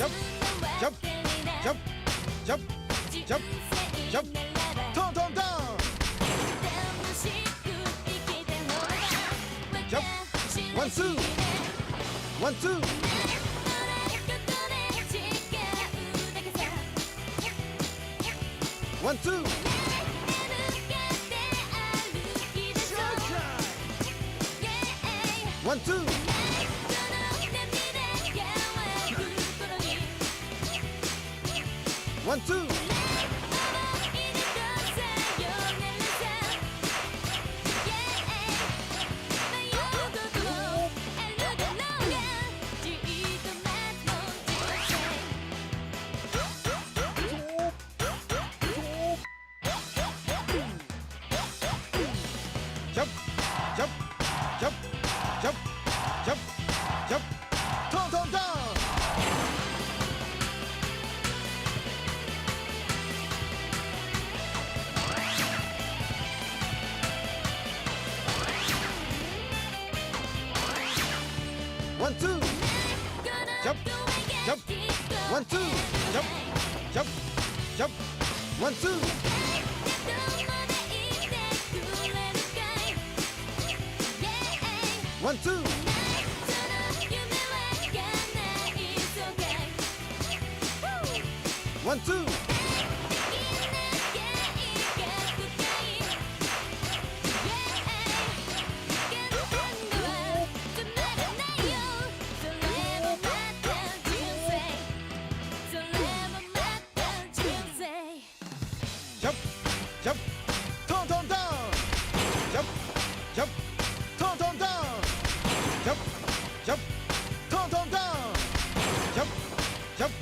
jump, jump, jump, jump, jump, jump, turn, turn down. Jump, 1, 2, 1, 2. One, two. One, two. One, two. Jump, jump, jump, jump, jump, jump, turn, turn down. One, two, jump, jump, 1, 2, jump, jump, jump, 1, 2. One, two. One, two. Jump, jump, turn, turn down. Jump, jump, turn, turn down. Jump, jump, turn, turn down. Jump, jump.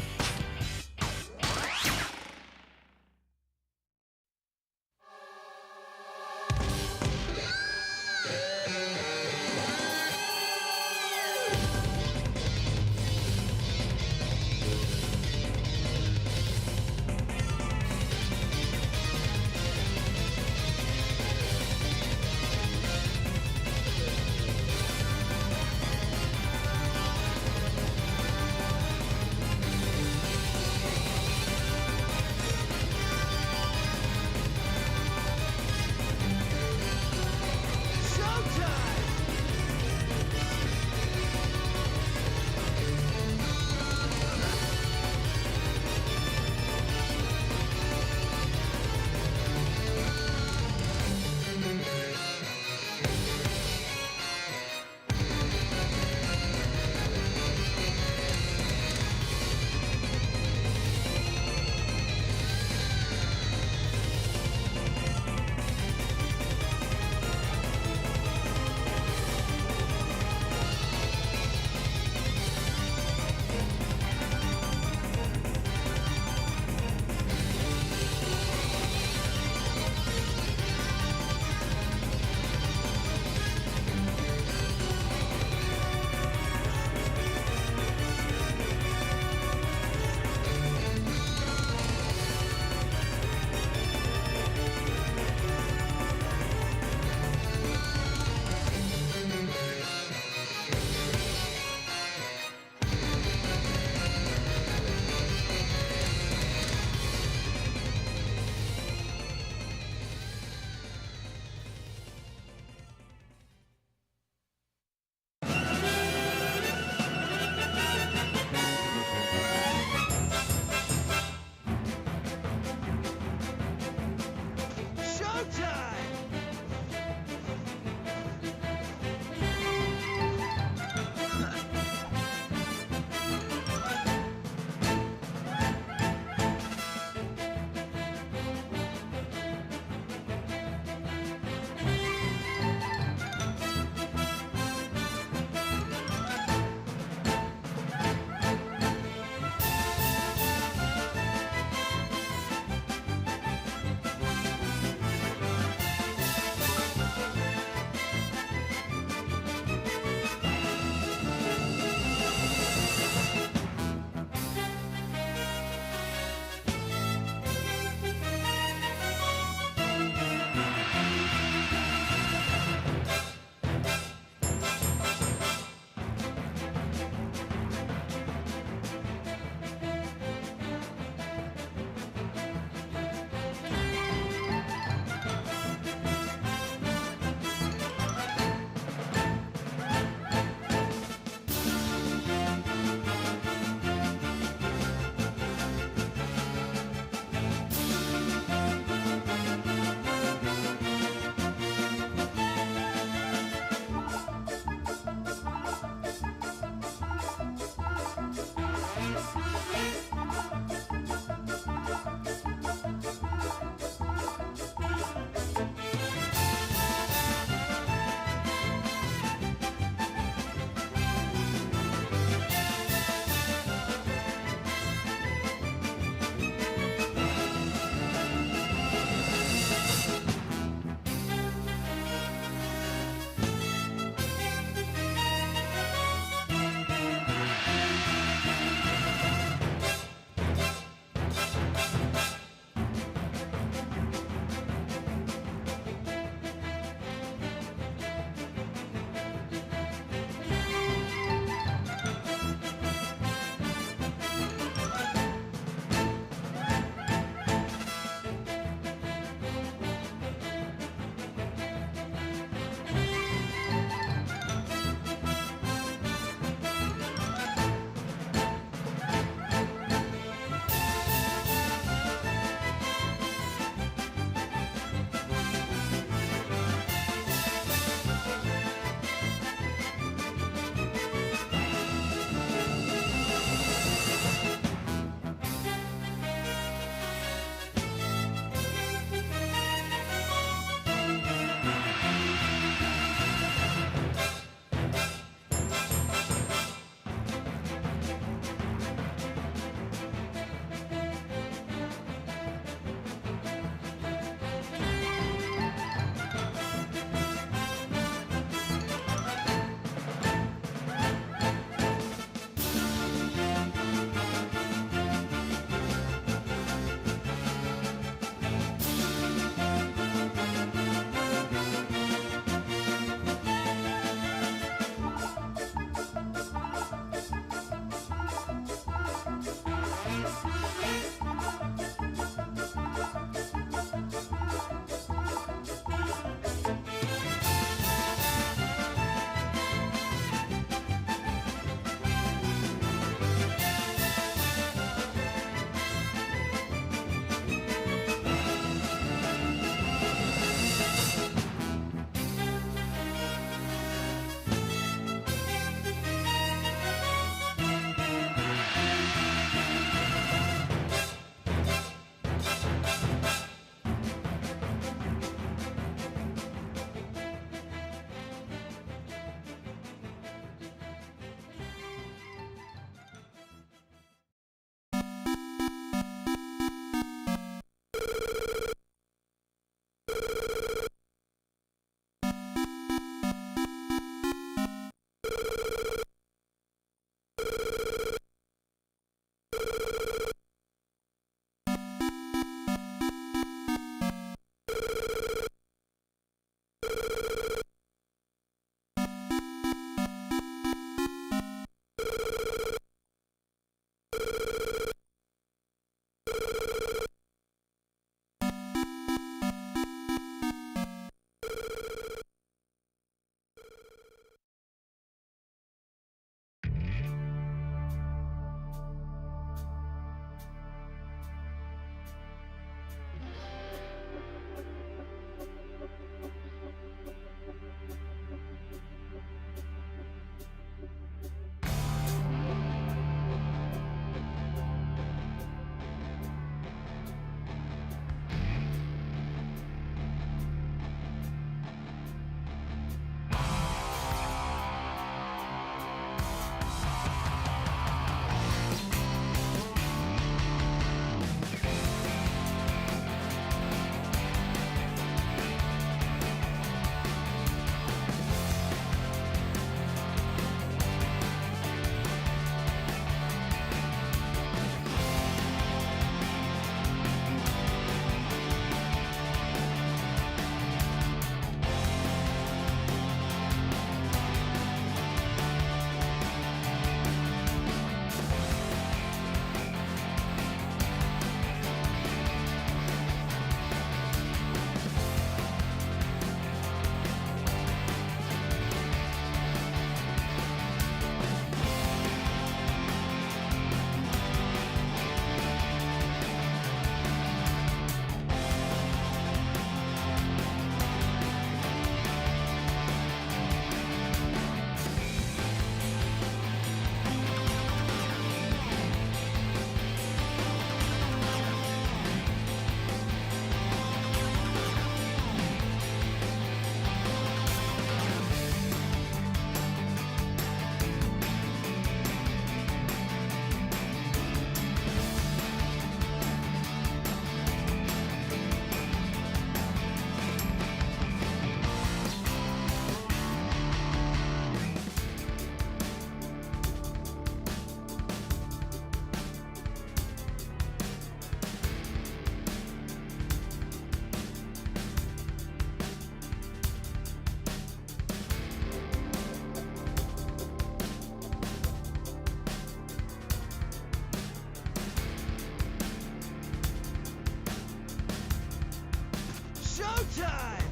Showtime!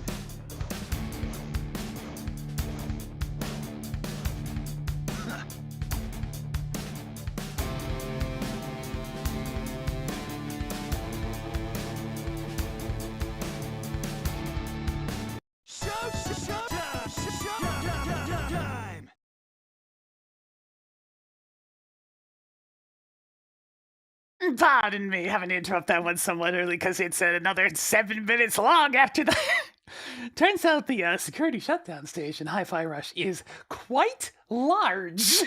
Showtime! Pardon me having to interrupt that one somewhat early because it's another 7 minutes long after that. Turns out the security shutdown station, Hi-Fi Rush, is quite large.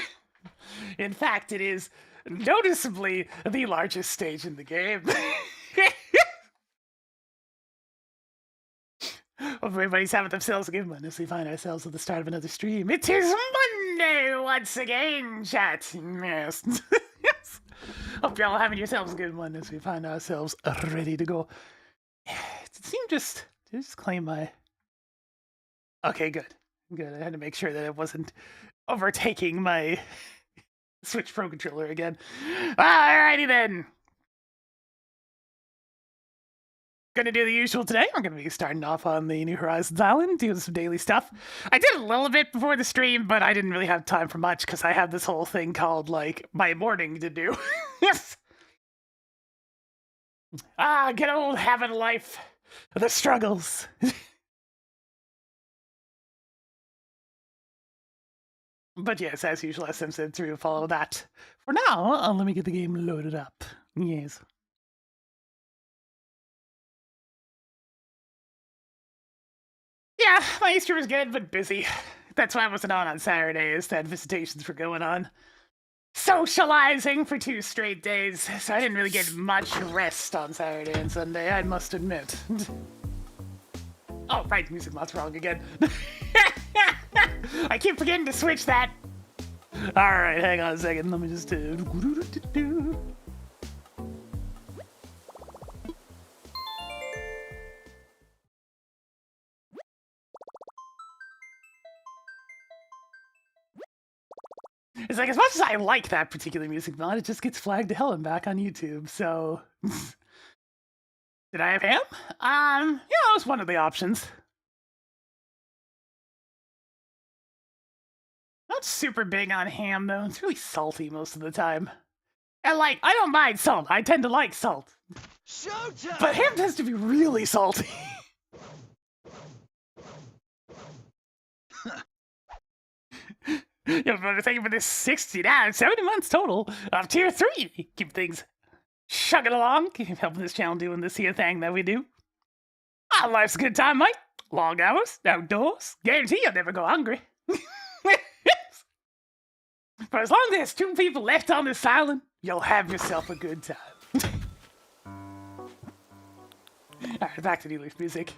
In fact, it is noticeably the largest stage in the game. Hope everybody's having themselves a good one as we find ourselves at the start of another stream. It is Monday once again, chat. Yes. Yes. Hope you're all having yourselves a good one as we find ourselves ready to go. It seemed just claim my... Okay, good. Good. I had to make sure that it wasn't overtaking my Switch Pro Controller again. Alrighty then. Gonna do the usual today. We're gonna be starting off on the New Horizons Island, doing some daily stuff. I did a little bit before the stream, but I didn't really have time for much because I have this whole thing called, like, my morning to do. Yes! Good old having life. The struggles. But yes, as usual, SMZ3 will follow that. For now, let me get the game loaded up. Yes. Yeah, my Easter was good, but busy. That's why I wasn't on Saturdays, that visitations were going on. Socializing for 2 straight days, so I didn't really get much rest on Saturday and Sunday, I must admit. Oh, right, music mod's wrong again. I keep forgetting to switch that. Alright, hang on a second, let me just do... It's like, as much as I like that particular music mod, it just gets flagged to hell and back on YouTube, so... Did I have ham? Yeah, that was one of the options. Not super big on ham, though. It's really salty most of the time. And, like, I don't mind salt. I tend to like salt. Showtime! But ham tends to be really salty. You know, thank you for this 69, 70 months total of Tier 3. Keep things chugging along. Keep helping this channel doing this here thing that we do. Life's a good time, mate. Long hours, outdoors. Guarantee you'll never go hungry. For as long as there's 2 people left on this island, you'll have yourself a good time. Alright, back to New Leaf music.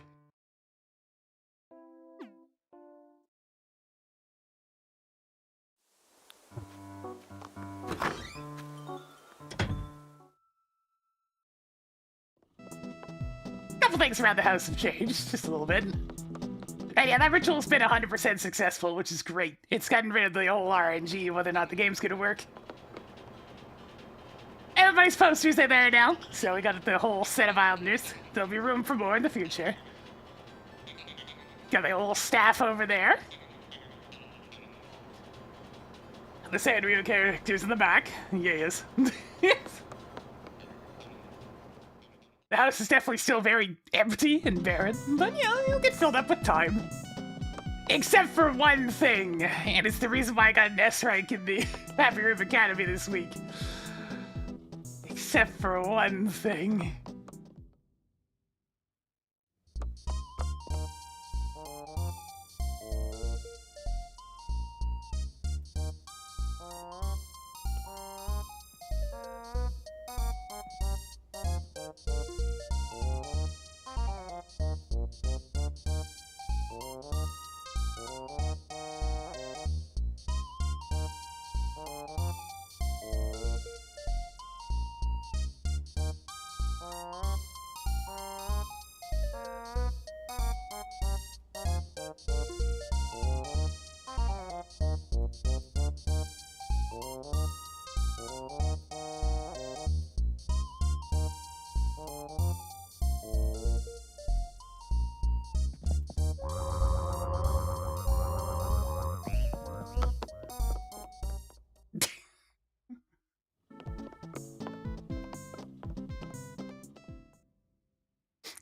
Couple things around the house have changed, just a little bit. And yeah, that ritual's been 100% successful, which is great. It's gotten rid of the whole RNG, whether or not the game's gonna work. Everybody's posters are there now, so we got the whole set of Islanders. There'll be room for more in the future. Got the whole staff over there. The Sanrio characters in the back. Yes. Yes. The house is definitely still very empty and barren, but yeah, it'll get filled up with time. Except for one thing, and it's the reason why I got an S rank in the Happy Room Academy this week. Except for one thing.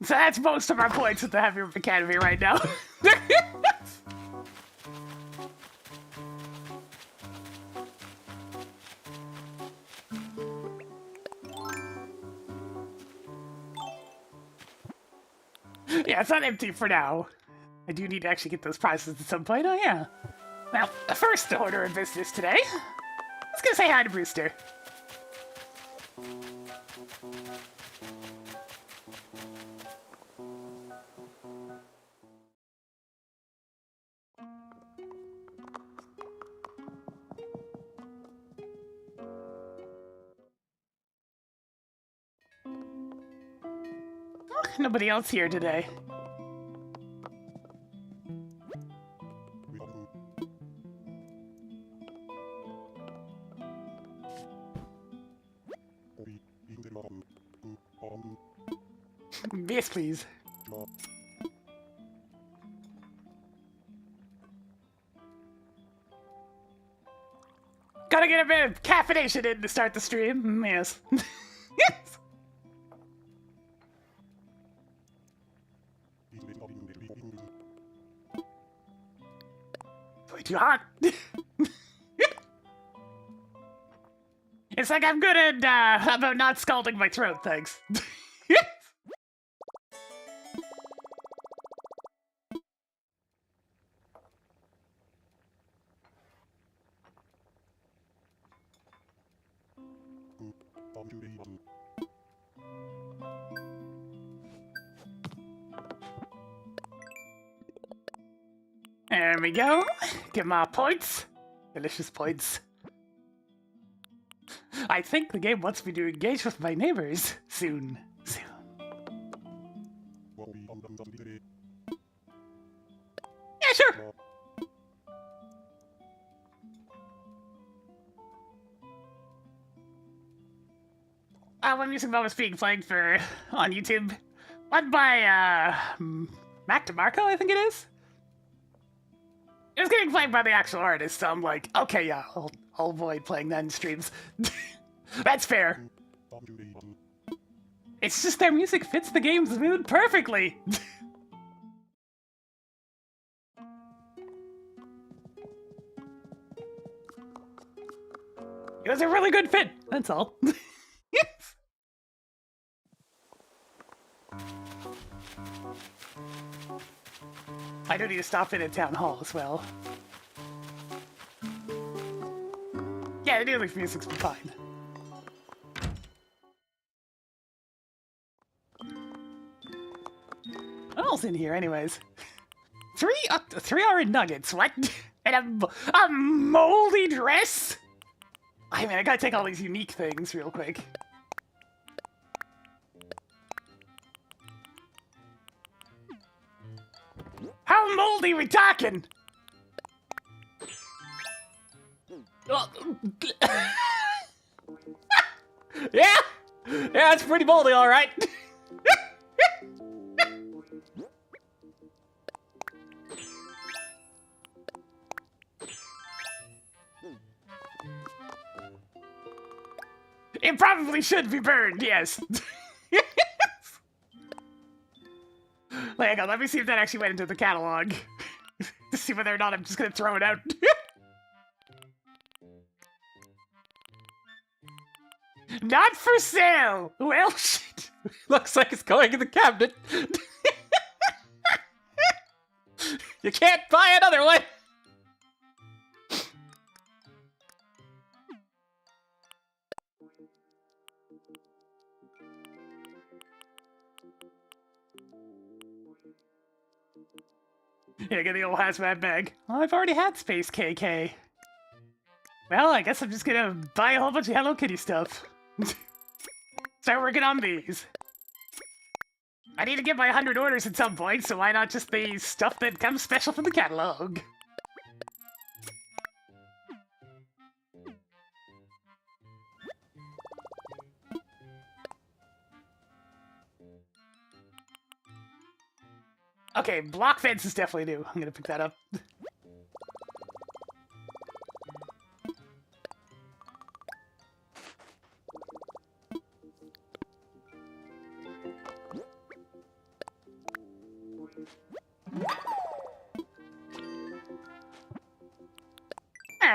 So that's most of our points at the Heavy Room Academy right now. Yeah, it's not empty for now. I do need to actually get those prizes at some point. Oh, yeah. Well, the first order of business today. Let's go say hi to Brewster. Oh, nobody else here today. Yes, please. Gotta get a bit of caffeination in to start the stream. Yes. Yes. Way too hot. It's like I'm good at about not scalding my throat, thanks. There we go. Get my points. Delicious points. I think the game wants me to engage with my neighbors soon. Soon. Yeah, sure. One music moment being played for on YouTube. One by Mac DeMarco, I think it is. It was getting played by the actual artist, so I'm like, okay, yeah, I'll avoid playing that in streams. That's fair. It's just their music fits the game's mood perfectly. It was a really good fit, that's all. Yes. I do need to stop in at Town Hall as well. Yeah, the New Leaf music's been fine. What else in here, anyways? Three orange nuggets, what? And a moldy dress? I mean, I gotta take all these unique things real quick. How moldy we talking? Yeah, it's pretty moldy, all right. It probably should be burned, yes. Hang on, let me see if that actually went into the catalog. To see whether or not I'm just gonna throw it out. Not for sale! Well, shit. Looks like it's going in the cabinet. You can't buy another one! Yeah, get the old hazmat bag. Well, I've already had Space KK. Well, I guess I'm just gonna buy a whole bunch of Hello Kitty stuff. Start working on these. I need to get my 100 orders at some point, so why not just the stuff that comes special from the catalog? Okay, block fence is definitely new. I'm gonna pick that up.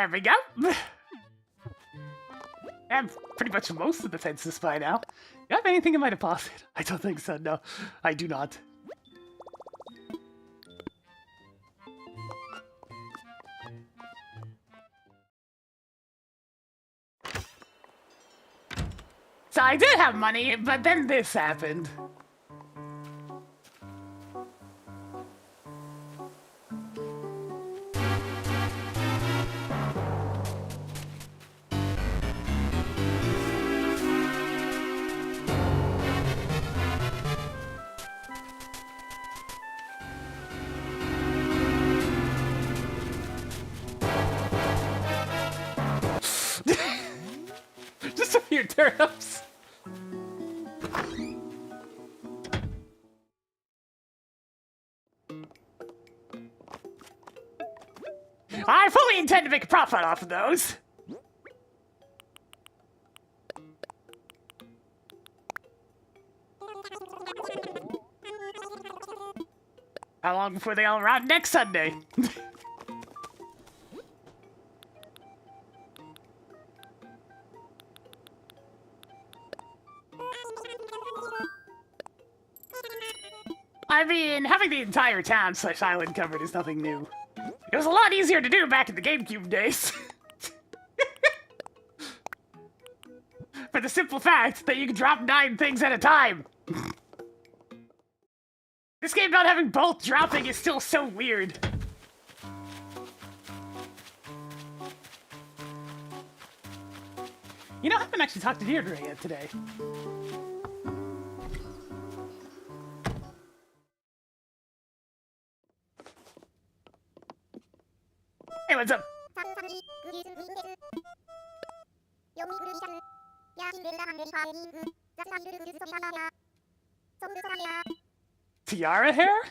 There we go. I have pretty much most of the fences by now. Do you have anything in my deposit? I don't think so, no. I do not. So I did have money, but then this happened. Just a few turnips. I fully intend to make a profit off of those. How long before they all arrive next Sunday? I mean, having the entire town / island covered is nothing new. It was a lot easier to do back in the GameCube days. For the simple fact that you can drop 9 things at a time. This game not having both dropping is still so weird. You know, I haven't actually talked to Deirdre yet today. Hey, what's up? Tiara hair?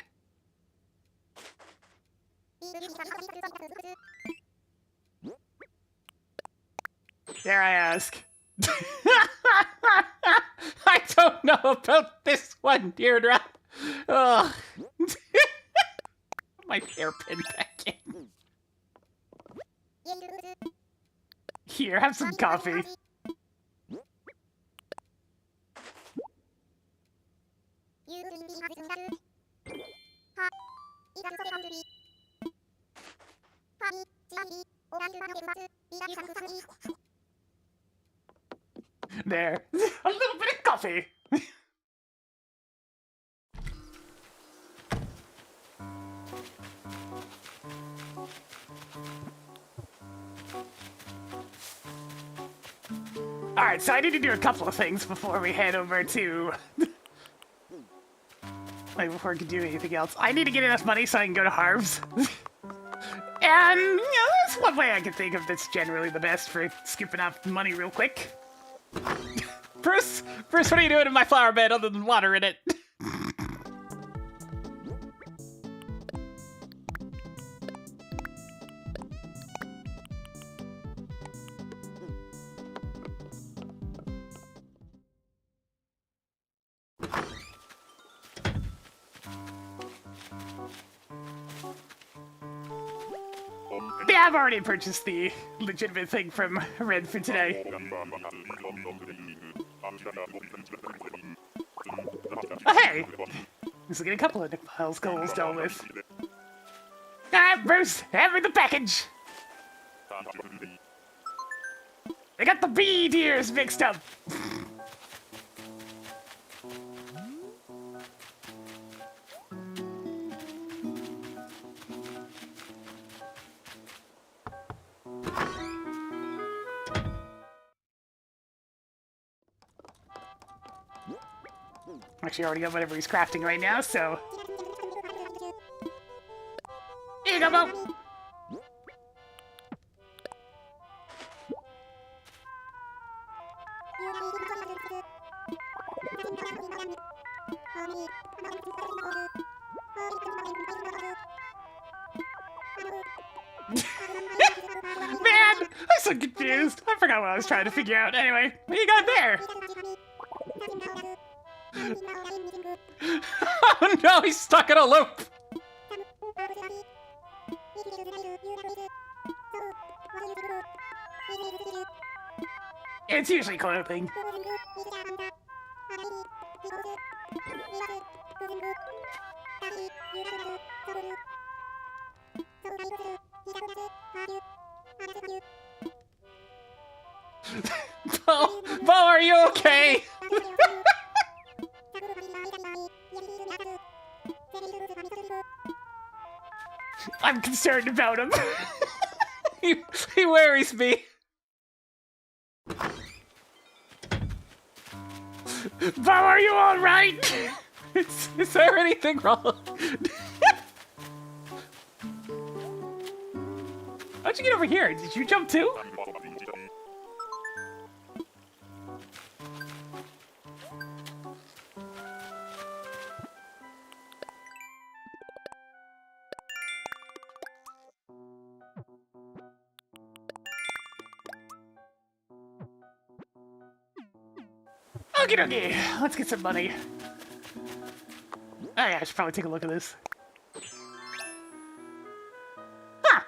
Dare I ask? I don't know about this one, Deirdre. Ugh. My hairpin back in. Here, have some coffee. There. A little bit of coffee. Alright, so I need to do a couple of things before we head over to... like, before I can do anything else. I need to get enough money so I can go to Harv's. And, you know, that's one way I can think of that's generally the best for scooping up money real quick. Bruce, what are you doing in my flower bed other than water in it? Yeah, I've already purchased the legitimate thing from Red for today. Oh, hey! Let's get a couple of Nick Miles goals dealt with. Alright, Bruce, hand me the package! I got the bee deers mixed up! Actually, already got whatever he's crafting right now, so... Here you go, Bo! Man! I'm so confused. I forgot what I was trying to figure out. Anyway, what you got there? Oh no, he's stuck in a loop! It's usually clothing. Bo, are you okay? I'm concerned about him. he worries me. Bo, are you all right? Is there anything wrong? How'd you get over here? Did you jump too? Okie dokie, let's get some money. Oh yeah, I should probably take a look at this. Huh!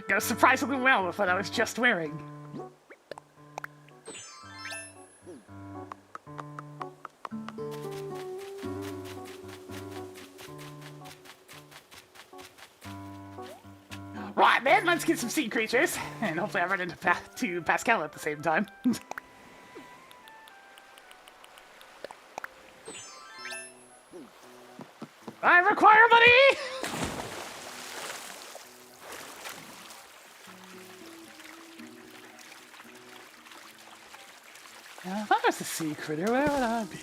Goes surprisingly well with what I was just wearing. Right man, let's get some sea creatures. And hopefully I run into Pascal at the same time. I require money! If I was a sea critter, where would I be?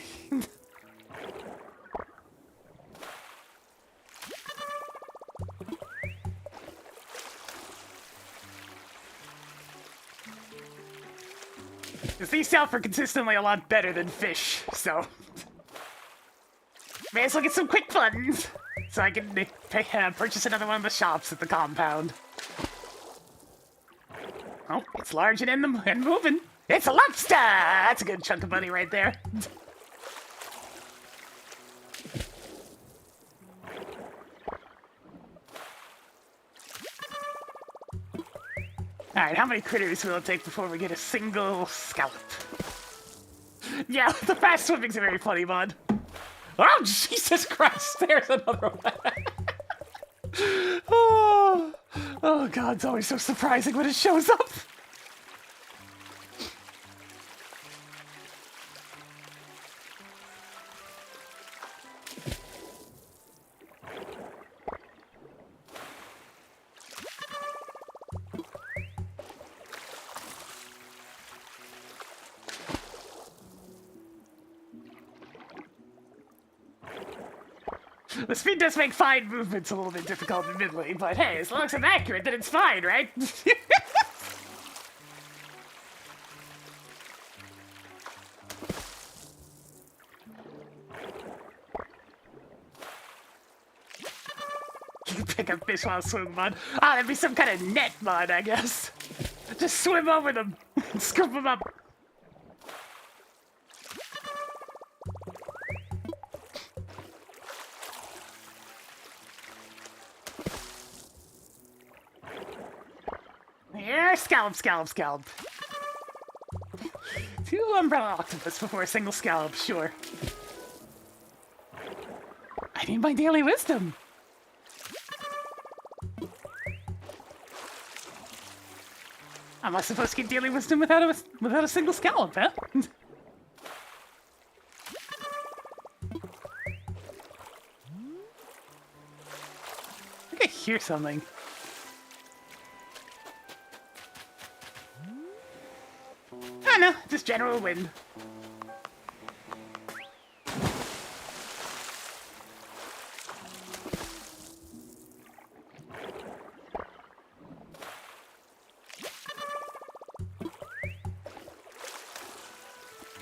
Because these sell for consistently a lot better than fish, so... May as well get some quick funds, so I can purchase another one of the shops at the compound. Oh, it's large and moving. It's a lobster! That's a good chunk of money right there. Alright, how many critters will it take before we get a single scallop? Yeah, the fast swimming's a very funny mod. Oh, Jesus Christ! There's another one. Oh, God, it's always so surprising when it shows up. The speed does make fine movements a little bit difficult admittedly, but hey, as long as I'm accurate, then it's fine, right? You pick up fish while swimming mod. Ah, that'd be some kind of net mod, I guess. Just swim over them, scoop them up. Yeah, scallop, scallop, scallop. 2 umbrella octopus before a single scallop, sure. I need my daily wisdom. Am I supposed to get daily wisdom without a single scallop, huh? I think I hear something. Oh no, just general wind.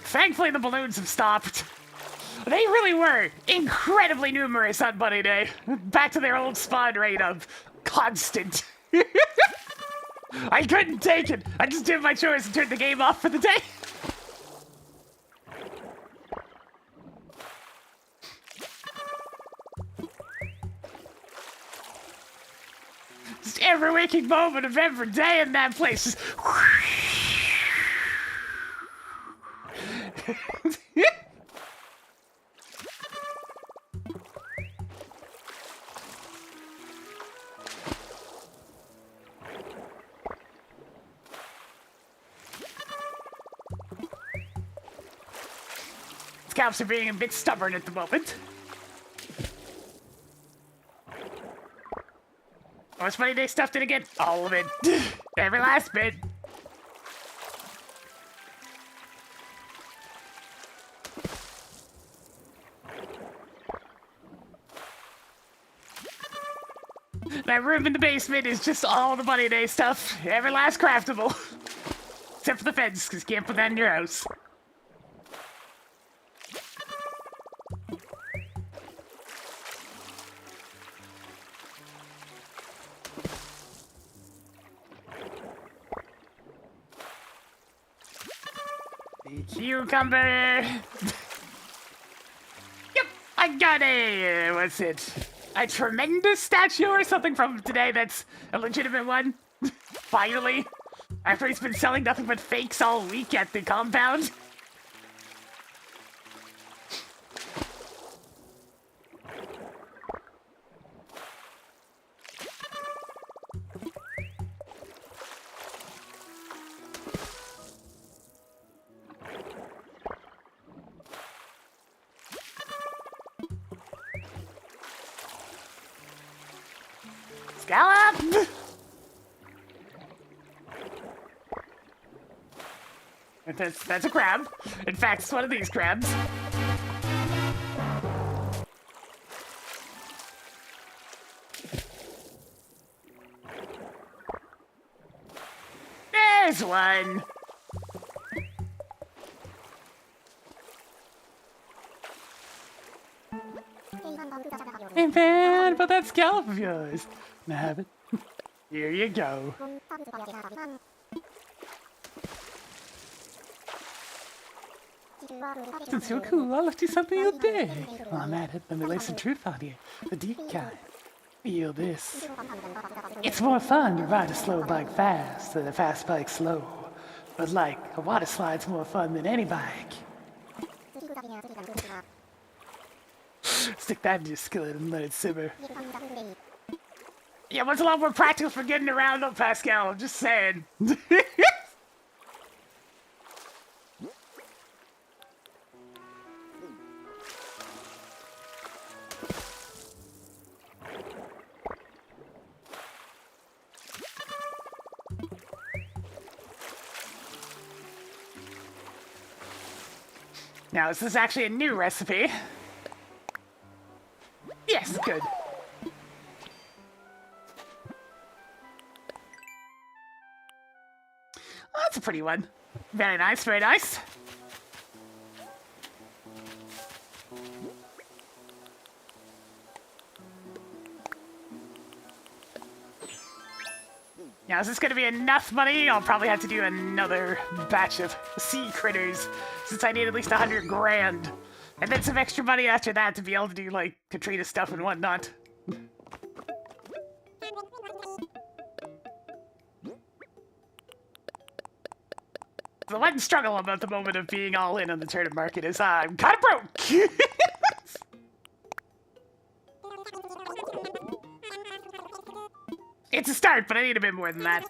Thankfully the balloons have stopped. They really were incredibly numerous on Bunny Day. Back to their old spawn rate of constant. I couldn't take it. I just did my choice and turned the game off for the day. every waking moment of every day in that place. Just Scalps are being a bit stubborn at the moment. What's funny, they stuffed it again. All of it. Every last bit. That room in the basement is just all the money day stuff. Every last craftable. Except for the fence, because you can't put that in your house. Cucumber! Yep, I got a, what's it? A tremendous statue or something from today that's a legitimate one. Finally. After he's been selling nothing but fakes all week at the compound. Scallop! That's a crab. In fact, it's one of these crabs. There's one. Hey man, what about that scallop of yours? Can I have it? Here you go. Since you're cool, I'll lift you something you'll dig. While I'm at it, let me lay some truth on you. The deep kind. Feel this. It's more fun to ride a slow bike fast than a fast bike slow. But like, a water slide's more fun than any bike. Stick that in your skillet and let it simmer. Yeah, what's a lot more practical for getting around up, Pascal? I'm just saying. Now, is this actually a new recipe? Yes, good. Oh, that's a pretty one. Very nice, very nice. Now, is this going to be enough money? I'll probably have to do another batch of sea critters, since I need at least 100 grand. And then some extra money after that to be able to do, like, Katrina stuff and whatnot. The one struggle about the moment of being all in on the turnip market is I'm kind of broke! It's a start, but I need a bit more than that.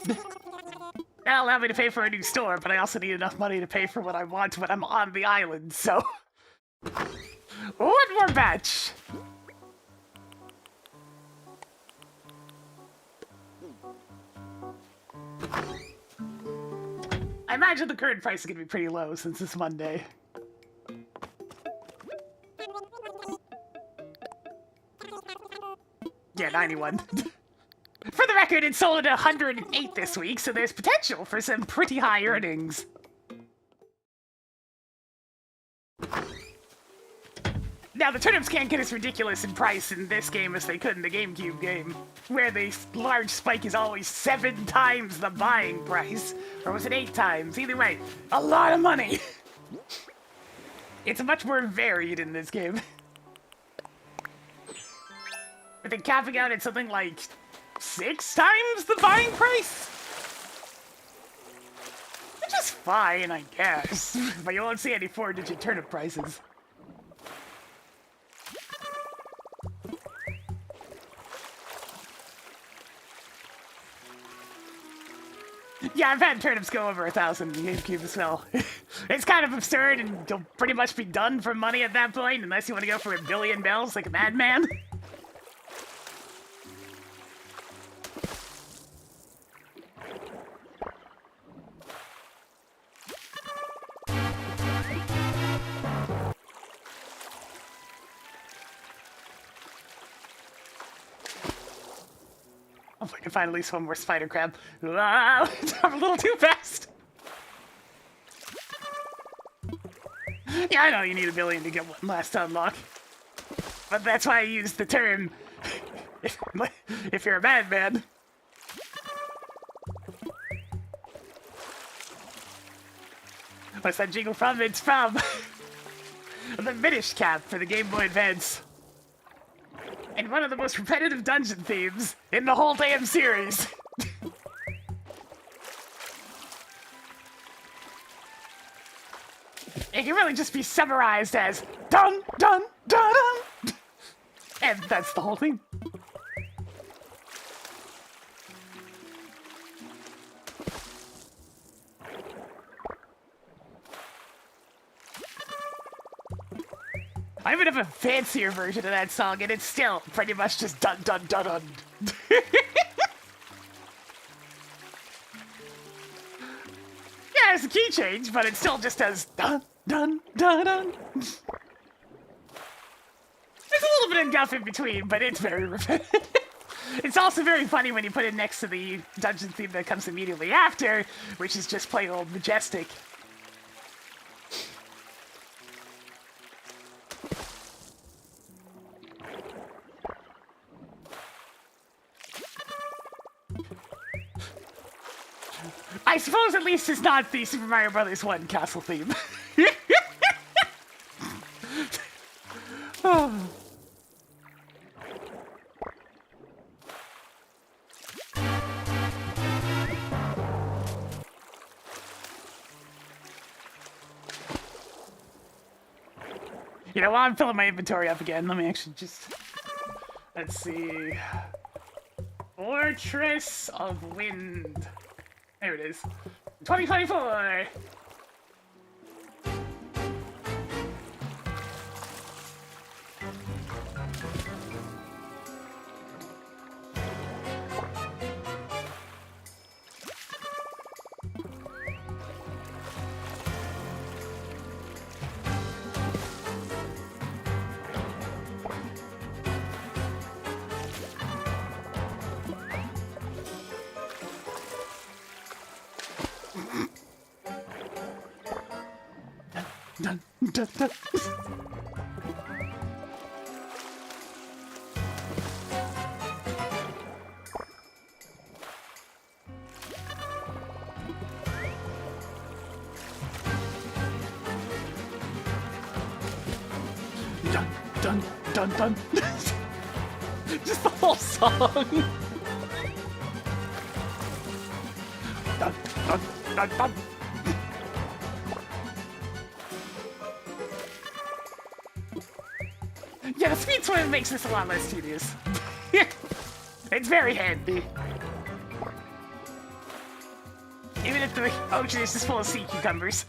That'll allow me to pay for a new store, but I also need enough money to pay for what I want when I'm on the island, so... One more batch! I imagine the current price is going to be pretty low since it's Monday. Yeah, 91. For the record, it sold at 108 this week, so there's potential for some pretty high earnings. Now, the turnips can't get as ridiculous in price in this game as they could in the GameCube game, where the large spike is always 7 times the buying price. Or was it 8 times? Either way, a lot of money! It's much more varied in this game. With it capping out at something like 6 times the buying price? Which is fine, I guess. But you won't see any 4-digit turnip prices. Yeah, I've had turnips go over 1,000 in GameCube as well. It's kind of absurd, and you'll pretty much be done for money at that point, unless you want to go for a billion bells like a madman. If I can find at least one more spider crab. Ah, I'm a little too fast. Yeah, I know you need a billion to get one last unlock. But that's why I use the term, if you're a madman. What's that jingle from? It's from the Minish Cap for the Game Boy Advance. And one of the most repetitive dungeon themes in the whole damn series. It can really just be summarized as dun dun dun dun. And that's the whole thing. I even have a fancier version of that song, and it's still pretty much just dun dun dun dun. Yeah, it's a key change, but it still just does dun dun dun dun. There's a little bit of guff in between, but it's very repetitive. It's also very funny when you put it next to the dungeon theme that comes immediately after, which is just plain old majestic. I suppose at least it's not the Super Mario Bros. 1 castle theme. Oh. You know, while I'm filling my inventory up again, let me actually just... Let's see... Fortress of Wind. There it is. 2024! Dun, dun, dun. Dun, dun, dun, dun. Just the whole song. Dun, dun, dun, dun. Yeah, the speed swim makes this a lot less tedious. It's very handy. Even if the ocean is just full of sea cucumbers.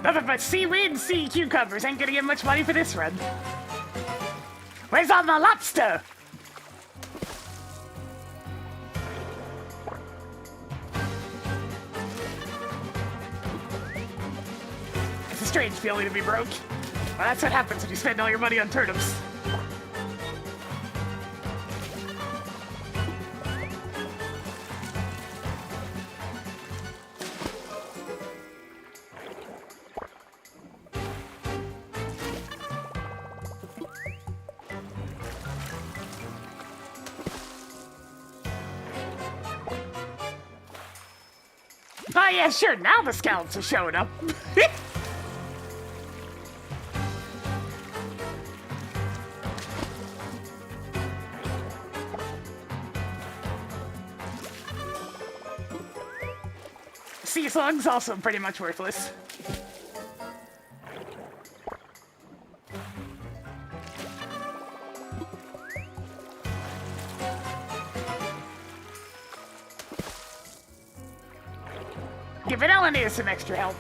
Nothing but seaweed and sea cucumbers. Ain't gonna get much money for this run. Where's all the lobster? It's a strange feeling to be broke. Well, that's what happens when you spend all your money on turnips. Oh yeah, sure, now the scouts are showing up. Sea slug's also pretty much worthless. Yeah, Vanilla needed some extra help.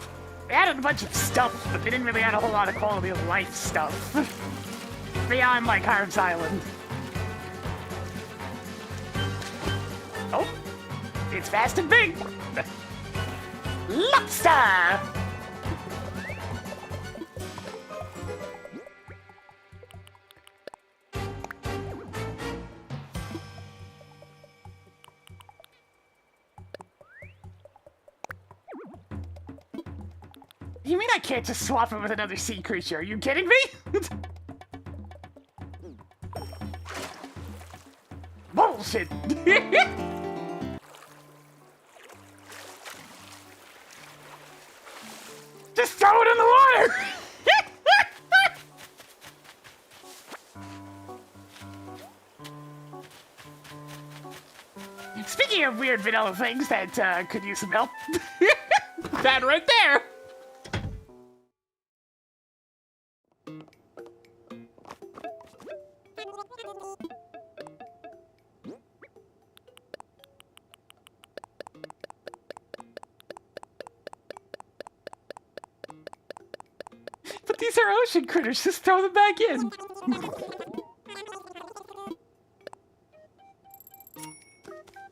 They added a bunch of stuff, but they didn't really add a whole lot of quality of life stuff. Beyond, like, Harv's Island. Oh, it's fast and big. Lobster! You mean I can't just swap it with another sea creature? Are you kidding me? Bullshit! Just throw it in the water! Speaking of weird vanilla things that could use some help, that right there! But these are ocean critters, just throw them back in.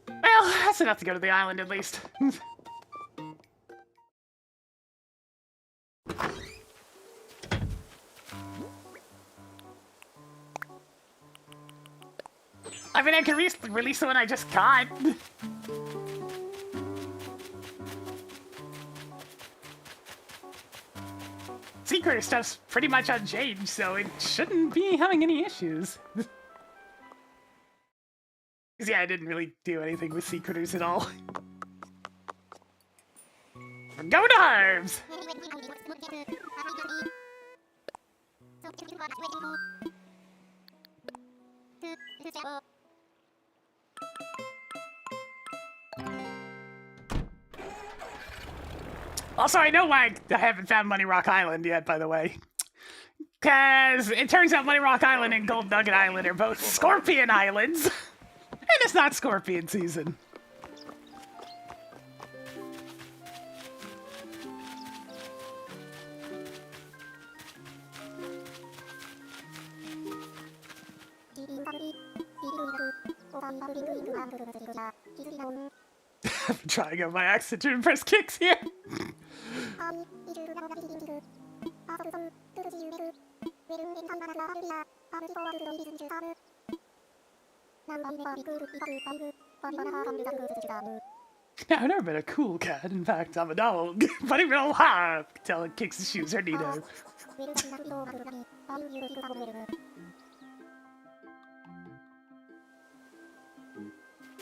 Well, that's enough to go to the island at least. I mean, I can release the one I just caught. Secret stuff's pretty much unchanged, so it shouldn't be having any issues. Because yeah, I didn't really do anything with sea critters at all. We're going to Harv's! Also, I know why I haven't found Money Rock Island yet, by the way. Because it turns out Money Rock Island and Gold Nugget Island are both Scorpion Islands. And it's not Scorpion season. I'm trying on my accent to impress Kicks here. Now, I've never been a cool cat. In fact, I'm a dog. But even a lot telling Kicks to shoes her Nito.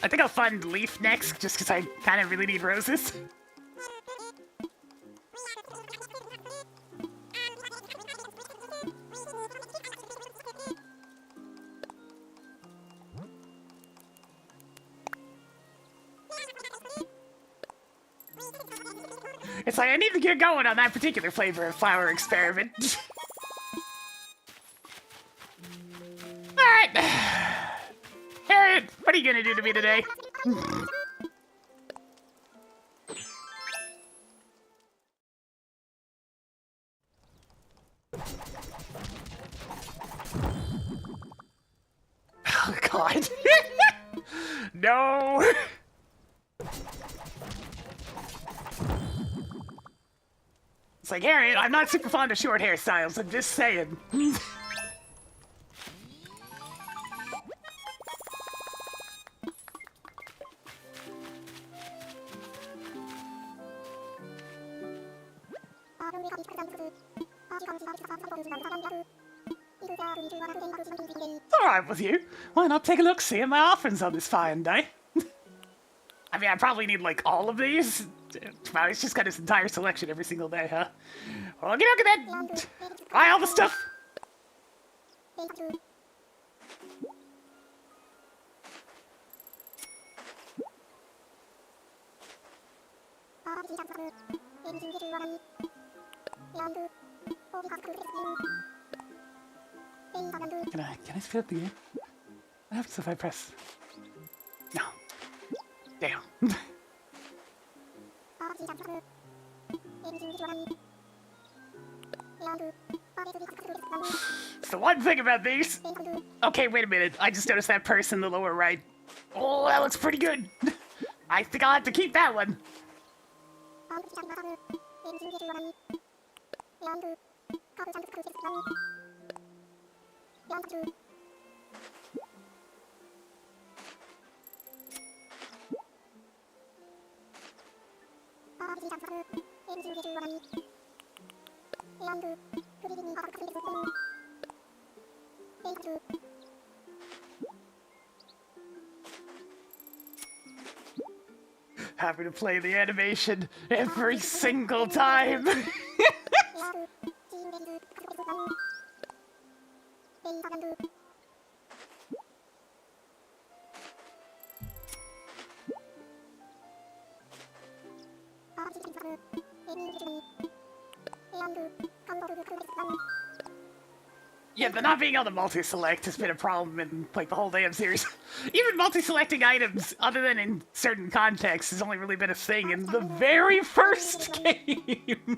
I think I'll find Leaf next, just because I kind of really need roses. It's like, I need to get going on that particular flavor of flower experiment. Alright. Harriet, what are you gonna do to me today? Oh, God. No. It's like, Harriet, I'm not super fond of short hairstyles, I'm just saying. Alright with you. Why not take a look, see at my offerings on this fine day? I mean, I probably need, like, all of these. Wow, he's just got his entire selection every single day, huh? Well, get look at that! Buy all the stuff! Can I speed up the game? What happens if I press... No. Damn. It's the one thing about these. Okay, wait a minute. I just noticed that purse in the lower right. Oh, that looks pretty good. I think I'll have to keep that one. Happy to play the animation every single time. Yeah, the not being able to multi-select has been a problem in, like, the whole damn series. Even multi-selecting items, other than in certain contexts, has only really been a thing in the very first game.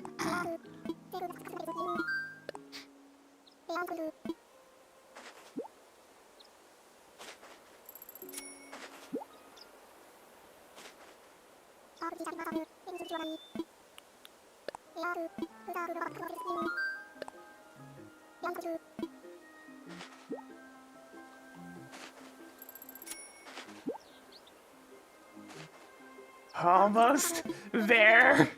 Almost there.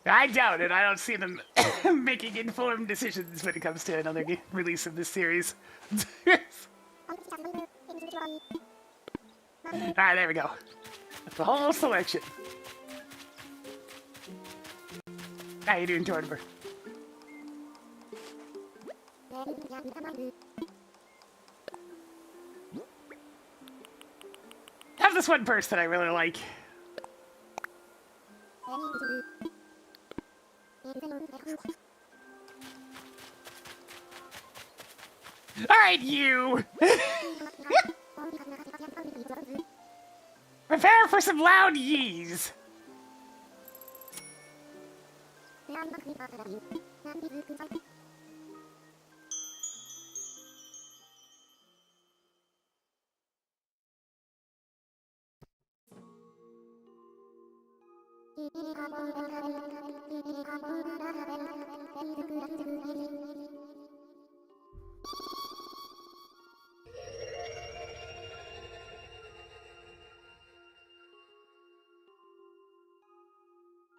I doubt it. I don't see them making informed decisions when it comes to another release of this series. Alright, there we go. That's the whole selection. How you doing, Jordan? I have this one purse that I really like. Alright, you! Prepare for some loud yees!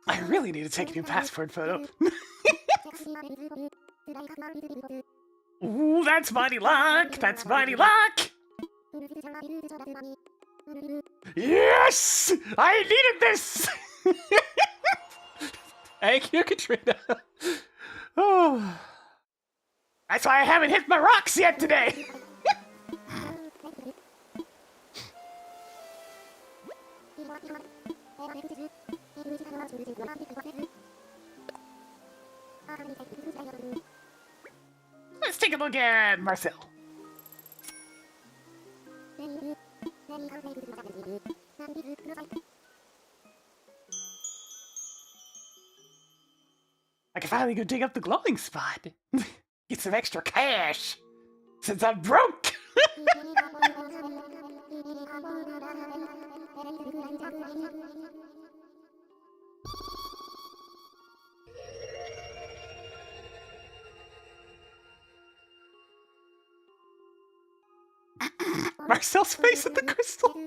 I really need to take a new passport photo. Ooh, that's mighty luck! That's mighty luck! Yes! I needed this! Thank you, Katrina. Oh. That's why I haven't hit my rocks yet today. Let's take a look at Marcel. I can finally go dig up the glowing spot. Get some extra cash. Since I'm broke. Marcel's face at the crystal.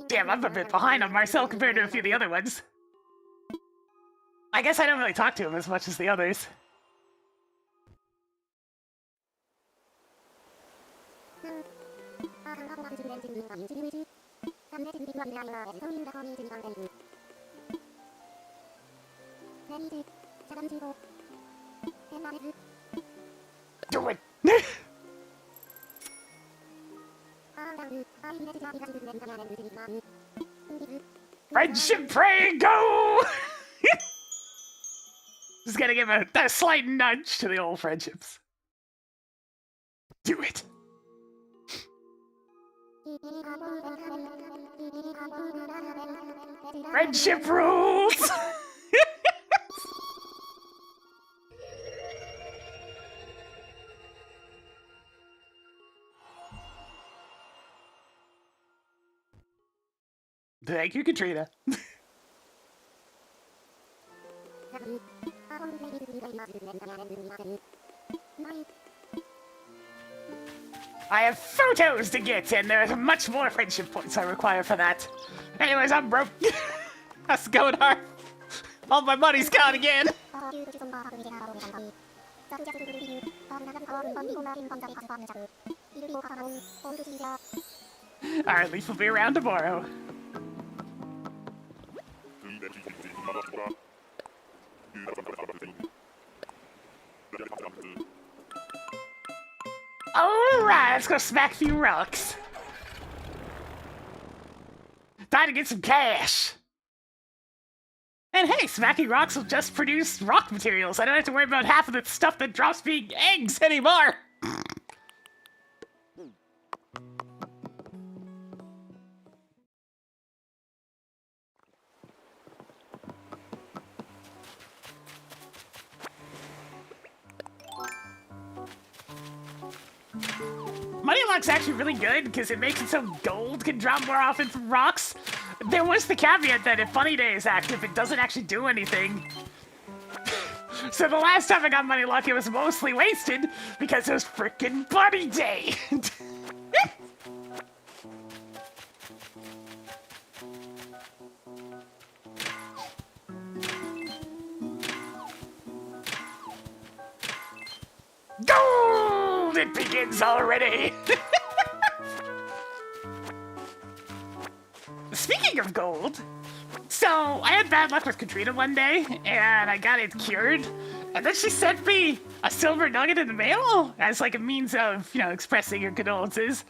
Damn, I'm a bit behind on Marcel compared to a few of the other ones. I guess I don't really talk to him as much as the others. Do it! Friendship pray, go! Just gotta give a slight nudge to the old friendships. Do it! Friendship rules! Thank you, Katrina. I have photos to get, and there's much more friendship points I require for that. Anyways, I'm broke. That's going hard. All my money's gone again. Alright, Leaf will be around tomorrow. Alright, let's go smack a few rocks. Time to get some cash. And hey, smacking rocks will just produce rock materials. I don't have to worry about half of the stuff that drops being eggs anymore. Money Lock's actually really good because it makes it so gold can drop more often from rocks. There was the caveat that if Funny Day is active, it doesn't actually do anything. So the last time I got Money Lock, it was mostly wasted because it was frickin' Bunny Day. Gold! It begins already! Speaking of gold, so I had bad luck with Katrina one day, and I got it cured, and then she sent me a silver nugget in the mail as like a means of, you know, expressing her condolences.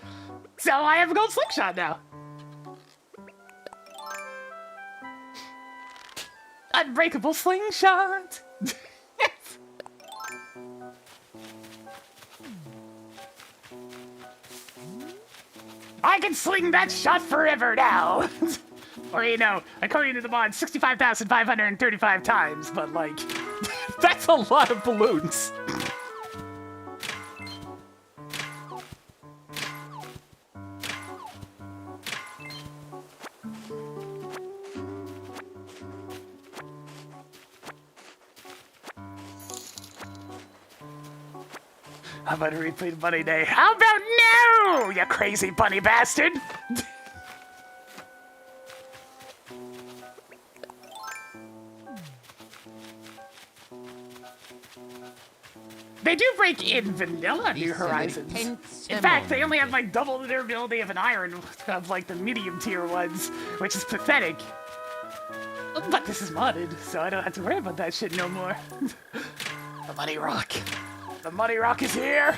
So I have a gold slingshot now. Unbreakable slingshot! I can sling that shot forever now! Or, you know, according to the mod, 65,535 times, but, like, that's a lot of balloons. I'm gonna replay the Bunny Day. How about no, you crazy bunny bastard? They do break in vanilla New Horizons. In fact, they only have like double the durability of an iron of like the medium tier ones, which is pathetic. But this is modded, so I don't have to worry about that shit no more. The Money Rock. The Money Rock is here!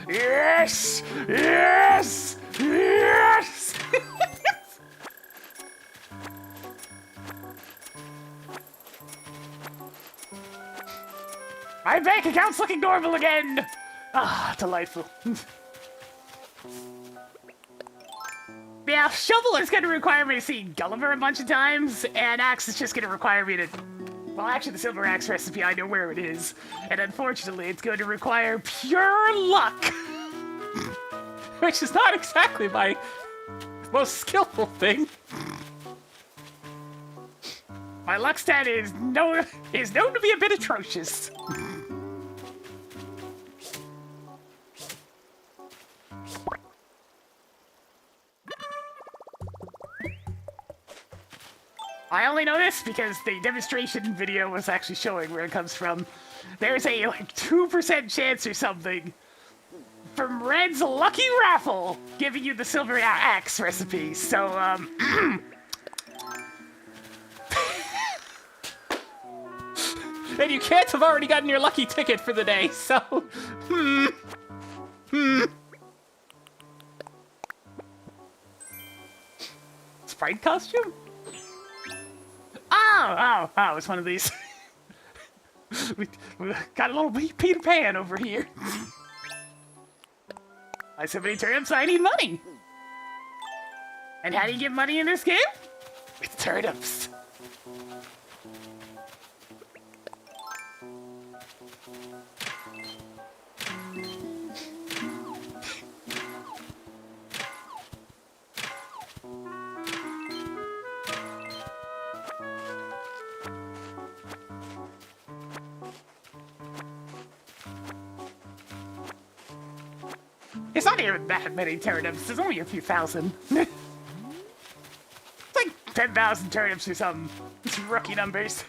Yes! Yes! Yes! My bank account's looking normal again! Ah, delightful. Yeah, Shovel is gonna require me to see Gulliver a bunch of times, and Axe is just gonna require me to... Well, actually, the Silver Axe recipe, I know where it is. And unfortunately, it's going to require pure luck. Which is not exactly my most skillful thing. My luck stat is known to be a bit atrocious. I only know this because the demonstration video was actually showing where it comes from. There's a like 2% chance or something from Red's Lucky Raffle giving you the Silver Axe recipe. So, and you can't have already gotten your lucky ticket for the day, so, Sprite costume? Oh, it's one of these. we got a little Peter Pan over here. I so many turnips, I need money. And how do you get money in this game? With turnips. It's not even that many turnips. There's only a few thousand. It's like 10,000 turnips or something. It's rookie numbers.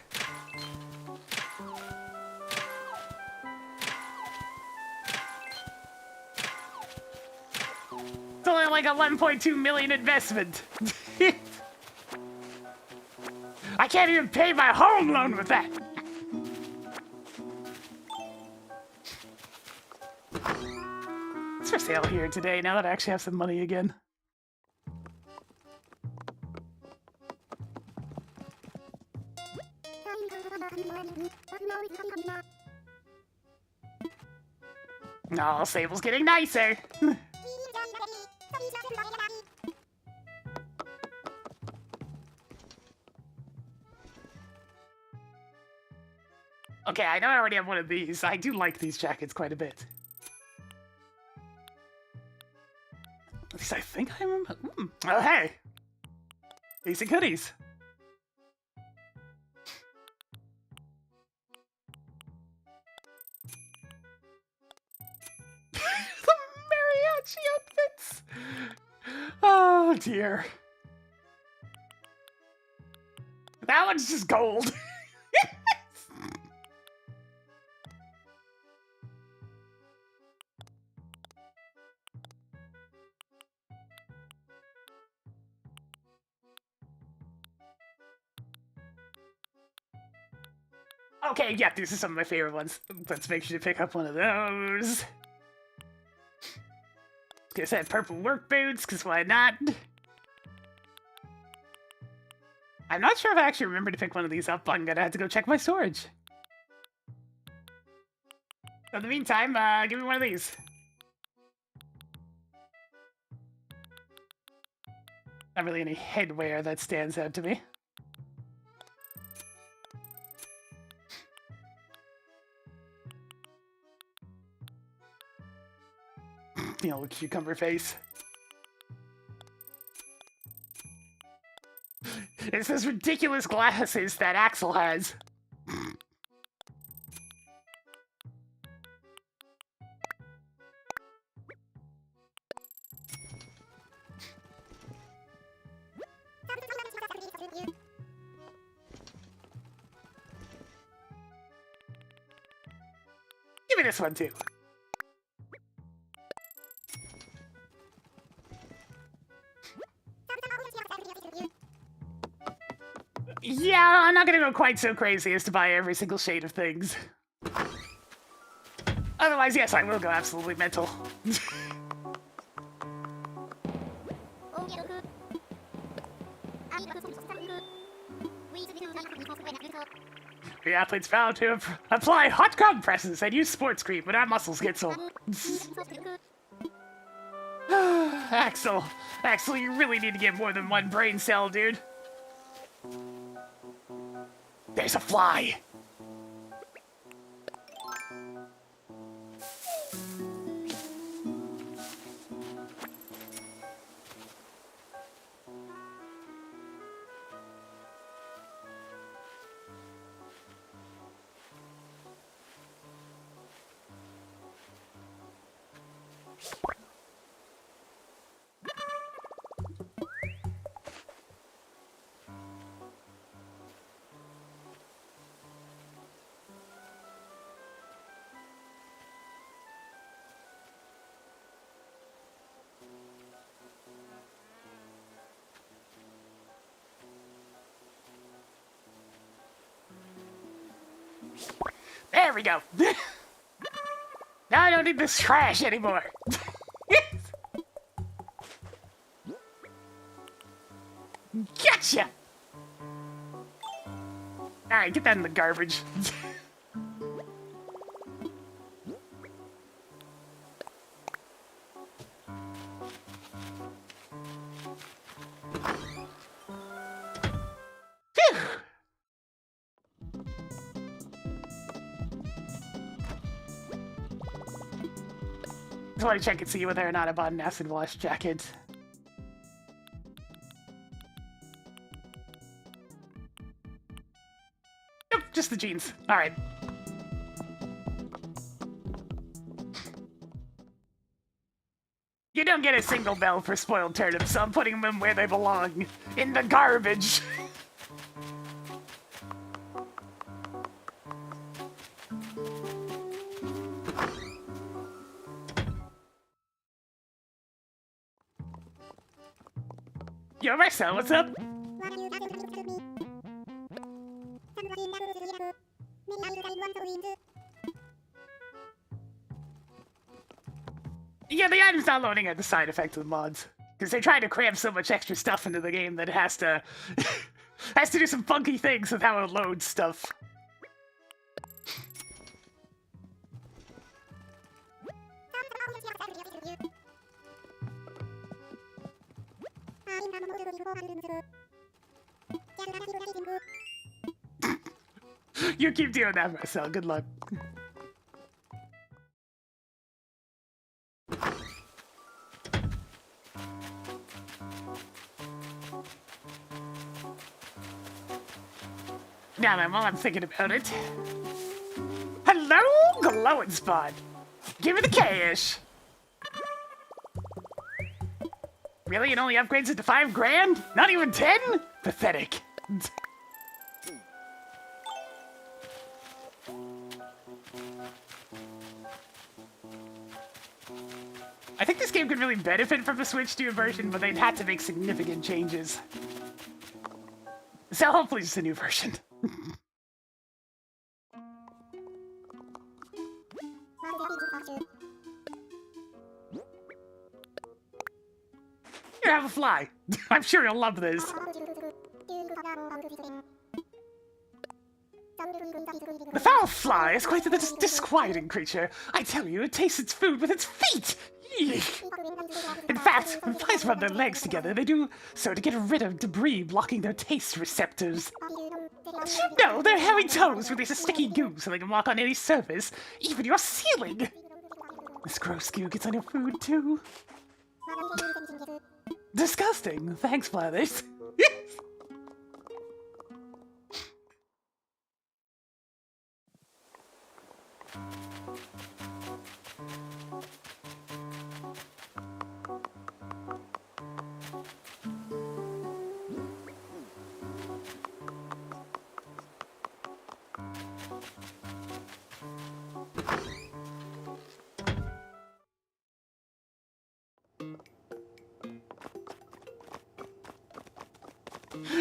It's only like a 1.2 million investment. I can't even pay my home loan with that. For sale here today, now that I actually have some money again. Oh, Sable's getting nicer. Okay, I know I already have one of these. I do like these jackets quite a bit. At least I think I remember. Oh, hey! Decent goodies. The mariachi outfits! Oh, dear. That one's just gold. Okay, yeah, these are some of my favorite ones. Let's make sure to pick up one of those. Guess I have purple work boots, because why not? I'm not sure if I actually remember to pick one of these up. I'm gonna have to go check my storage. In the meantime, give me one of these. Not really any headwear that stands out to me. The old cucumber face. It's those ridiculous glasses that Axel has. Give me this one too. Yeah, I'm not gonna go quite so crazy as to buy every single shade of things. Otherwise, yes, I will go absolutely mental. The athlete's vowed to apply hot ground presses and use sports cream when our muscles get so... Axel, you really need to get more than one brain cell, dude. There's a fly! There we go. Now I don't need this trash anymore. Gotcha! Alright, get that in the garbage. Phew! Just want to check and see whether or not I bought an acid wash jacket. Nope, just the jeans. Alright. You don't get a single bell for spoiled turnips, so I'm putting them where they belong. In the garbage. Yo, Marcel, what's up? Yeah, the items downloading are the side effect of the mods. Because they try to cram so much extra stuff into the game that it has to... has to do some funky things with how it loads stuff. You keep doing that, Marcel. Good luck. Now then, while I'm thinking about it. Hello, glowing spot. Give me the cash. Really? It only upgrades it to 5 grand? Not even 10? Pathetic. I think this game could really benefit from a Switch 2 version, but they'd have to make significant changes. So hopefully just a new version. Here, have a fly. I'm sure you'll love this. The foul fly is quite a disquieting creature. I tell you, it tastes its food with its feet! Eek. In fact, when flies rub their legs together, they do so to get rid of debris blocking their taste receptors. No, their hairy toes release a sticky goo so they can walk on any surface, even your ceiling! This gross goo gets on your food, too. Disgusting. Thanks, Blathers.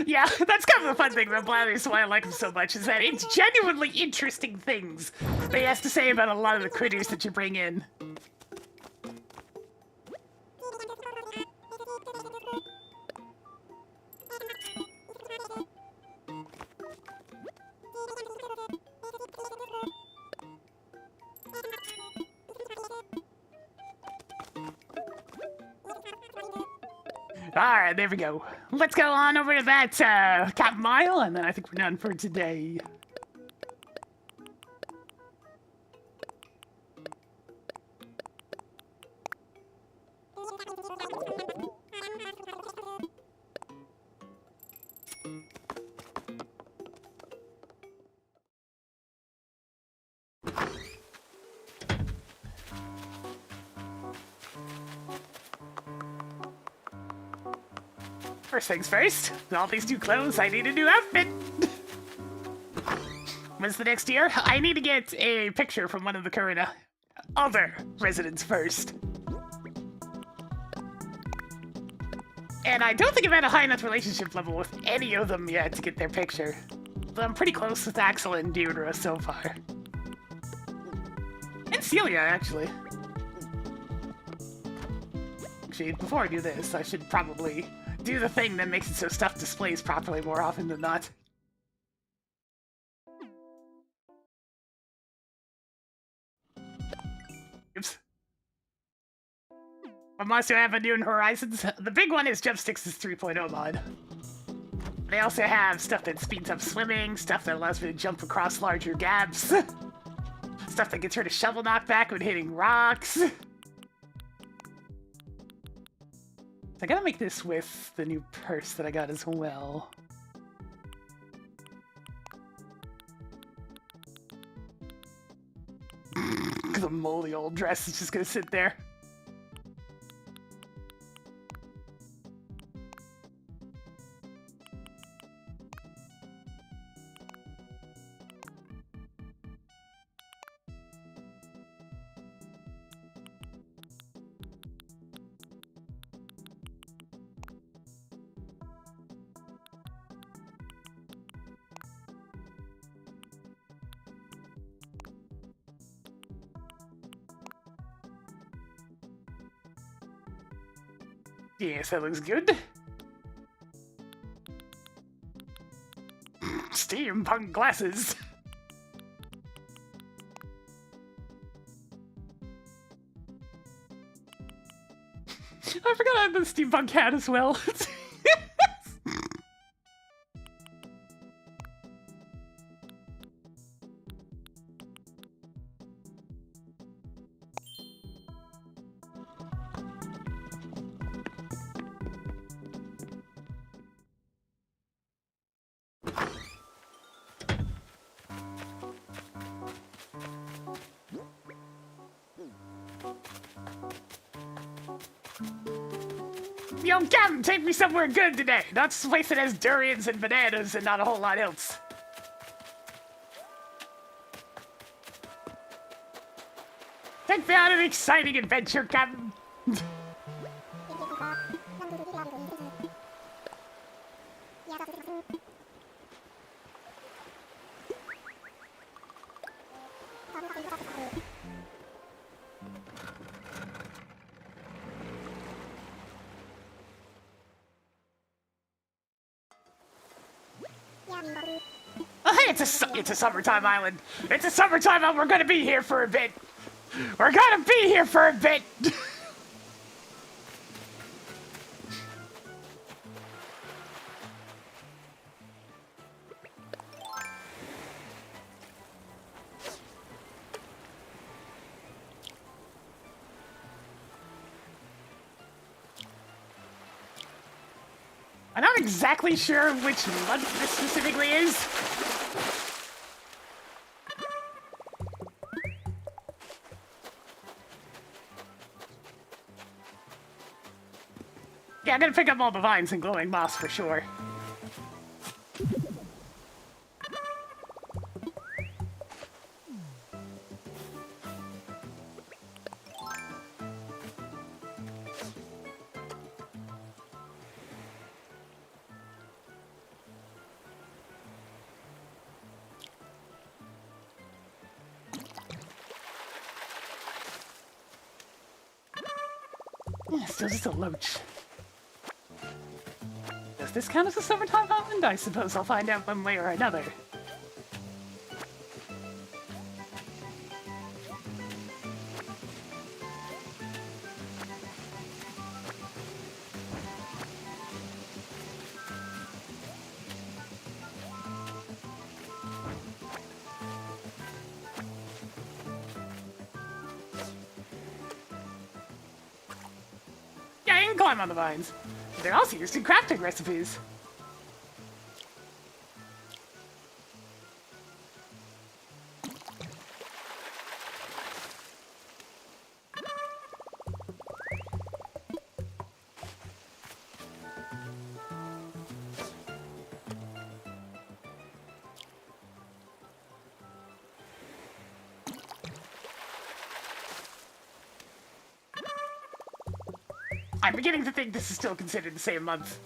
Yeah, that's kind of the fun thing about Blathers, why I like him so much, is that it's genuinely interesting things that he has to say about a lot of the critters that you bring in. Alright, there we go. Let's go on over to that Cap Mile, and then I think we're done for today. First things first, with all these new clothes, I need a new outfit. When's the next year? I need to get a picture from one of the current other residents first. And I don't think I've had a high enough relationship level with any of them yet to get their picture. But I'm pretty close with Axel and Deirdre so far. And Celia, actually. Actually, before I do this, I should probably do the thing that makes it so stuff displays properly more often than not. Oops. What mods do I have on New Horizons? The big one is Jumpsticks' 3.0 mod. They also have stuff that speeds up swimming, stuff that allows me to jump across larger gaps, stuff that gets rid of shovel knockback when hitting rocks. So I gotta make this with the new purse that I got as well. The moldy old dress is just gonna sit there. Yes, that looks good. Steampunk glasses. I forgot I had the steampunk hat as well. Yo, Captain, take me somewhere good today. Not a place that has durians and bananas and not a whole lot else. Take me on an exciting adventure, Captain. It's a summertime island. It's a summertime island. We're gonna be here for a bit. We're gonna be here for a bit. I'm not exactly sure which month this specifically is. Yeah, I'm gonna pick up all the vines and glowing moss for sure. Yeah, still just a loach. Does this count as a summertime island? I suppose I'll find out one way or another. Yeah, I can climb on the vines. They're also used in crafting recipes. I'm beginning to think this is still considered the same month.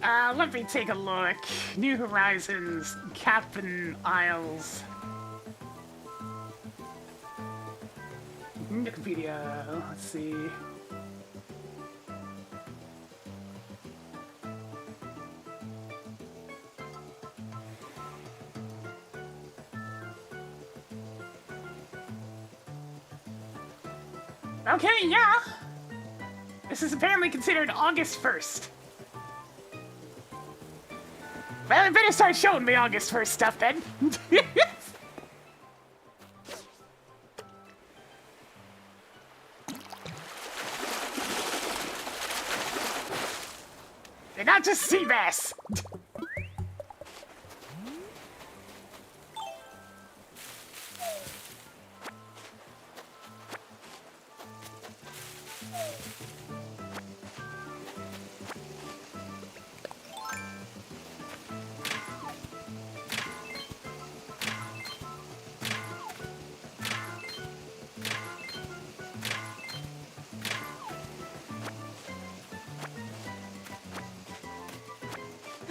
Let me take a look. New Horizons, Captain Isles. Wikipedia, let's see. Okay, yeah. This is apparently considered August 1st. Well, you better start showing me August 1st stuff then. They're not just sea bass.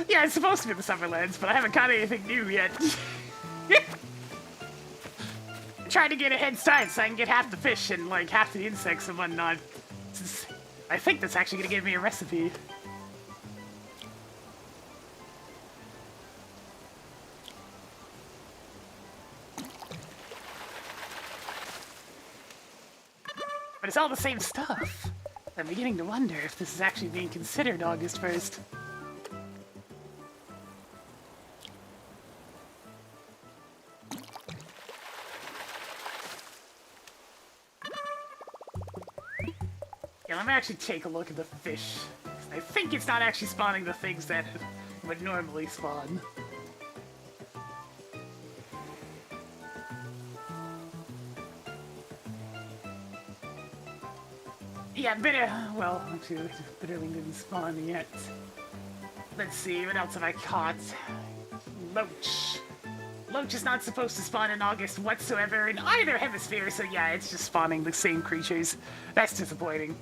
Yeah, it's supposed to be the Summerlands, but I haven't caught anything new yet. Trying to get a head start so I can get half the fish and like half the insects and whatnot. I think that's actually gonna give me a recipe. But it's all the same stuff. I'm beginning to wonder if this is actually being considered August 1st. Yeah, let me actually take a look at the fish. I think it's not actually spawning the things that would normally spawn. Yeah, well, actually, Bitterling didn't spawn yet. Let's see, what else have I caught? Loach. Loach is not supposed to spawn in August whatsoever in either hemisphere, so yeah, it's just spawning the same creatures. That's disappointing.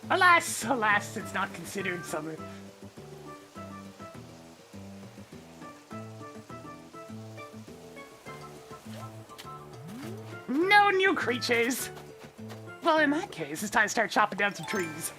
Alas, alas, it's not considered summer. No new creatures! Well, in that case, it's time to start chopping down some trees.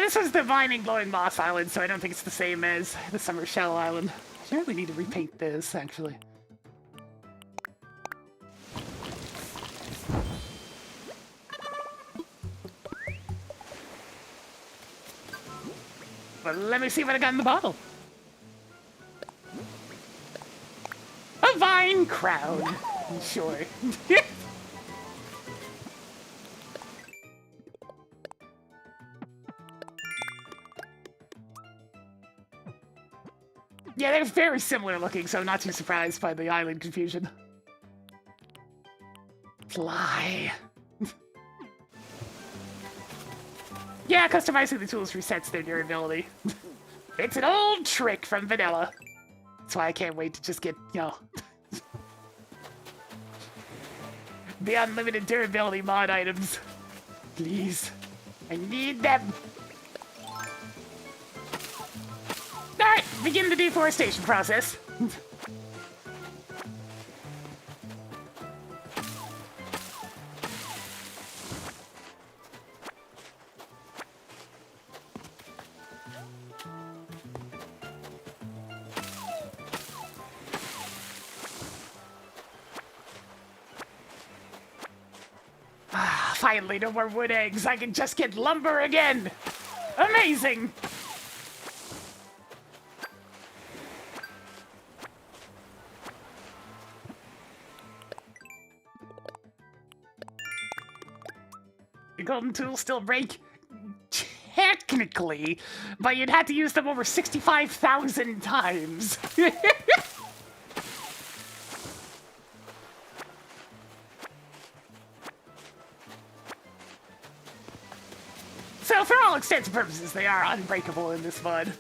This was the Vining Glowing Moss Island, so I don't think it's the same as the Summer Shell Island. I really need to repaint this, actually. Well, let me see what I got in the bottle. A vine crown. Sure. Yeah, they're very similar looking, so I'm not too surprised by the island confusion. Fly. Yeah, customizing the tools resets their durability. It's an old trick from vanilla. That's why I can't wait to just get, you know, the unlimited durability mod items. Please. I need them. Alright, begin the deforestation process. Finally, no more wood eggs. I can just get lumber again. Amazing. The golden tools still break. technically, but you'd have to use them over 65,000 times. So for all extents and purposes, they are unbreakable in this mod.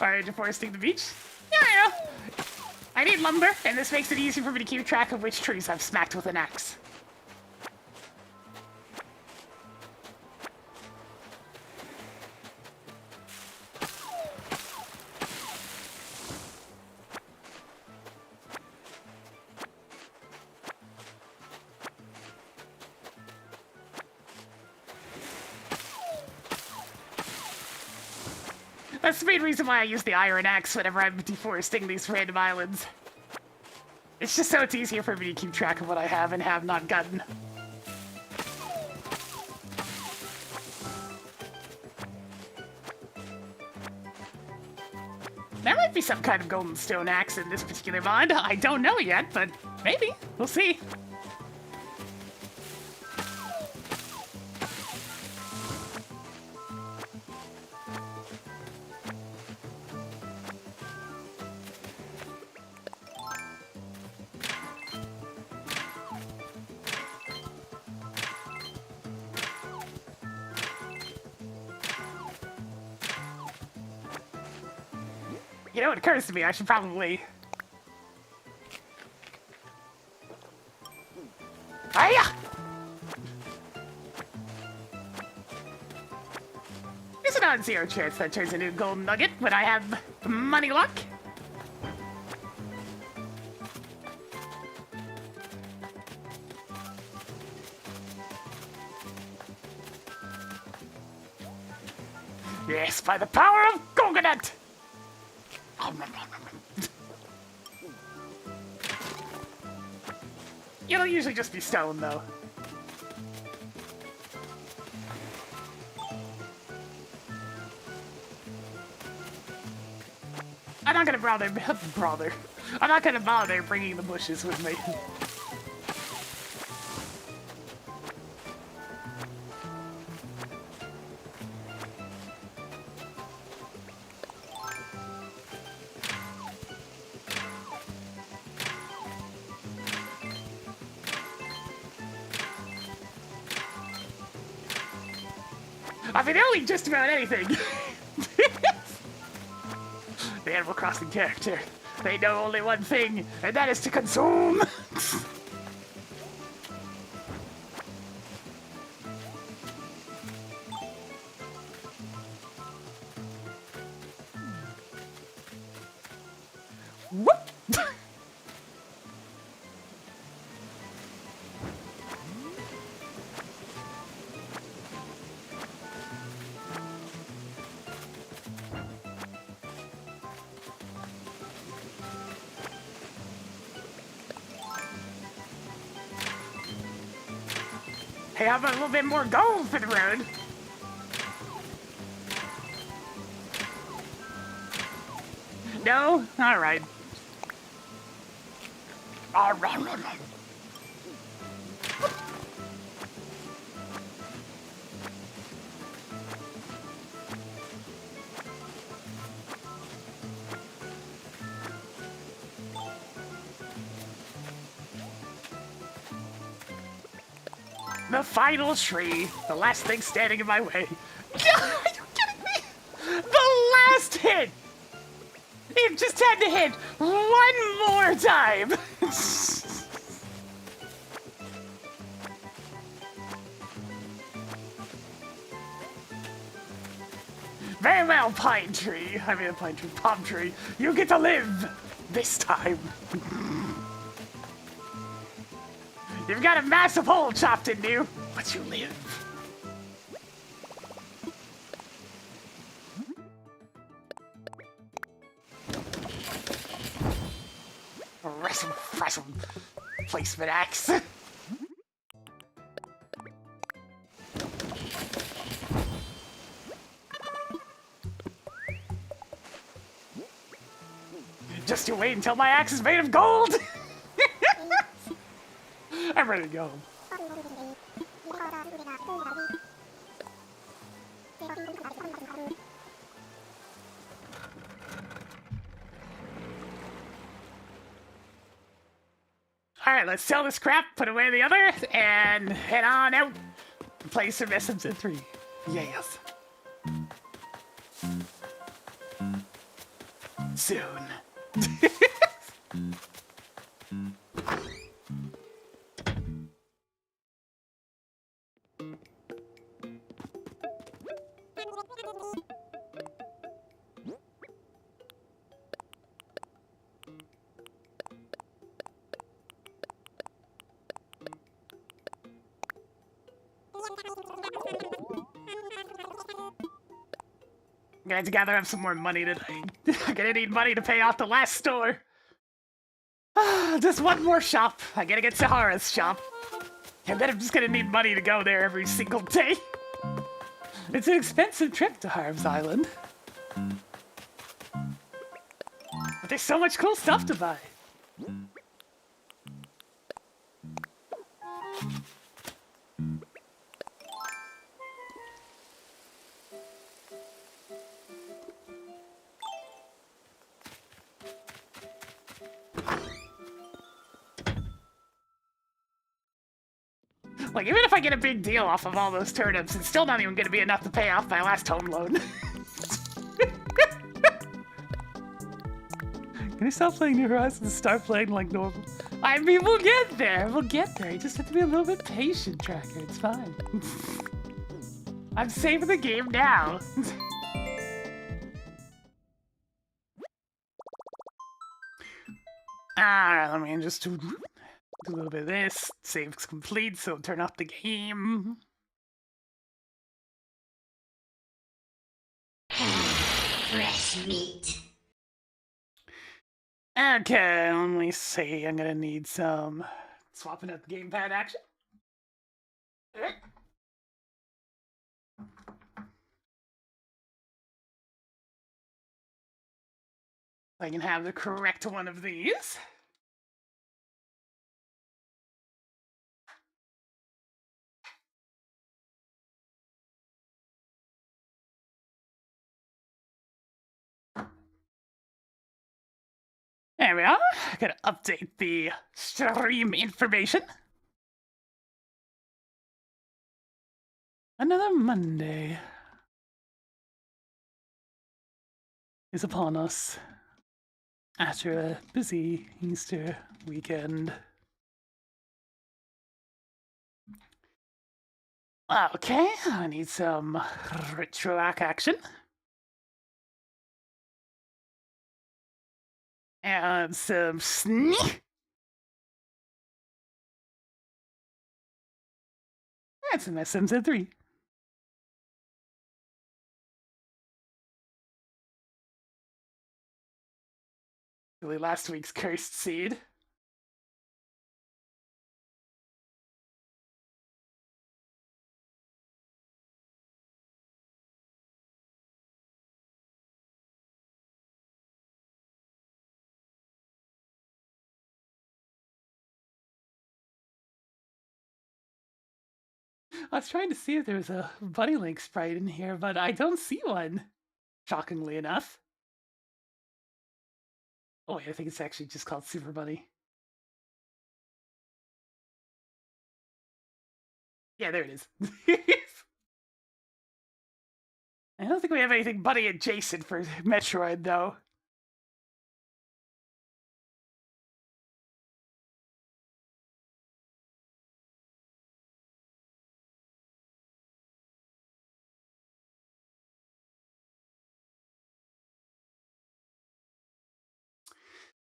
Alright, deforesting the beach? Yeah. I need lumber, and this makes it easy for me to keep track of which trees I've smacked with an axe. That's the main reason why I use the iron axe whenever I'm deforesting these random islands. It's just so it's easier for me to keep track of what I have and have not gotten. There might be some kind of golden stone axe in this particular mod. I don't know yet, but maybe. We'll see. You know, it occurs to me, I should probably... Hiya! There's a non-zero chance that turns into a golden nugget when I have money luck. Yes, by the power of coconut! It'll usually just be stone, though. I'm not gonna bother. I'm not gonna bother bringing the bushes with me. I mean, they'll eat just about anything. The Animal Crossing character. They know only one thing, and that is to consume. Whoop! Hey, how about a little bit more gold for the road? No? Alright. The final tree. The last thing standing in my way. Are you kidding me? The last hit! It just had to hit one more time! Very well, pine tree. I mean, pine tree, palm tree. You get to live this time. You've got a massive hole chopped into you, but you live. Wrestle, placement axe. suggest you wait until my axe is made of gold. I'm ready to go. Alright, let's sell this crap, put away the other, and head on out and play some SMZ3. Yes. Soon. I'm gonna have to gather up some more money tonight. I'm gonna need money to pay off the last store. Just one more shop. I gotta get Sahara's shop. And then I'm just gonna need money to go there every single day. It's an expensive trip to Harv's Island. But there's so much cool stuff to buy. Like, even if I get a big deal off of all those turnips, it's still not even going to be enough to pay off my last home loan. Can I stop playing New Horizons and start playing like normal? I mean, we'll get there. We'll get there. You just have to be a little bit patient, Tracker. It's fine. I'm saving the game now. Alright, let me just do a little bit of this. Save's complete, so turn off the game. Fresh meat. Okay, let me see. I'm gonna need some swapping out the gamepad action. I can have the correct one of these. There we are. I'm gonna update the stream information. Another Monday is upon us after a busy Easter weekend. Okay, I need some retroact action. And some sneak. And some SMZ3. Really last week's cursed seed. I was trying to see if there was a Bunny Link sprite in here, but I don't see one, shockingly enough. Oh wait, I think it's actually just called Super Bunny. Yeah, there it is. I don't think we have anything Bunny adjacent for Metroid, though.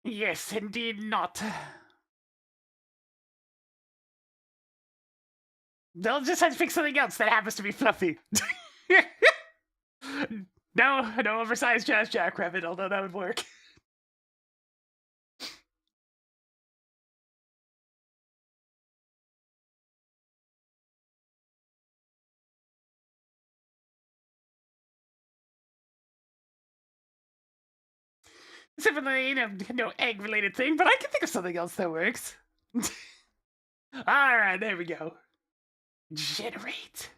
Yes, indeed not. They'll just have to pick something else that happens to be fluffy. No oversized Jazz Jackrabbit, although that would work. Except for the, no egg-related thing, but I can think of something else that works. Alright, there we go. Generate.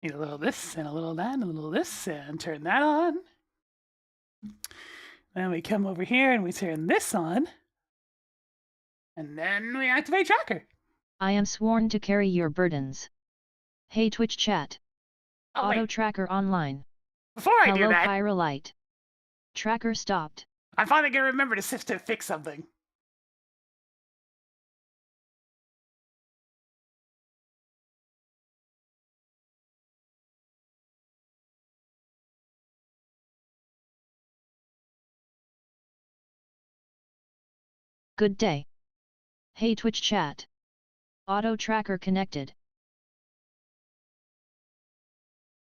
Need a little this, and a little that, and a little this, and turn that on. Then we come over here and we turn this on. And then we activate tracker. I am sworn to carry your burdens. Hey Twitch chat. Oh, Auto wait. tracker online. Before I do Hello that, Pyrolite. Tracker stopped. I'm finally gonna remember to fix something. Good day. Hey Twitch chat. Auto tracker connected.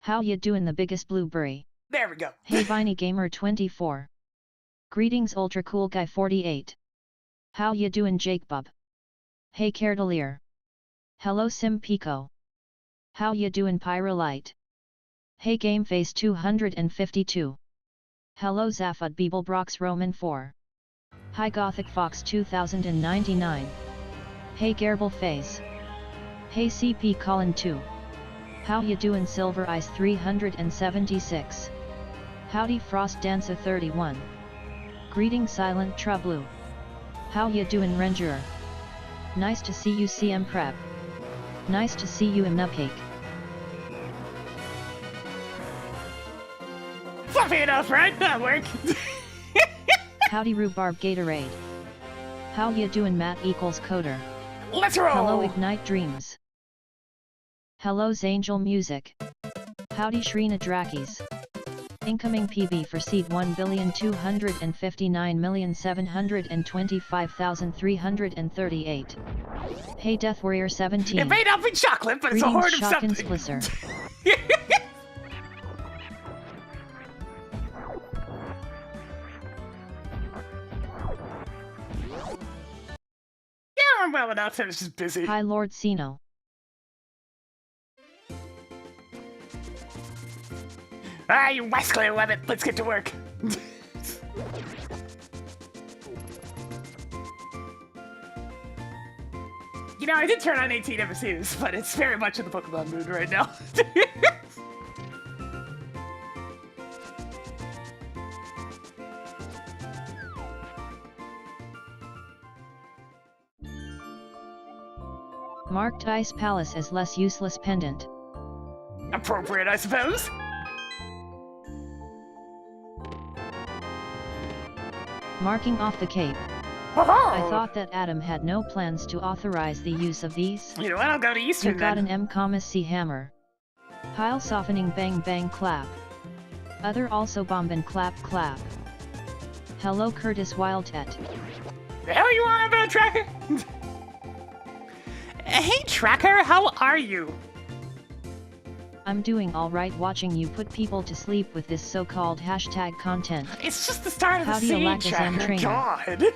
How ya doing the biggest blueberry? There we go. Hey Viney Gamer 24. Greetings Ultra Cool Guy 48. How ya doing Jake Bub? Hey Cardelier. Hello Sim Pico. How ya doing Pyrolite? Hey Gameface 252. Hello Zaphod Beeblebrox Roman 4. Hi Gothic Fox 2099. Hey Garble Face. Hey CP Colin 2. How ya doing Silver Ice 376. Howdy Frost Dancer 31. Greetings Silent Trublu. How ya doing Ranger? Nice to see you CM Prep. Nice to see you Nupcake. Fluffy enough, right? That'll work. Howdy Rhubarb Gatorade. How ya doing Matt equals Coder? Let's roll! Hello Ignite Dreams. Hello's Angel Music. Howdy Shrina Drakis. Incoming PB for seed 1,259,725,338. Hey Death Warrior 17. It may not be chocolate, but it's a Greetings horde of Shotgun something. Splisser. Yeah, I'm well enough. I was just busy. Hi Lord Sino. Ah, you wascally rabbit. Let's get to work. You know, I did turn on 18 episodes, but it's very much in the Pokemon mood right now. Marked Ice Palace as less useless pendant. Appropriate, I suppose. Marking off the cape. Oh, I thought that Adam had no plans to authorize the use of these. you know what? I'll go to Eastern You got then. an M-C hammer. Pile softening bang bang clap. Other also bombin clap clap. Hello Curtis Wildtet. The hell you want about Tracker? Hey Tracker, how are you? I'm doing alright watching you put people to sleep with this so-called hashtag content. It's just the start of How the do you scene, lack a Zen Tracker. trainer? God.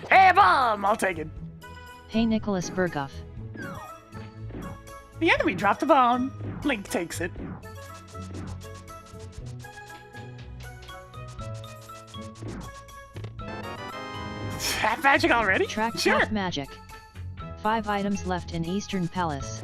Hey, a bomb! I'll take it. Hey Nicholas Berghoff. The enemy dropped a bomb. Link takes it. Half magic already? Track Sure. half magic. 5 items left in Eastern Palace.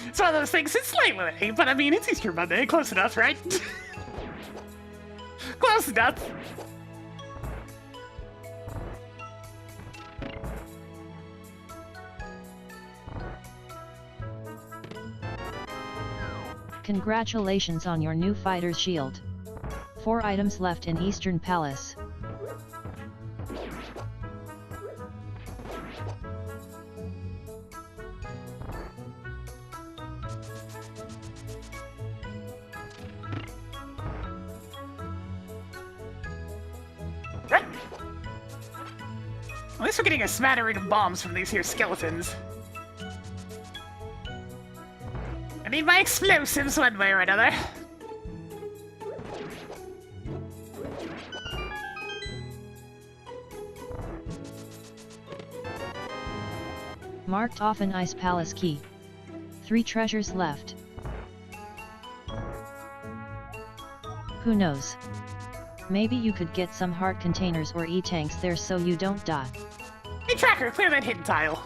It's one of those things, it's late Monday, but I mean, it's Easter Monday. Close enough, right? Close enough. Congratulations on your new fighter's shield. 4 items left in Eastern Palace. least we're getting a smattering of bombs from these here skeletons. I need my explosives one way or another. Marked off an ice palace key. 3 treasures left. Who knows? Maybe you could get some heart containers or E-tanks there so you don't die. Hey Tracker, clear that hint tile.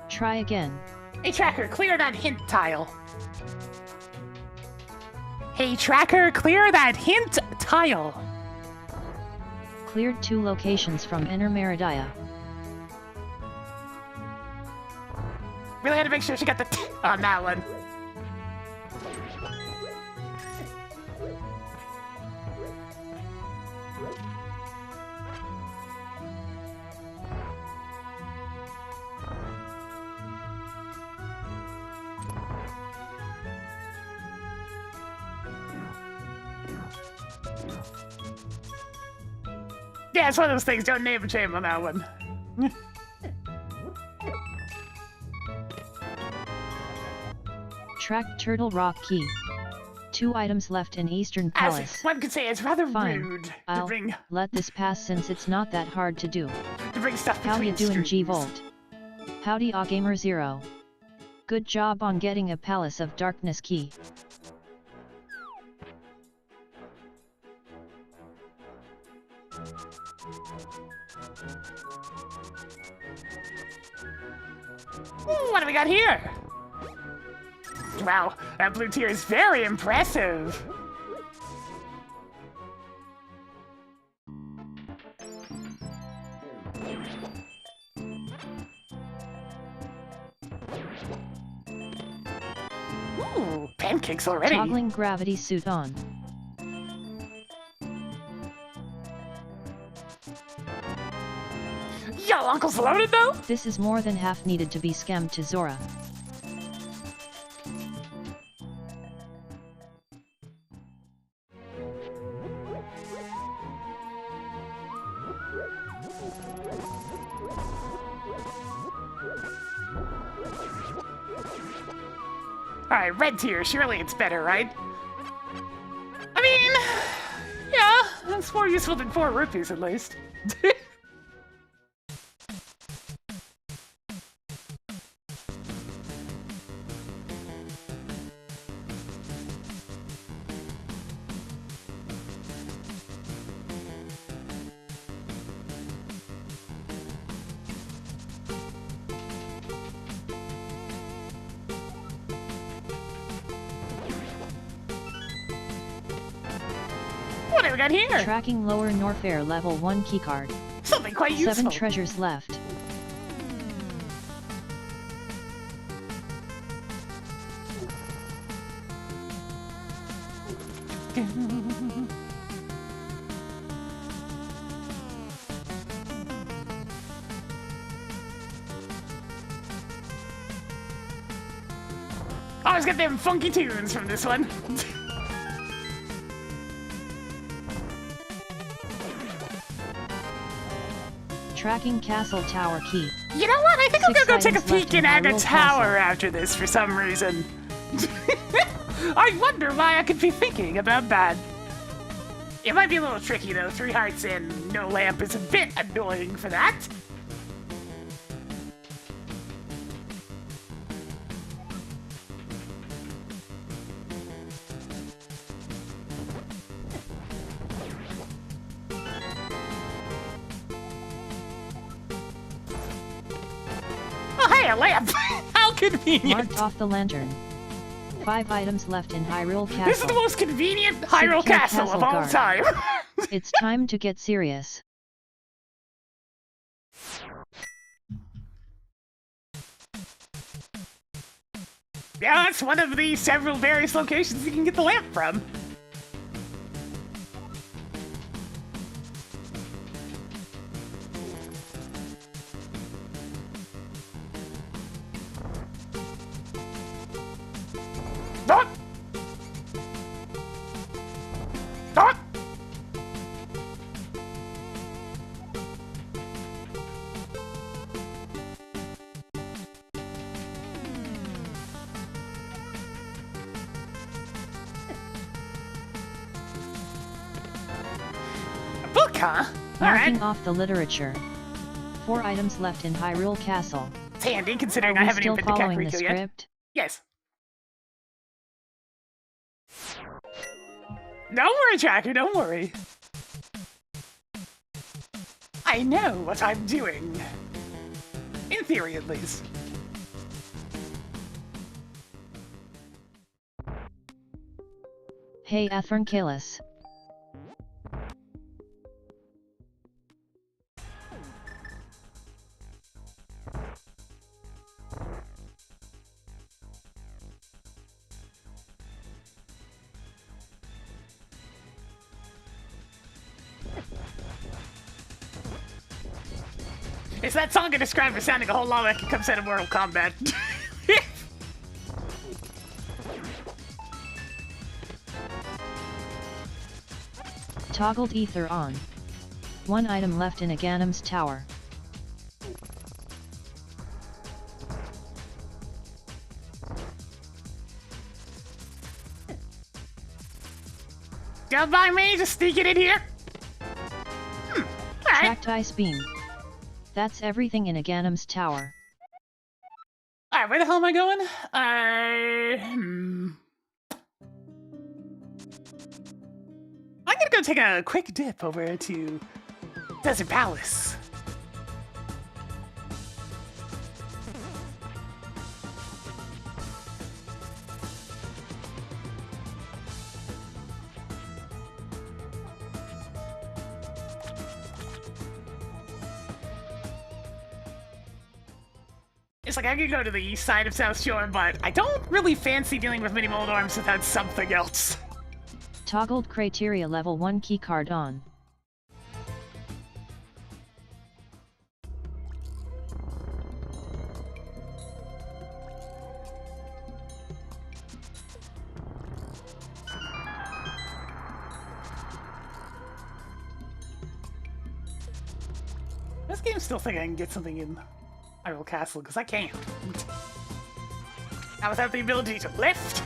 Try again. Hey Tracker, clear that hint tile. Hey Tracker, clear that hint tile. Cleared 2 locations from Inner Meridia. Really had to make sure she got the T on that one. Yeah, it's one of those things, don't name and shame on that one. Tracked Turtle Rock Key. 2 items left in Eastern Palace. As one could say, it's rather Fine. rude to I'll bring let this pass since it's not that hard to do. stuff How between you doing, streams. G-Volt? Howdy, Gamer0. Good job on getting a Palace of Darkness key. Ooh, what do we got here? Wow, that blue tier is very impressive. Ooh, pancakes already. Toggling gravity suit on. Yo, Uncle's loaded though? This is more than half needed to be scammed to Zora. Alright, red tier, surely it's better, right? I mean, yeah, it's more useful than 4 rupees at least. What do we got here? Tracking lower Norfair level 1 keycard. Something quite useful. 7 treasures left. Always get them funky tunes from this one. Tracking castle tower key. You know what? I think I'm 6 gonna go take a items left peek in in at a Hyrule tower Castle. after this for some reason. I wonder why I could be thinking about that. It might be a little tricky though. 3 hearts and no lamp is a bit annoying for that. Oh, hey, a lamp! How convenient! Marked off the lantern. 5 items left in Hyrule Castle. This is the most convenient Hyrule Secure Castle of castle all guard. time. It's time to get serious. Yeah, it's one of the several various locations you can get the lamp from. Dot! Dot! huh? Marking Alright. off the literature. 4 items left in Hyrule Castle. It's handy considering Are I we haven't still even been to following the Kakariko yet. script? Yes. Don't worry, Tracker, don't worry. I know what I'm doing. In theory, at least. Hey Athern Kalis. Is that song I described as sounding a whole lot like it comes out of Mortal Kombat? Toggled ether on. 1 item left in Aghanim's tower. Don't mind me, just sneaking in here. Alright. Tracked ice beam. That's everything in Aghanim's tower. Alright, where the hell am I going? I'm gonna go take a quick dip over to Desert Palace. It's like I could go to the east side of South Shore, but I don't really fancy dealing with mini mold arms without something else. Toggled criteria level 1 keycard on. This game still think I can get something in Hyrule Castle, because I can't. Not without the ability to lift.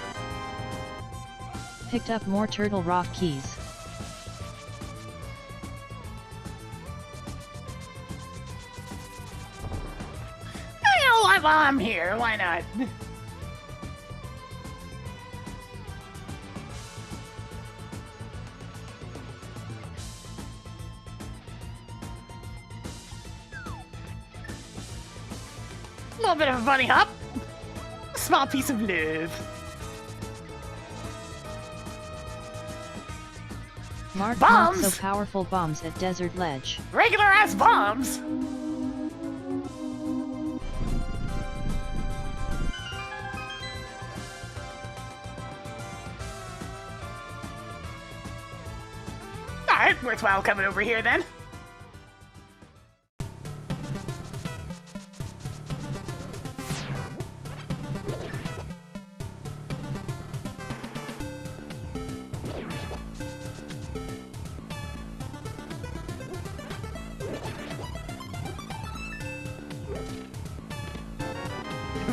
Picked up more Turtle Rock keys. While I'm here, why not? A little bit of a bunny hop. A small piece of love. Mark Bombs! not so powerful bombs at Desert Ledge. Regular ass bombs. Alright, worthwhile coming over here then.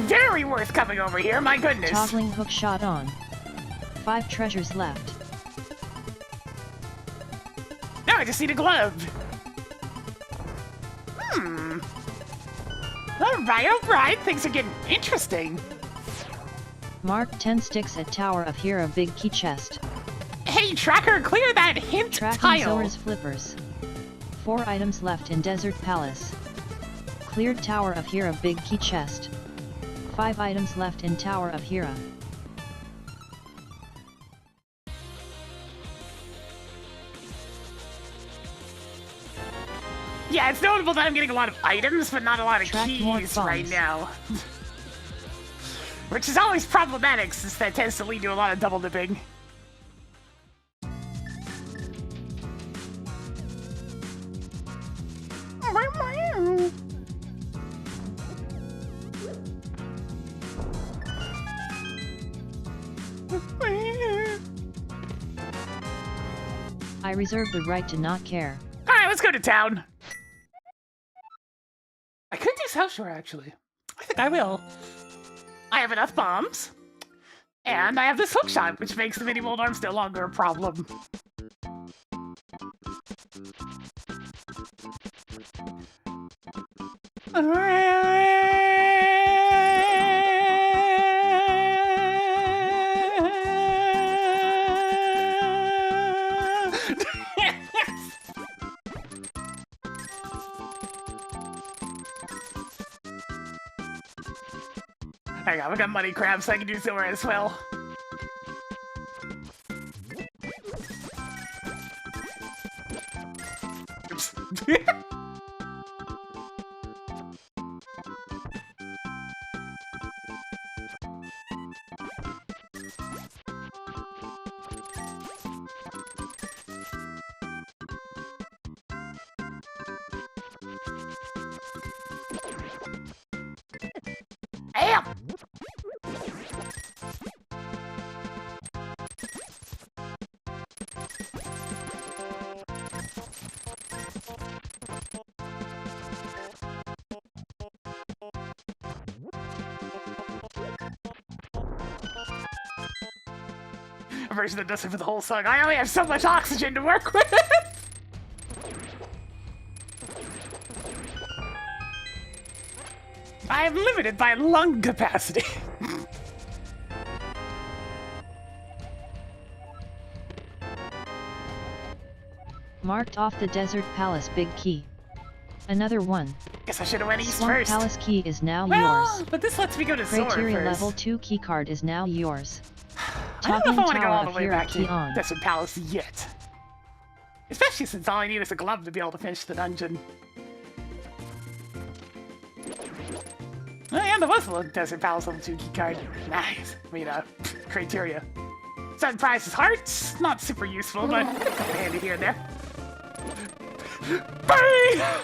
Very worth coming over here, my goodness. Toggling hook shot on. 5 treasures left. Now I just need a glove. Alright, things are getting interesting. Mark 10 sticks at Tower of Hera big key chest. Hey, Tracker, clear that hint Tracking tile. Zora's flippers. 4 items left in Desert Palace. Cleared Tower of Hera big key chest. 5 items left in Tower of Hera. Yeah, it's notable that I'm getting a lot of items, but not a lot of Track more keys right bombs. now. Which is always problematic, since that tends to lead to a lot of double dipping. I reserve the right to not care. Alright, let's go to town. I could do South Shore, actually. I think I will. I have enough bombs. And I have this hookshot, which makes the mini mold arms no longer a problem. Hang on, we got money crabs, so I can do silver as well. Oops. Damn! A version that does it for the whole song. I only have so much oxygen to work with! I am limited by lung capacity. Marked off the Desert Palace Big Key. Another one. Guess I should have went east Swamp first. Palace Key is now Well, yours. but this lets me go to Zora Criteria first. level 2 keycard is now yours. I don't know if I want to go all the Tower way of back Hero to key on. Desert Palace yet. Especially since all I need is a glove to be able to finish the dungeon. Oh, and there was a Desert Palace level 2 keycard. Nice. I mean, criteria. Sun Prize's hearts, not super useful, but handy here and there. Bye!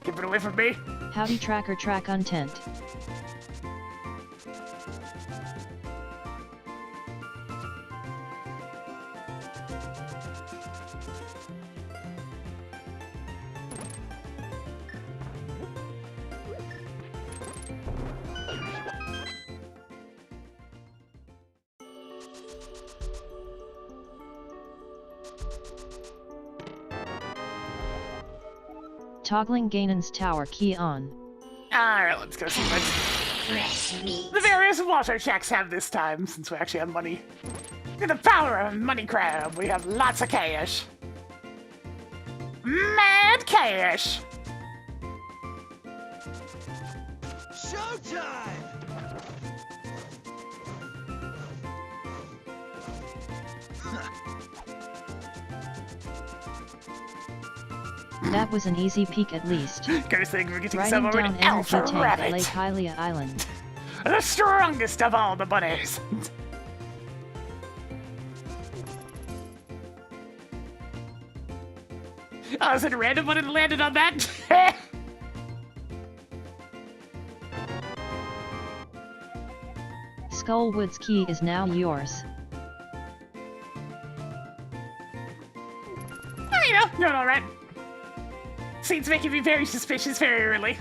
Keep it away from me. Howdy Tracker Track Content. Toggling Ganon's Tower key on. Alright, let's go see what Fresh meat. the various water checks have this time, since we actually have money. With the power of Money Crab, we have lots of cash. Mad cash! Showtime! That was an easy peek at least. Cursing, we're getting Riding some over down to energy Alpha tank at Lake Rabbit. Hylia Island. The strongest of all the bunnies. Oh, is it a random one that landed on that? Skullwood's key is now yours. Oh, you know, doing alright. Seems making me very suspicious very early.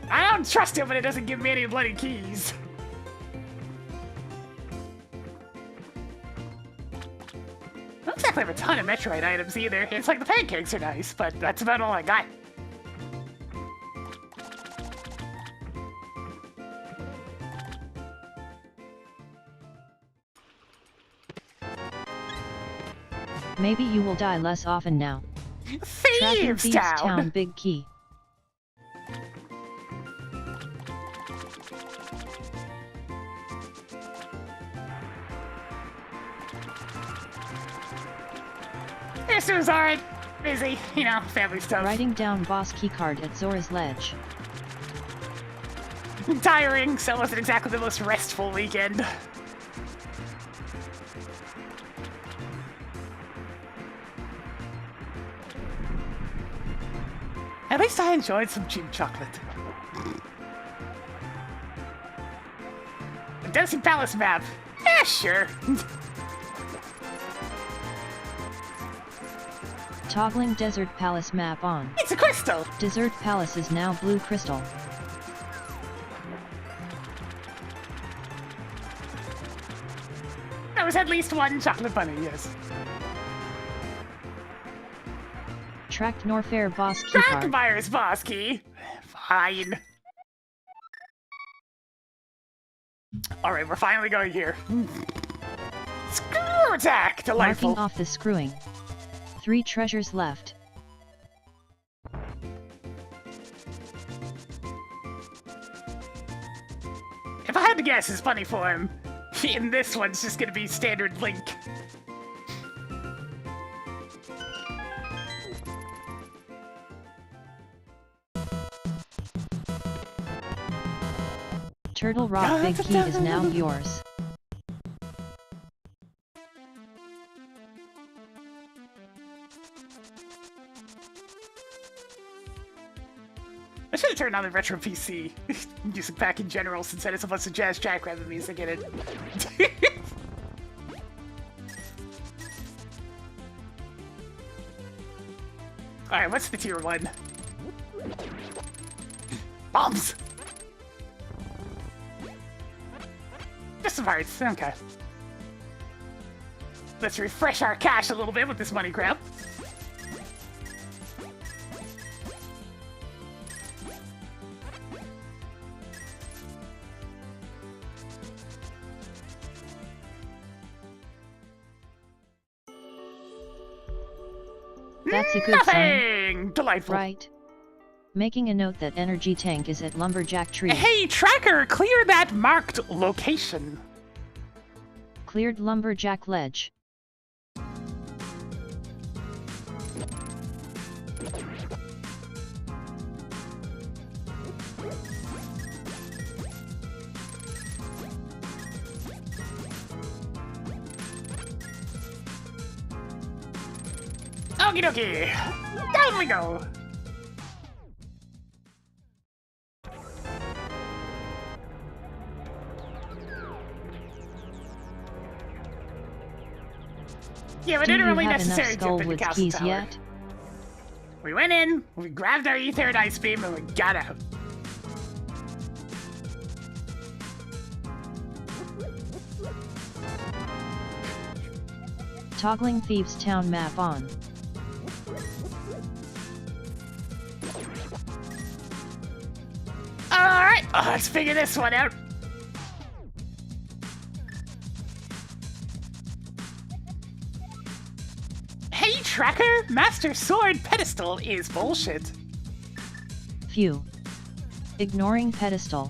I don't trust him when it doesn't give me any bloody keys. I don't exactly have a ton of Metroid items either. It's like the pancakes are nice, but that's about all I got. Maybe you will die less often now. Tracking Thieves Thieves Town! Town Big Key. This was alright. Busy, you know, family stuff. Writing down boss keycard at Zora's Ledge. Tiring, so it wasn't exactly the most restful weekend. At least I enjoyed some cheap chocolate. A Desert Palace map. Yeah, sure. Toggling Desert Palace map on. It's a crystal. Desert Palace is now blue crystal. I was at least one chocolate bunny, yes. Tracked Norfair boss key Track card. Myers boss key. Fine. Alright, we're finally going here. Screw attack! Delightful. Marking off the screwing. 3 treasures left. If I had to guess his funny form, in this one's just gonna be standard Link. Turtle Rock Big Key is now yours. I should have turned on the retro PC. Music back in general, since that is supposed to jazz jack rather than music in it. Alright, what's the tier 1? Bombs! Just some hearts, okay. Let's refresh our cash a little bit with this money grab. That's a good sign. Nothing! Delightful. Right. Making a note that energy tank is at Lumberjack Tree. Hey, tracker, clear that marked location. Cleared Lumberjack Ledge. Okie dokie. Down we go. Yeah, we Do didn't you really have enough necessarily jump into Skullwood's Castle keys Tower. yet? We went in, we grabbed our ether and ice beam, and we got out. Toggling Thieves Town map on. Alright, let's figure this one out. Hey, tracker, Master Sword pedestal is bullshit. Phew. Ignoring pedestal.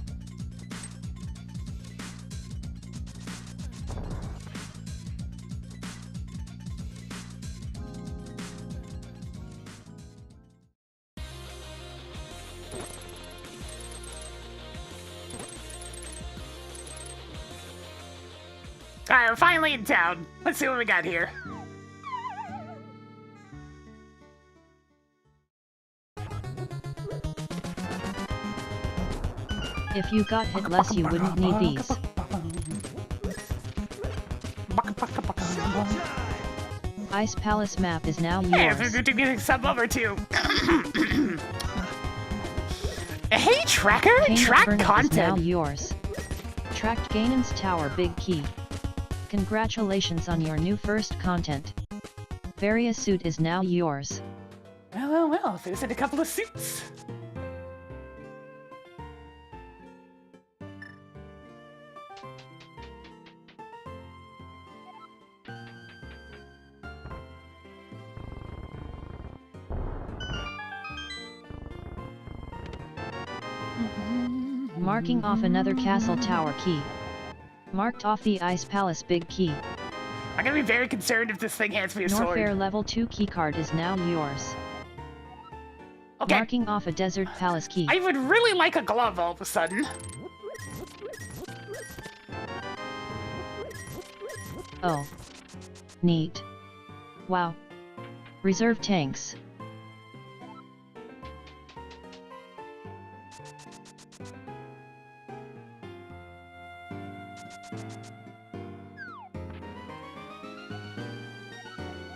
Alright, we're finally in town. Let's see what we got here. If you got hit less, you wouldn't need these. Ice Palace map is now Yeah, yours. we're getting some over too. Hey, tracker, Painted track Burnett is now content. yours. Tracked Ganon's Tower Big Key. Congratulations on your new first content. Varia suit is now yours. Well, there's a couple of suits. Marking off another castle tower key. Marked off the Ice Palace Big Key. I'm gonna be very concerned if this thing hands me a sword. Norfair level 2 keycard is now yours. Okay, Marking off a Desert Palace key. I would really like a glove all of a sudden. Oh. Neat. Wow. Reserve tanks.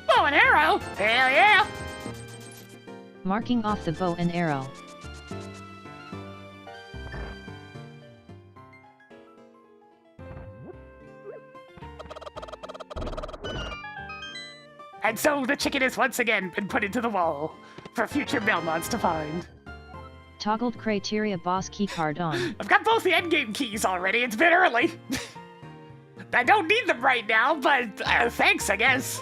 Bow and arrow! Hell yeah! Marking off the bow and arrow. And so the chicken has once again been put into the wall for future Belmonts to find. Toggled criteria boss keycard on. I've got both the endgame keys already. It's been early. I don't need them right now, but thanks, I guess.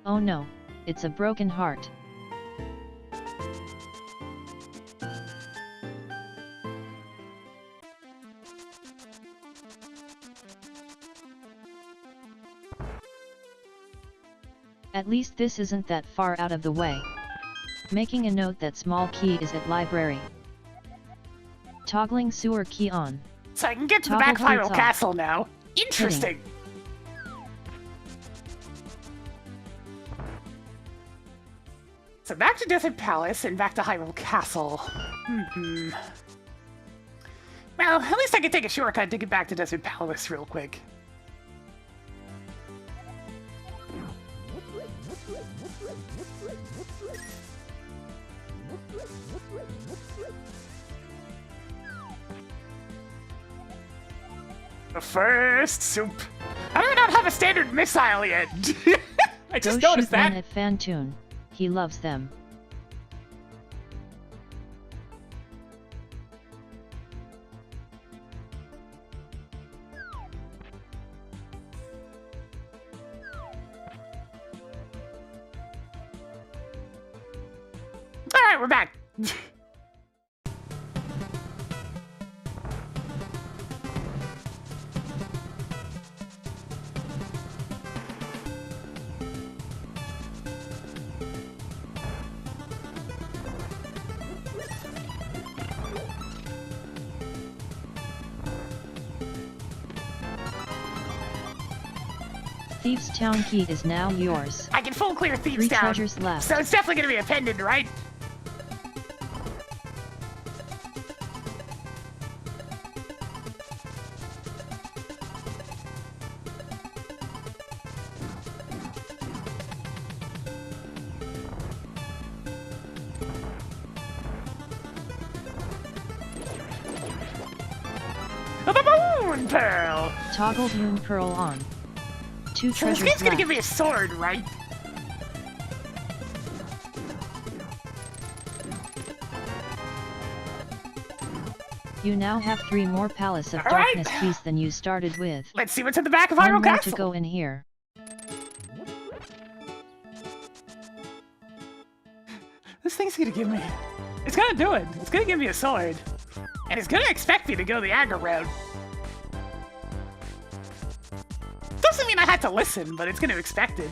Oh no, it's a broken heart. At least this isn't that far out of the way. Making a note that small key is at library. Toggling sewer key on. So I can get to the Toggle back Hyrule boots off. Castle now. Interesting. So back to Desert Palace and back to Hyrule Castle. Well, at least I can take a shortcut to get back to Desert Palace real quick. The first soup. I do not have a standard missile yet. I just Go noticed shoot one that. at Fantoon. He loves them. All right, we're back. Thieves' Town key is now yours. I can full clear Thieves' 3 Town. treasures left. So it's definitely gonna be a pendant, right? The Moon Pearl! Toggled Moon Pearl on. 2 So this treasures game's gonna left. give me a sword, right? You now have 3 more Palace of All right. Darkness keys than you started with. Let's see what's in the back of One Hyrule more Castle. to go in here. This thing's gonna give me... It's gonna do it. It's gonna give me a sword. And it's gonna expect me to go the aggro route. Doesn't mean I had to listen, but it's gonna expect it.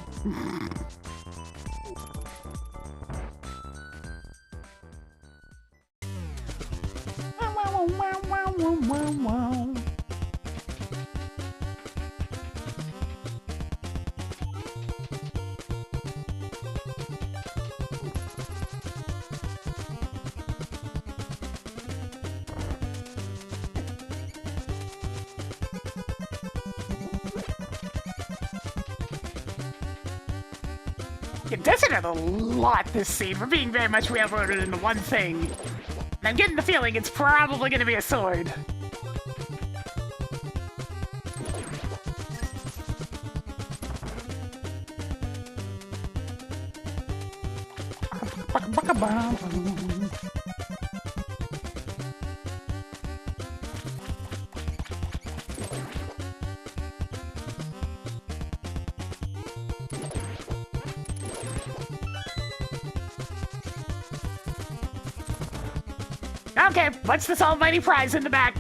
It doesn't have a lot this scene. We're being very much railroaded into one thing. And I'm getting the feeling it's probably gonna be a sword. Okay, what's this almighty prize in the back?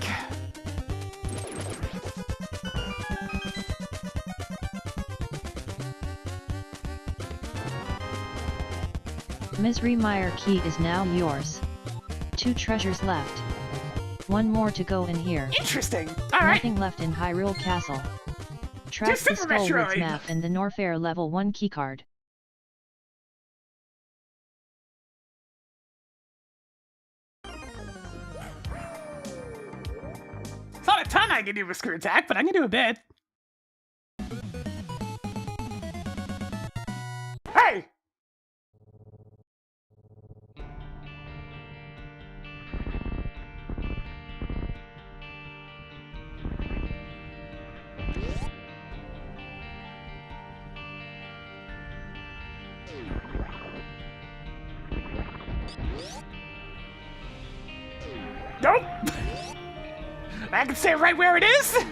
Misery Mire key is now yours. 2 treasures left. 1 more to go in here. Interesting. All right. Nothing left in Hyrule Castle. Track Just the Super Skullwoods Metroid. map and the Norfair level 1 keycard. It's not a ton I can do with Screw Attack, but I can do a bit. Hey! Nope! I can say right where it is!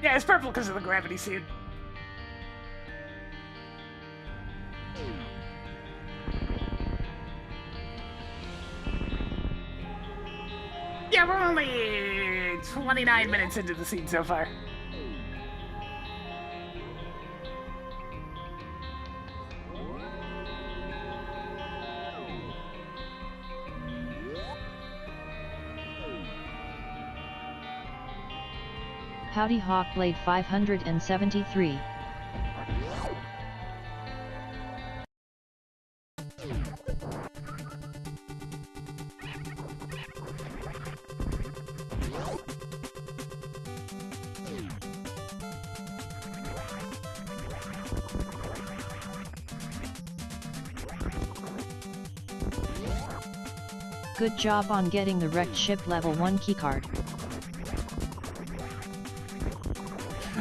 Yeah, it's purple because of the gravity seed. Yeah, we're only 29 minutes into the scene so far. Howdy Hawk Blade 573. Good job on getting the wrecked ship level 1 keycard.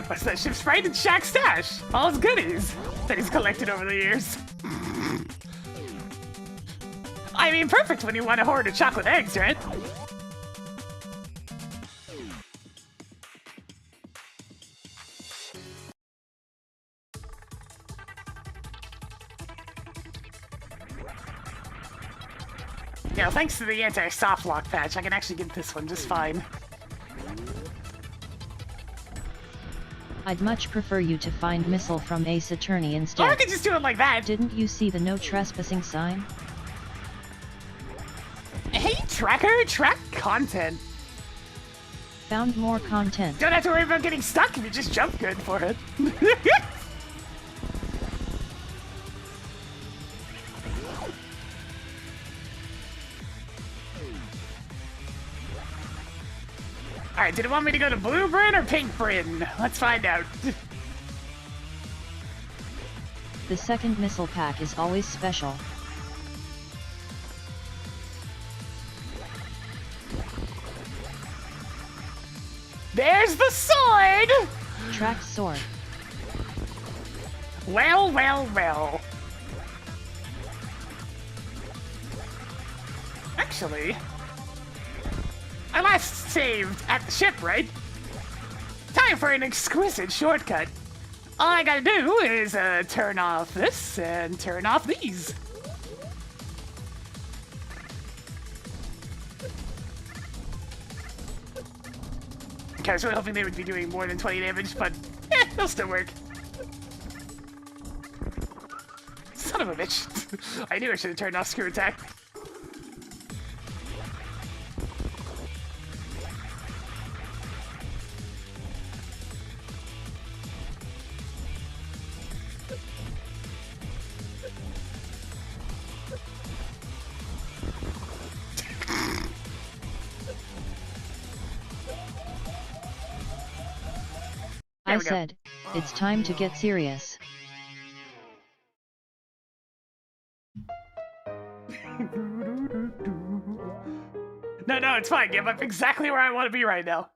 What's that ship's sprite and Shaq's stash? All his goodies that he's collected over the years. I mean, perfect when you want to hoard of chocolate eggs, right? Yeah, thanks to the anti-soft lock patch, I can actually get this one just fine. I'd much prefer you to find missile from Ace Attorney Or I instead. could just do it like that. Didn't you see the no trespassing sign? Hey, tracker, track content. Found more content. Don't have to worry about getting stuck if you just jump good for it. Alright, did it want me to go to blue Bryn or pink Bryn? Let's find out. The second missile pack is always special. There's the sword! Track sword. Well, well, well. Actually, I last saved at the ship, right? Time for an exquisite shortcut. All I gotta do is turn off this and turn off these. Okay, I was really hoping they would be doing more than 20 damage, but they'll still work. Son of a bitch. I knew I should have turned off screw attack. I said, it's time to get serious. No, it's fine, Gib. I'm exactly where I want to be right now.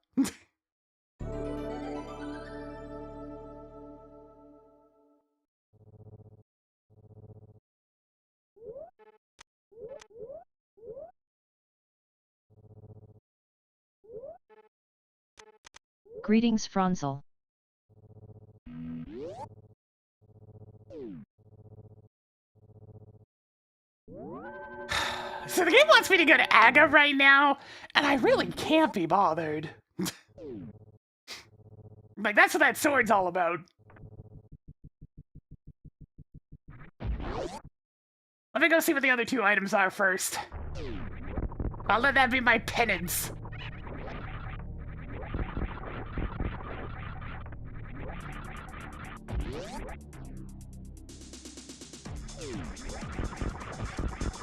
Greetings, Franzel. So the game wants me to go to Aga right now, and I really can't be bothered. Like, that's what that sword's all about. Let me go see what the other two items are first. I'll let that be my penance.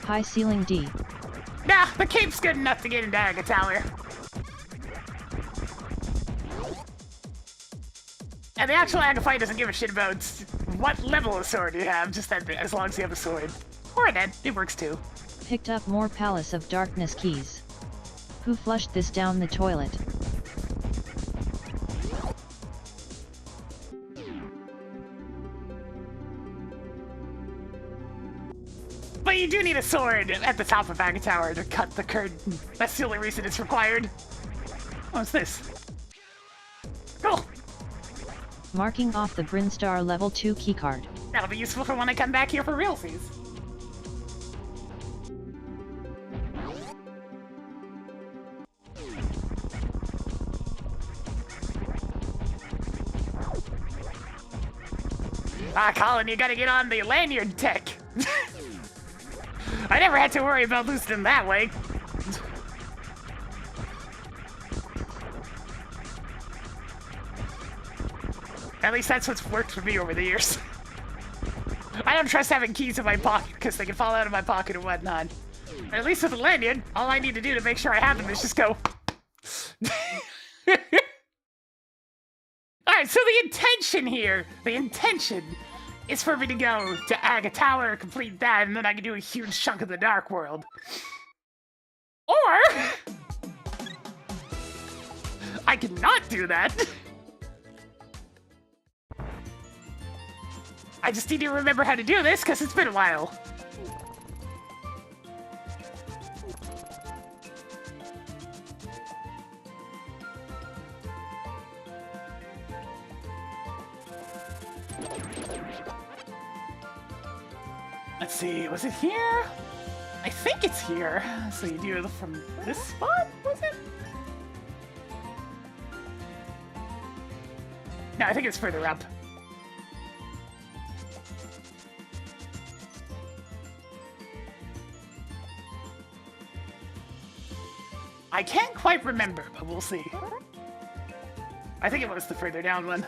High ceiling D. Nah, the cape's good enough to get into Aga Tower. And the actual Aga fight doesn't give a shit about what level of sword you have, just that as long as you have a sword. Or a net, it works too. Picked up more Palace of Darkness keys. Who flushed this down the toilet? But you do need a sword at the top of Aga Tower to cut the curtain. That's the only reason it's required. What's this? Cool. Marking off the Brinstar level 2 keycard. That'll be useful for when I come back here for realsies. Ah, Colin, you gotta get on the lanyard tech. I never had to worry about losing them that way. At least that's what's worked for me over the years. I don't trust having keys in my pocket because they can fall out of my pocket and whatnot. But at least with the lanyard, all I need to do to make sure I have them is just go. Alright, so the intention here, is for me to go to Aga Tower, complete that, and then I can do a huge chunk of the Dark World. Or I cannot do that. I just need to remember how to do this because it's been a while. Let's see, was it here? I think it's here. So you do it from this spot, was it? No, I think it's further up. I can't quite remember, but we'll see. I think it was the further down one.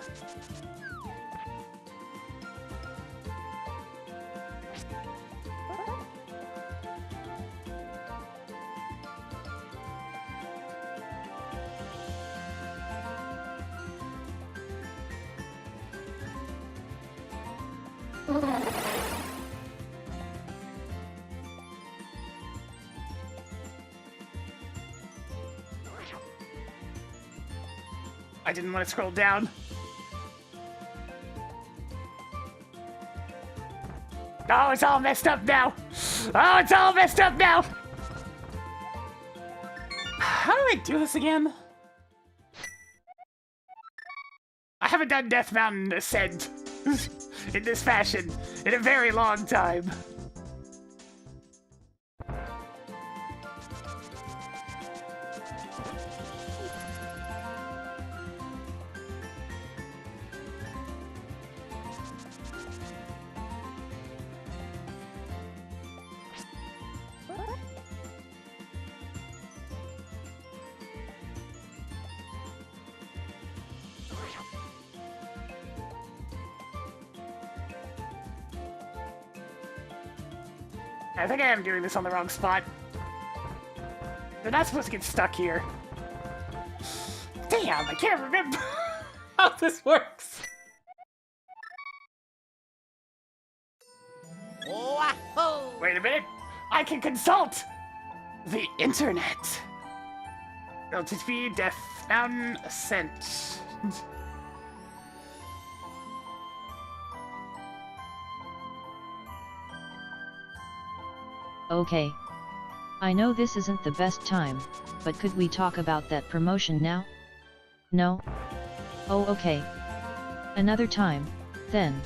I didn't want to scroll down. Oh, it's all messed up now. Oh, it's all messed up now. How do I do this again? I haven't done Death Mountain Ascent in this fashion in a very long time. I think I am doing this on the wrong spot. They're not supposed to get stuck here. Damn, I can't remember how this works. Wait a minute. I can consult the internet. LTP Death Mountain Ascent. Okay. I know this isn't the best time, but could we talk about that promotion now? No? Oh, okay. Another time, then.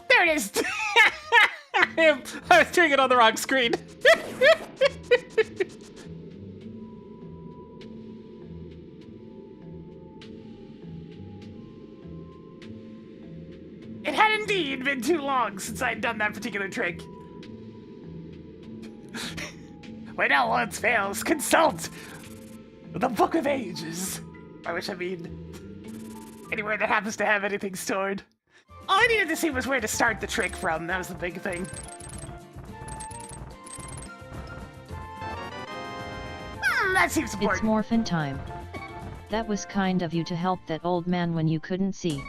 There it is! I was doing it on the wrong screen. It had indeed been too long since I'd done that particular trick. When all else fails, consult the Book of Ages. I mean, anywhere that happens to have anything stored. All I needed to see was where to start the trick from. That was the big thing. That seems important. It's morphin' time. That was kind of you to help that old man when you couldn't see.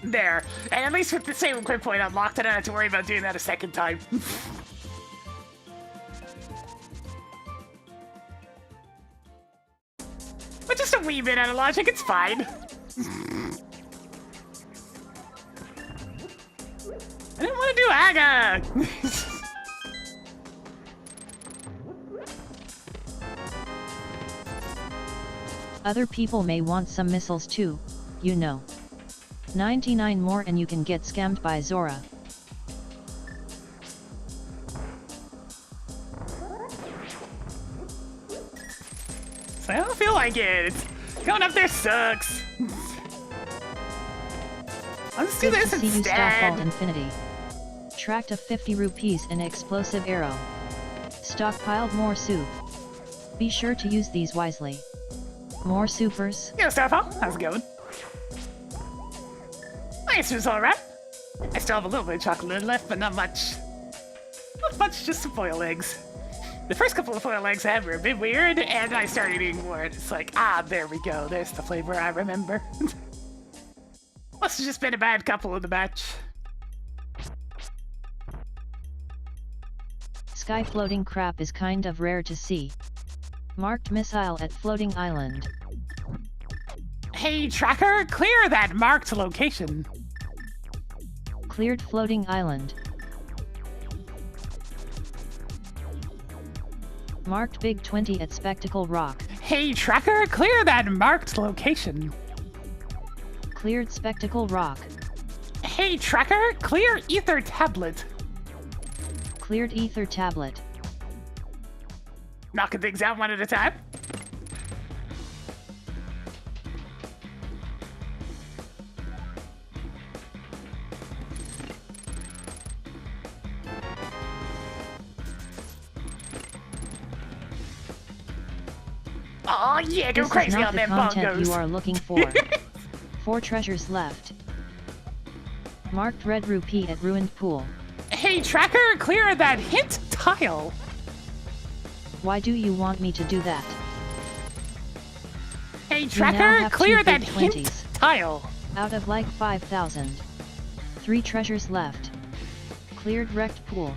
There. And at least with the same equip point unlocked, I don't have to worry about doing that a second time. But just a wee bit out of logic, it's fine. I didn't want to do Aga! Other people may want some missiles too, you know. 99 more and you can get scammed by Zora. I don't feel like it. Going up there sucks. Let's do Good this to see you, instead. Starfall Infinity. Tracked a 50 rupees and explosive arrow. Stockpiled more soup. Be sure to use these wisely. More supers. Yo, Starfall, how's it going? Nice, was alright. I still have a little bit of chocolate left, but not much. Not much, just some foil eggs. The first couple of foil eggs I had were a bit weird, and I started eating more, and it's like, there we go, there's the flavor I remember. Must have just been a bad couple in the batch. Sky floating crap is kind of rare to see. Marked missile at floating island. Hey, tracker, clear that marked location. Cleared floating island. Marked Big 20 at Spectacle Rock. Hey, tracker, clear that marked location. Cleared Spectacle Rock. Hey, tracker, clear ether tablet. Cleared ether tablet. Knocking things out one at a time. Oh yeah, go This crazy is not on the them content bongos. you are looking for. 4 treasures left. Marked red rupee at ruined pool. Hey, tracker, clear that hint tile. Why do you want me to do that? Hey, now tracker, have clear 2 that big hint 20s. tile. Out of like 5,000. 3 treasures left. Cleared wrecked pool.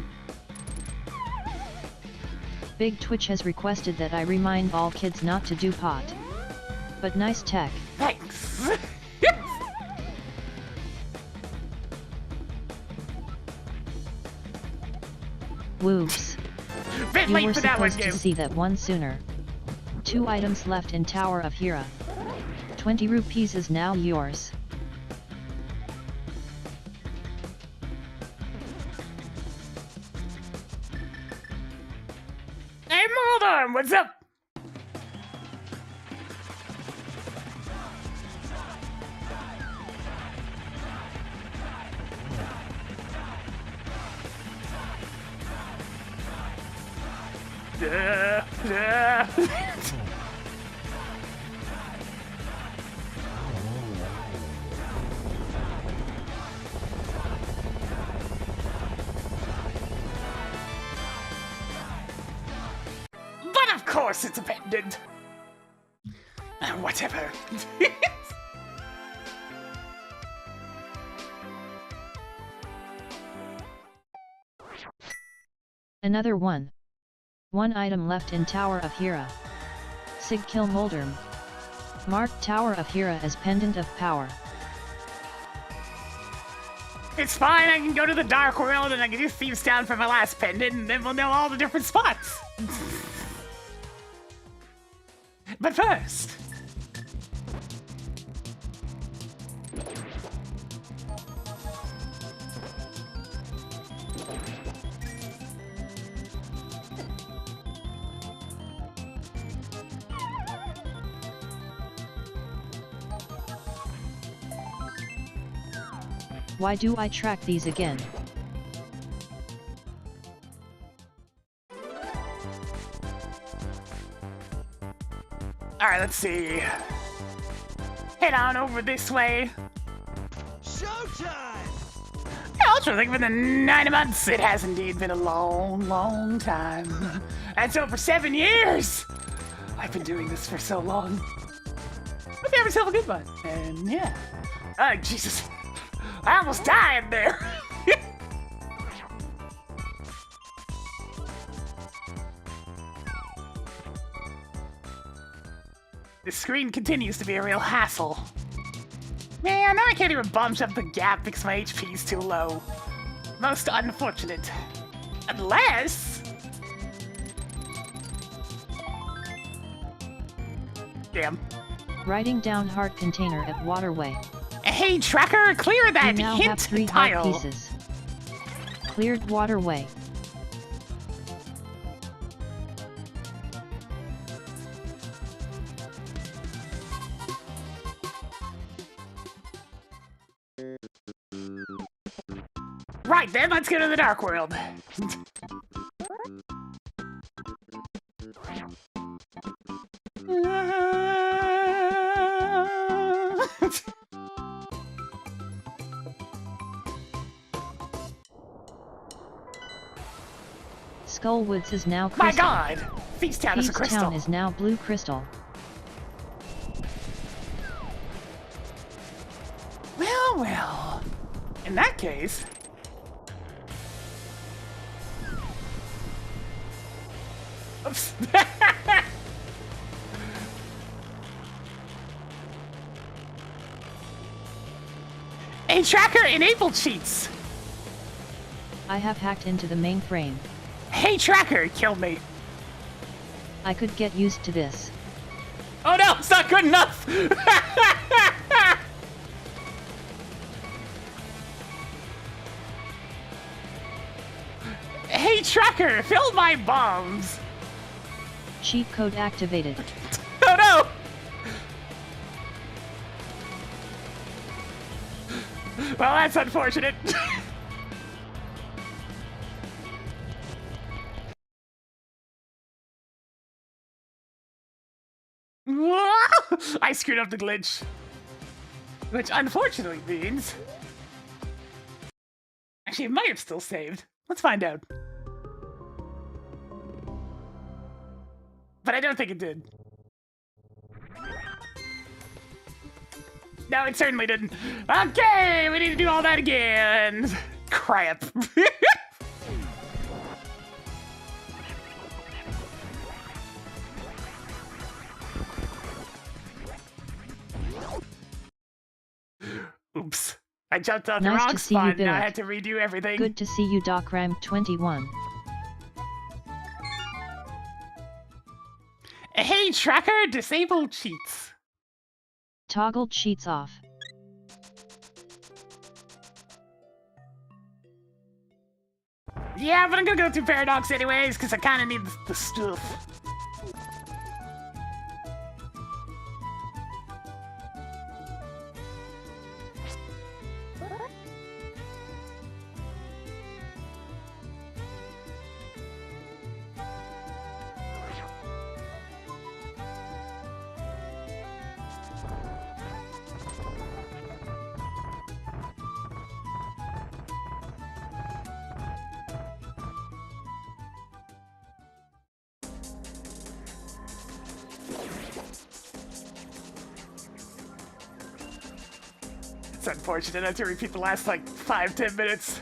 Big Twitch has requested that I remind all kids not to do pot. But nice tech. Thanks. Whoops. Bit You late were for that one, supposed to game. see that one sooner. 2 items left in Tower of Hera. 20 rupees is now yours. Hey, Mulder, what's up? But of course it's a pendant. Whatever. Another one. 1 item left in Tower of Hera. Sig kill Moldrum. Marked Tower of Hera as Pendant of Power. It's fine, I can go to the Dark World and I can do Thieves Down for my last pendant and then we'll know all the different spots. But first... Why do I track these again? Alright, let's see. Head on over this way. Showtime! Yeah, I'll try to think for the 9 months. It has indeed been a long, long time. That's over 7 years! I've been doing this for so long. Hope you have yourself a good one. And yeah. Oh, Jesus. I almost died there. The screen continues to be a real hassle. Man, now I can't even bump up the gap because my HP is too low. Most unfortunate. Unless... Damn. Writing down heart container at waterway. Hey, tracker, clear that You now have hint 3 heart tile. pieces. Cleared waterway. Right then, let's go to the dark world. Skullwoods is now My crystal. God! Feast Town is a Feast crystal. Town is now blue crystal. Well, well. In that case... Oops. A tracker enable cheats! I have hacked into the mainframe. Hey tracker, kill me. I could get used to this. Oh no, it's not good enough! Hey tracker, fill my bombs! Cheat code activated. Oh no! Well, that's unfortunate. I screwed up the glitch. Which unfortunately means... Actually, it might have still saved. Let's find out. But I don't think it did. No, it certainly didn't. Okay, we need to do all that again. Crap. Oops. I jumped on the Nice wrong to see you, spot and I Billet. had to redo everything. Good to see you, Doc Ram 21. Hey, tracker, disable cheats. Toggle cheats off. Yeah, but I'm gonna go through Paradox anyways, because I kind of need the stuff. It's unfortunate I have to repeat the last, like, 5-10 minutes.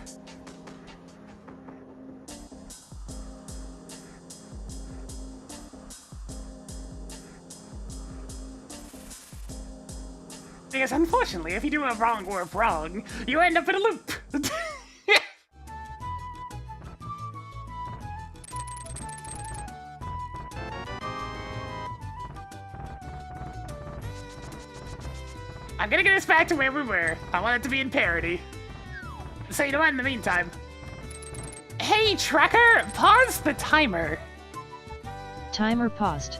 Because unfortunately, if you do a wrong warp wrong, you end up in a loop. I'm gonna get us back to where we were. I want it to be in parody. So you know what, in the meantime... Hey, tracker, pause the timer. Timer paused.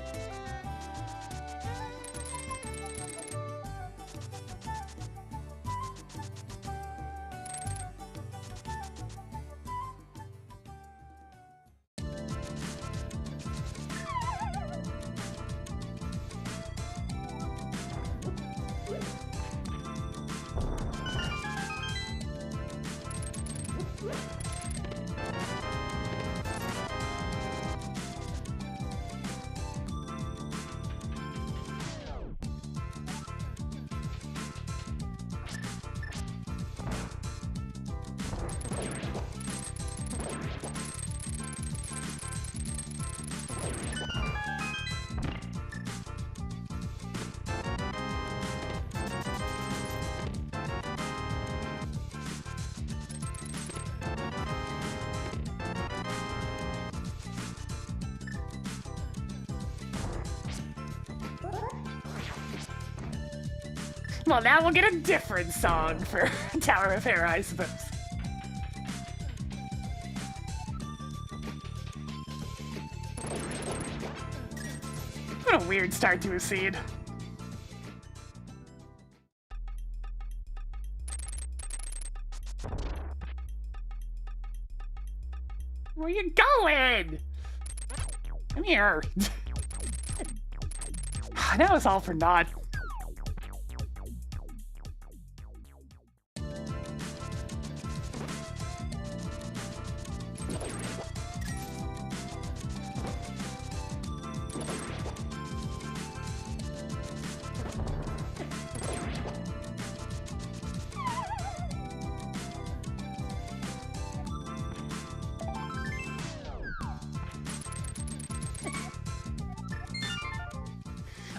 Well, now we'll get a different song for Tower of Terror, I suppose. What a weird start to a scene. Where you going? Come here. That was all for naught.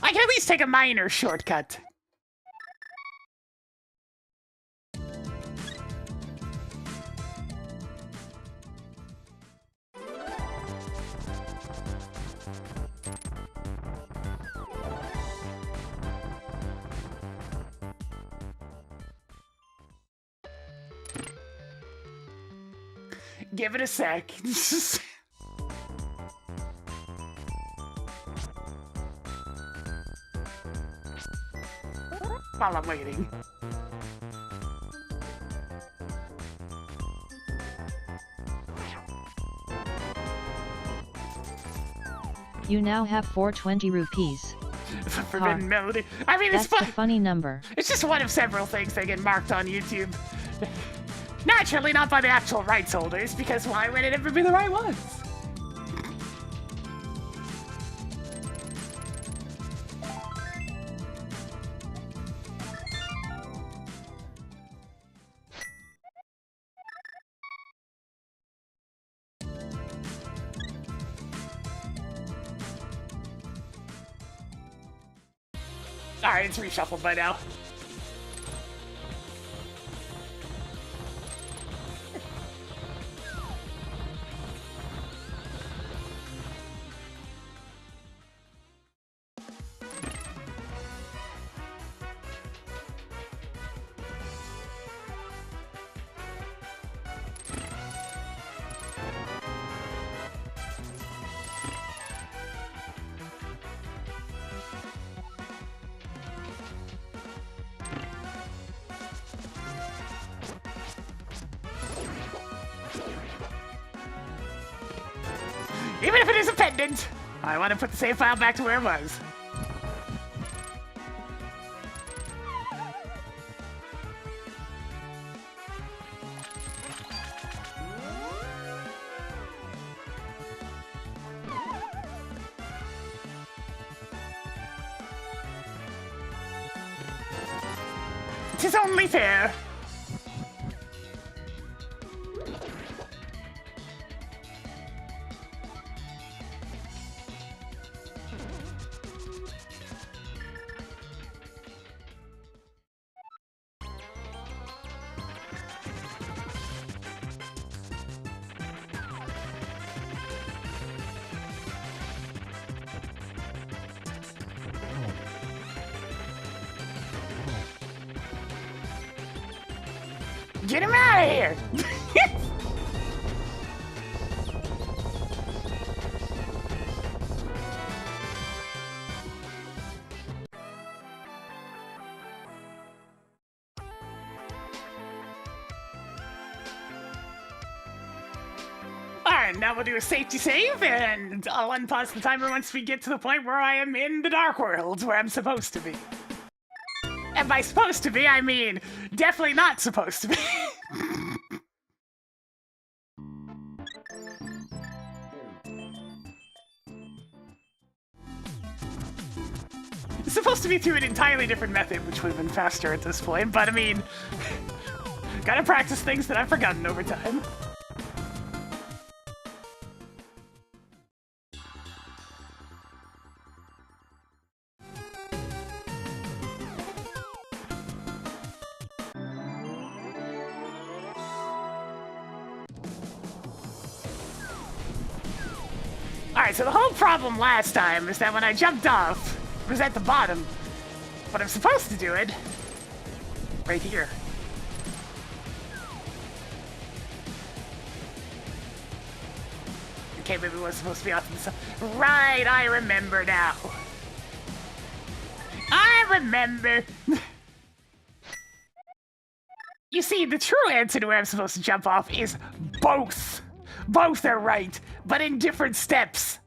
I can at least take a minor shortcut. Give it a sec. While I'm waiting. You now have 420 rupees. Forbidden melody. I mean, it's That's fun. a funny number. It's just one of several things that get marked on YouTube. Naturally, not by the actual rights holders, because why would it ever be the right ones? Alright, it's reshuffled by now. Even if it is a pendant, I want to put the save file back to where it was. It is only fair. Get him out of here! Alright, now we'll do a safety save, and I'll unpause the timer once we get to the point where I am in the Dark World, where I'm supposed to be. And by supposed to be, I mean definitely not supposed to be. It's supposed to be through an entirely different method, which would have been faster at this point, but I mean, gotta practice things that I've forgotten over time. Alright, so the whole problem last time is that when I jumped off, it was at the bottom. But I'm supposed to do it Right here. Okay, maybe it was supposed to be off to the side. Right, I remember now. I remember. You see, the true answer to where I'm supposed to jump off is both. Both are right, but in different steps.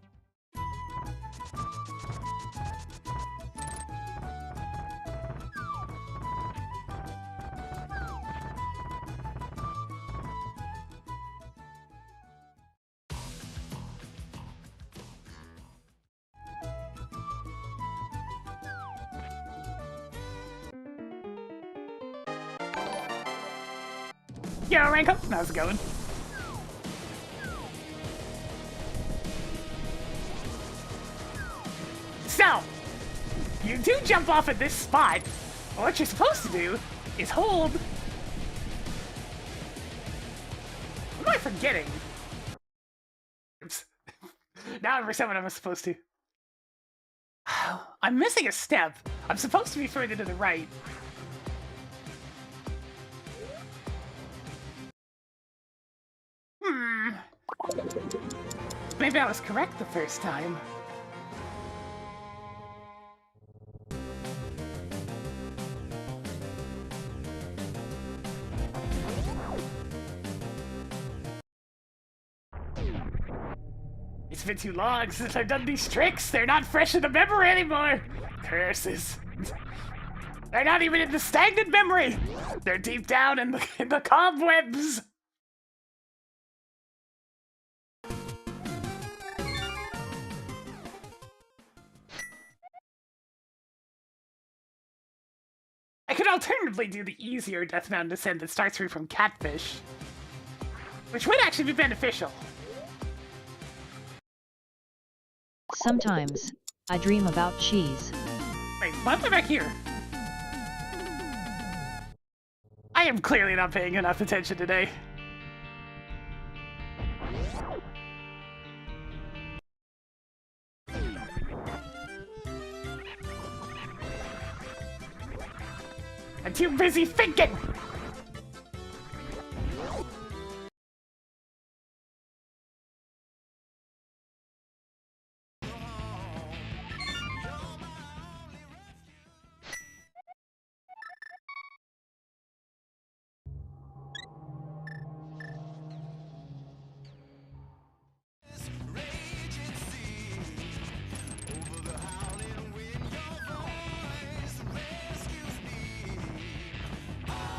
Yo, Ranko, how's it going? So, you do jump off at this spot. What you're supposed to do is hold. What am I forgetting? Oops. Now I understand what I'm supposed to. I'm missing a step. I'm supposed to be further to the right. Maybe I was correct the first time. It's been too long since I've done these tricks. They're not fresh in the memory anymore. Curses. They're not even in the stagnant memory. They're deep down in the cobwebs. I could alternatively do the easier Deathbound descent that starts free from Catfish, which would actually be beneficial. Sometimes, I dream about cheese. Wait, why am I back here? I am clearly not paying enough attention today. I'm too busy thinking!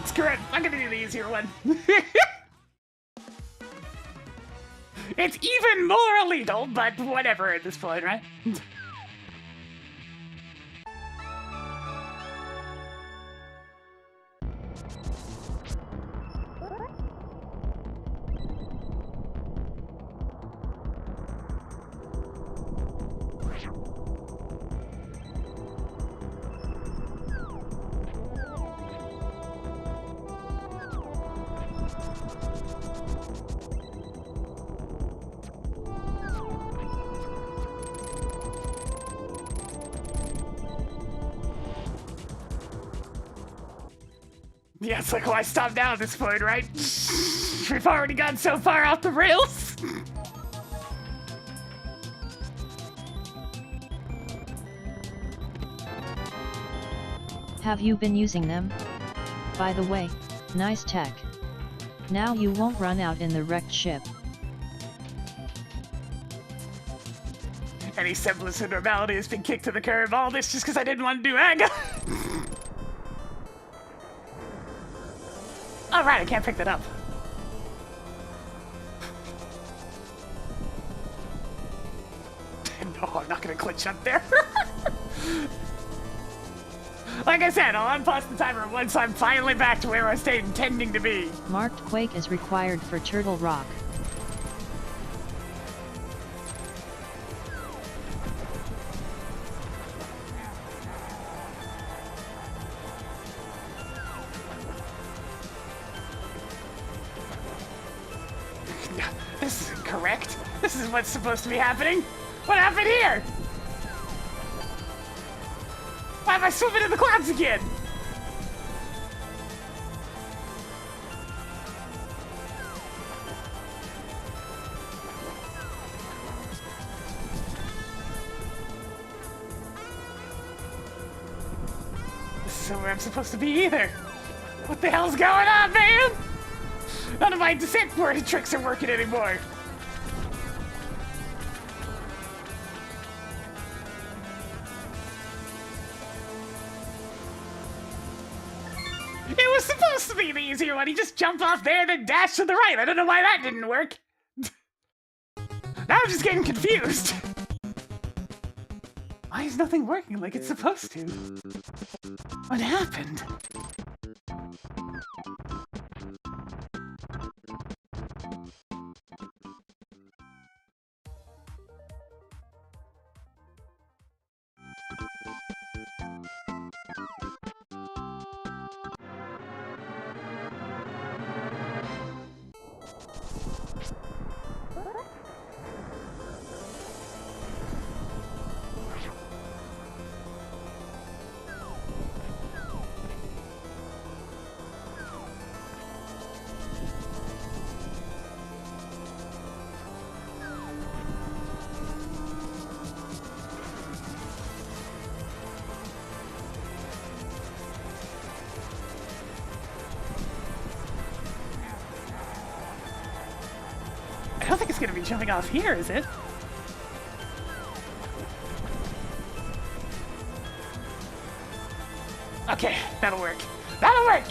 Screw it, I'm gonna do the easier one. It's even more illegal, but whatever at this point, right? Yeah, it's like, why stop now at this point, right? We've already gone so far off the rails. Have you been using them? By the way, nice tech. Now you won't run out in the wrecked ship. Any semblance of normality has been kicked to the curb. All this just because I didn't want to do Aga. All right, I can't pick that up. No, I'm not gonna glitch up there. Like I said, I'll unpause the timer once I'm finally back to where I was intending to be. Marked Quake is required for Turtle Rock. This isn't correct. This is what's supposed to be happening. What happened here? Why am I swimming in the clouds again? where I'm supposed to be either. What the hell's going on, man? None of my descent board tricks are working anymore. It was supposed to be the easier one. He just jumped off there, then dashed to the right. I don't know why that didn't work. Now I'm just getting confused. Why is nothing working like it's supposed to? What happened? I don't think it's gonna be jumping off here, is it? Okay, that'll work. That'll work!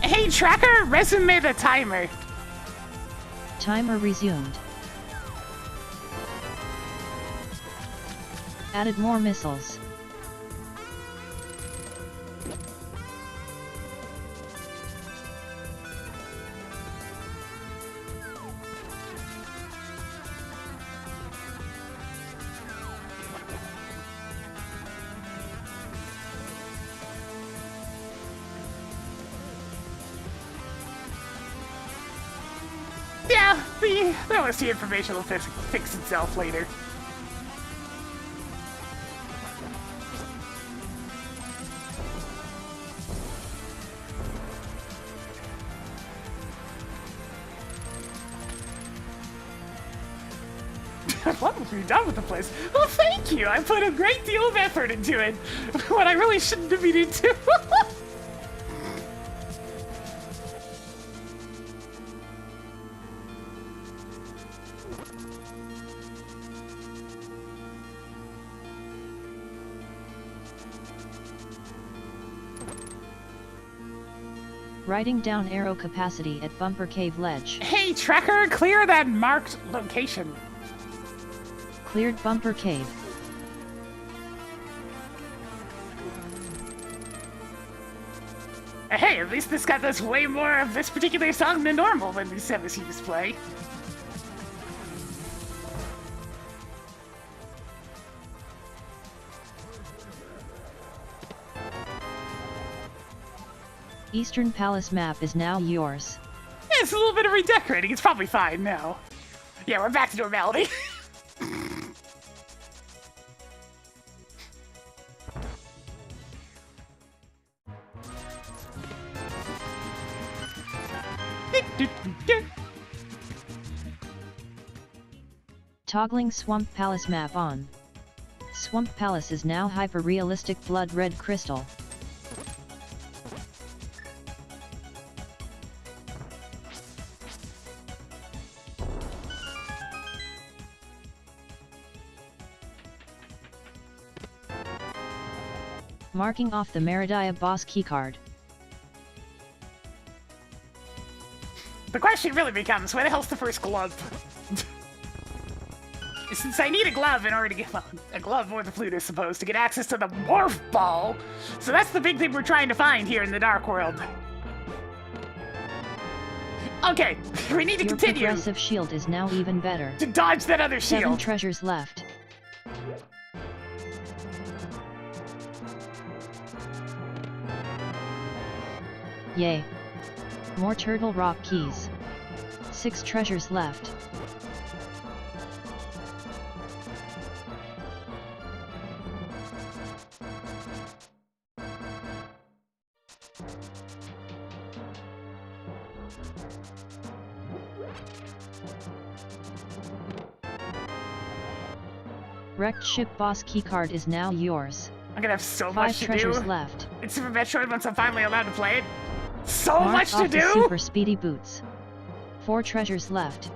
Hey, tracker, resume the timer. Timer resumed. Added more missiles. Yeah, the OST information will fix itself later. What have you done with the place? Well, thank you. I put a great deal of effort into it. What I really shouldn't have been into. Writing down arrow capacity at Bumper Cave Ledge. Hey, tracker, clear that marked location. Cleared Bumper Cave. Hey, at least this got us way more of this particular song than normal when these MSUs play. Eastern Palace map is now yours. Yeah, it's a little bit of redecorating. It's probably fine now. Yeah, we're back to normality. Toggling Swamp Palace map on. Swamp Palace is now hyper-realistic blood red crystal. Marking off the Meridia boss keycard. The question really becomes, where the hell's the first glove? Since I need a glove in order to get a glove or the flute, I suppose, to get access to the morph ball. So that's the big thing we're trying to find here in the Dark World. Okay, we need to continue. Your progressive shield is now even better. To dodge that other shield. 7 treasures left. Yay. More turtle rock keys. 6 treasures left. Wrecked ship boss keycard is now yours. I'm gonna have so 5 much to treasures do. left. It's Super Metroid once I'm finally allowed to play it. So Mark much to off the do! super speedy boots. 4 treasures left.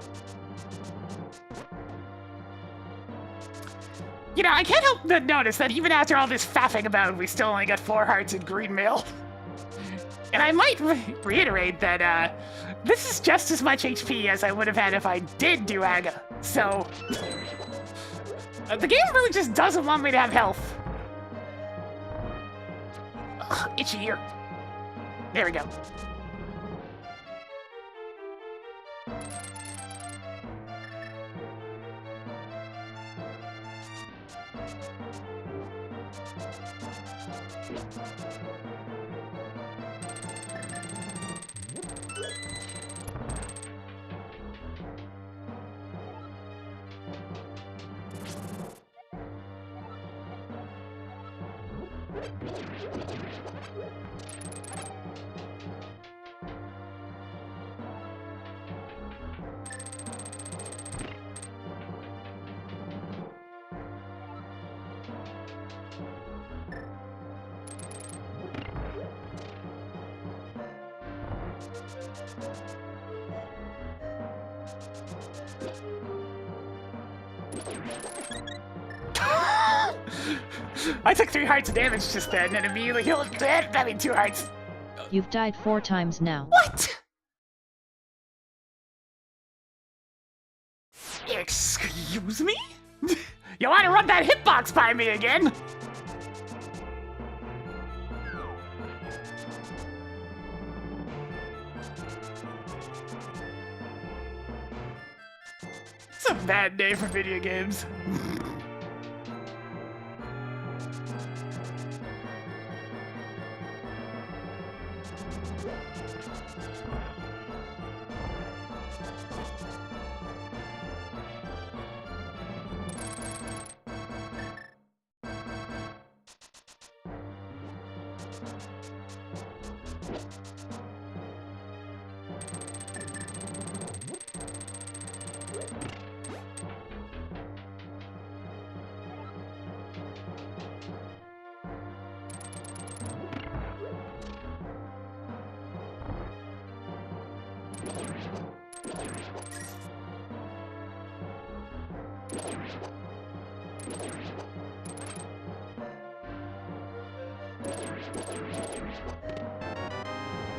You know, I can't help but notice that even after all this faffing about, we still only got 4 hearts in green mail. And I might reiterate that, this is just as much HP as I would have had if I did do Aga. So, the game really just doesn't want me to have health. Ugh, itchy ear. There we go. I took 3 hearts of damage just then and immediately healed dead. I mean 2 hearts. You've died 4 times now. What? Excuse me? You want to run that hitbox by me again? It's a bad day for video games.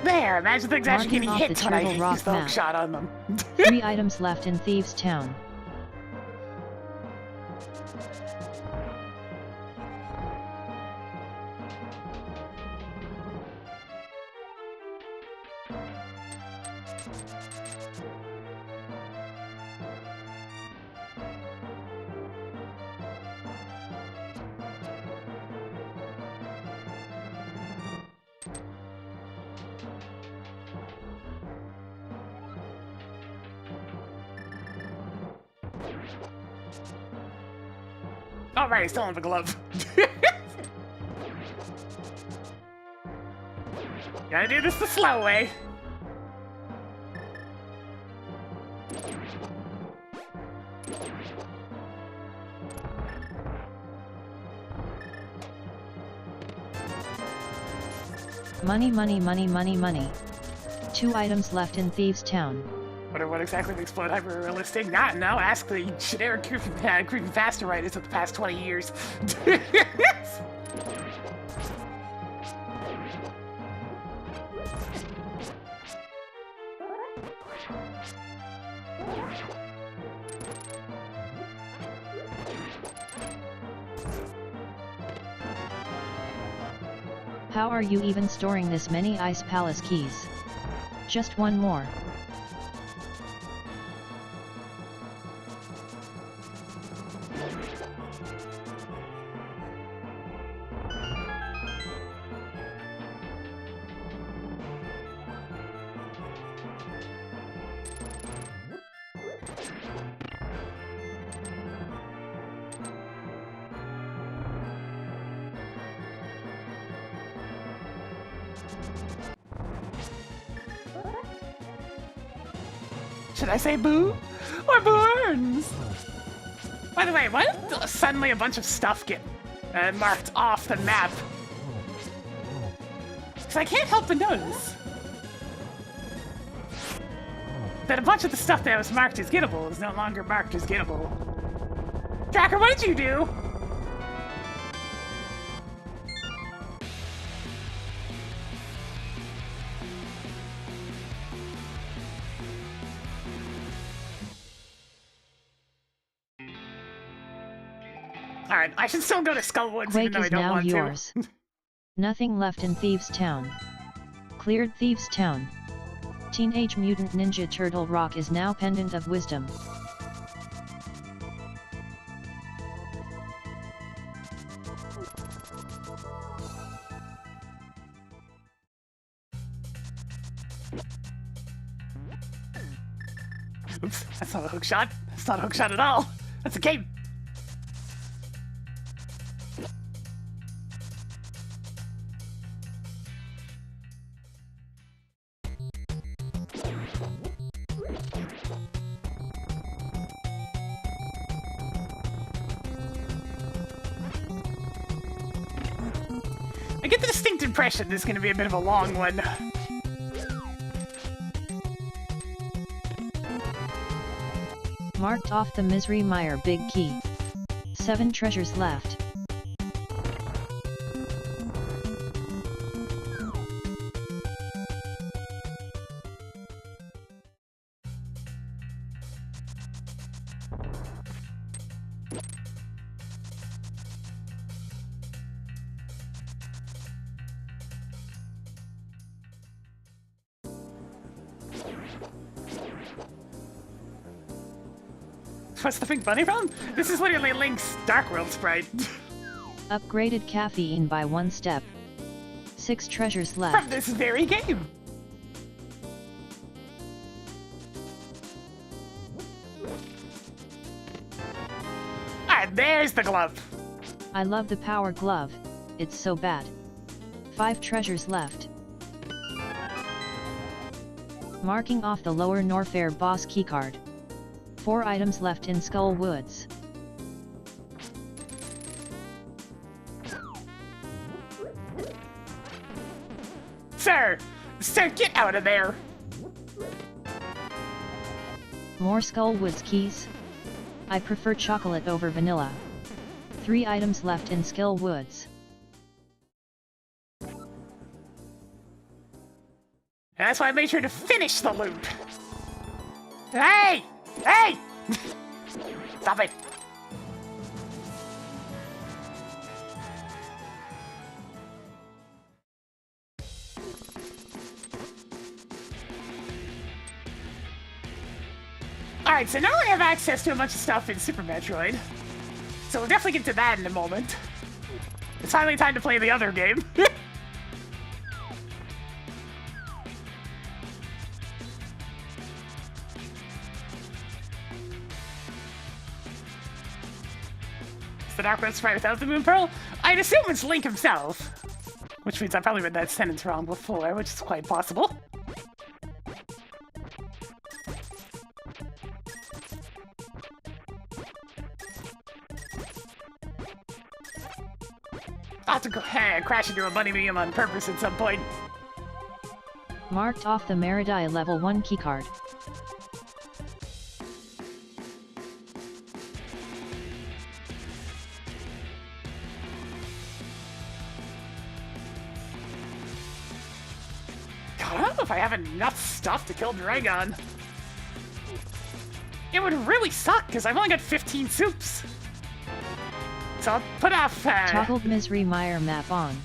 There, imagine things actually Marking getting off hit the when I Turtle Rock use the hook map. shot on them. 3 items left in Thieves' Town. Alright, I still have a glove. Gotta do this the slow way. Money, money, money, money, money. 2 items left in Thieves' Town. What exactly makes Explode hyper-realistic? Not know. Ask the generic creepypasta writers of the past 20 years. How are you even storing this many Ice Palace keys? Just one more. Should I say boo or burns? By the way, why did suddenly a bunch of stuff get marked off the map? Because I can't help but notice that a bunch of the stuff that was marked as gettable is no longer marked as gettable. Tracker, what did you do? Alright, I should still go to Skullwoods even Quake though I is don't now want yours. to. Nothing left in Thieves' Town. Cleared Thieves' Town. Teenage Mutant Ninja Turtle Rock is now Pendant of Wisdom. Oops, that's not a hook shot. That's not a hook shot at all. That's a game. I get the distinct impression this is going to be a bit of a long one. Marked off the Misery Mire Big Key. 7 treasures left. What's the pink bunny from? This is literally Link's Dark World sprite. Upgraded caffeine by 1 step. 6 treasures From left. this very game. Alright, there's the glove. I love the power glove, it's so bad. 5 treasures left. Marking off the lower Norfair boss keycard. 4 items left in Skull Woods. Sir! Sir, get out of there! More Skull Woods keys. I prefer chocolate over vanilla. 3 items left in Skull Woods. That's why I made sure to finish the loop. Hey! Hey! Stop it! Alright, so now we have access to a bunch of stuff in Super Metroid. So we'll definitely get to that in a moment. It's finally time to play the other game. The Dark Red sprite without the Moon Pearl? I'd assume it's Link himself. Which means I probably read that sentence wrong before, which is quite possible. I'll have to go crash into a bunny beam on purpose at some point. Marked off the Meridai level 1 keycard. God, I don't know if I have enough stuff to kill Dragon. It would really suck, because I've only got 15 soups. So I'll put off... Toggled Misery Mire map on.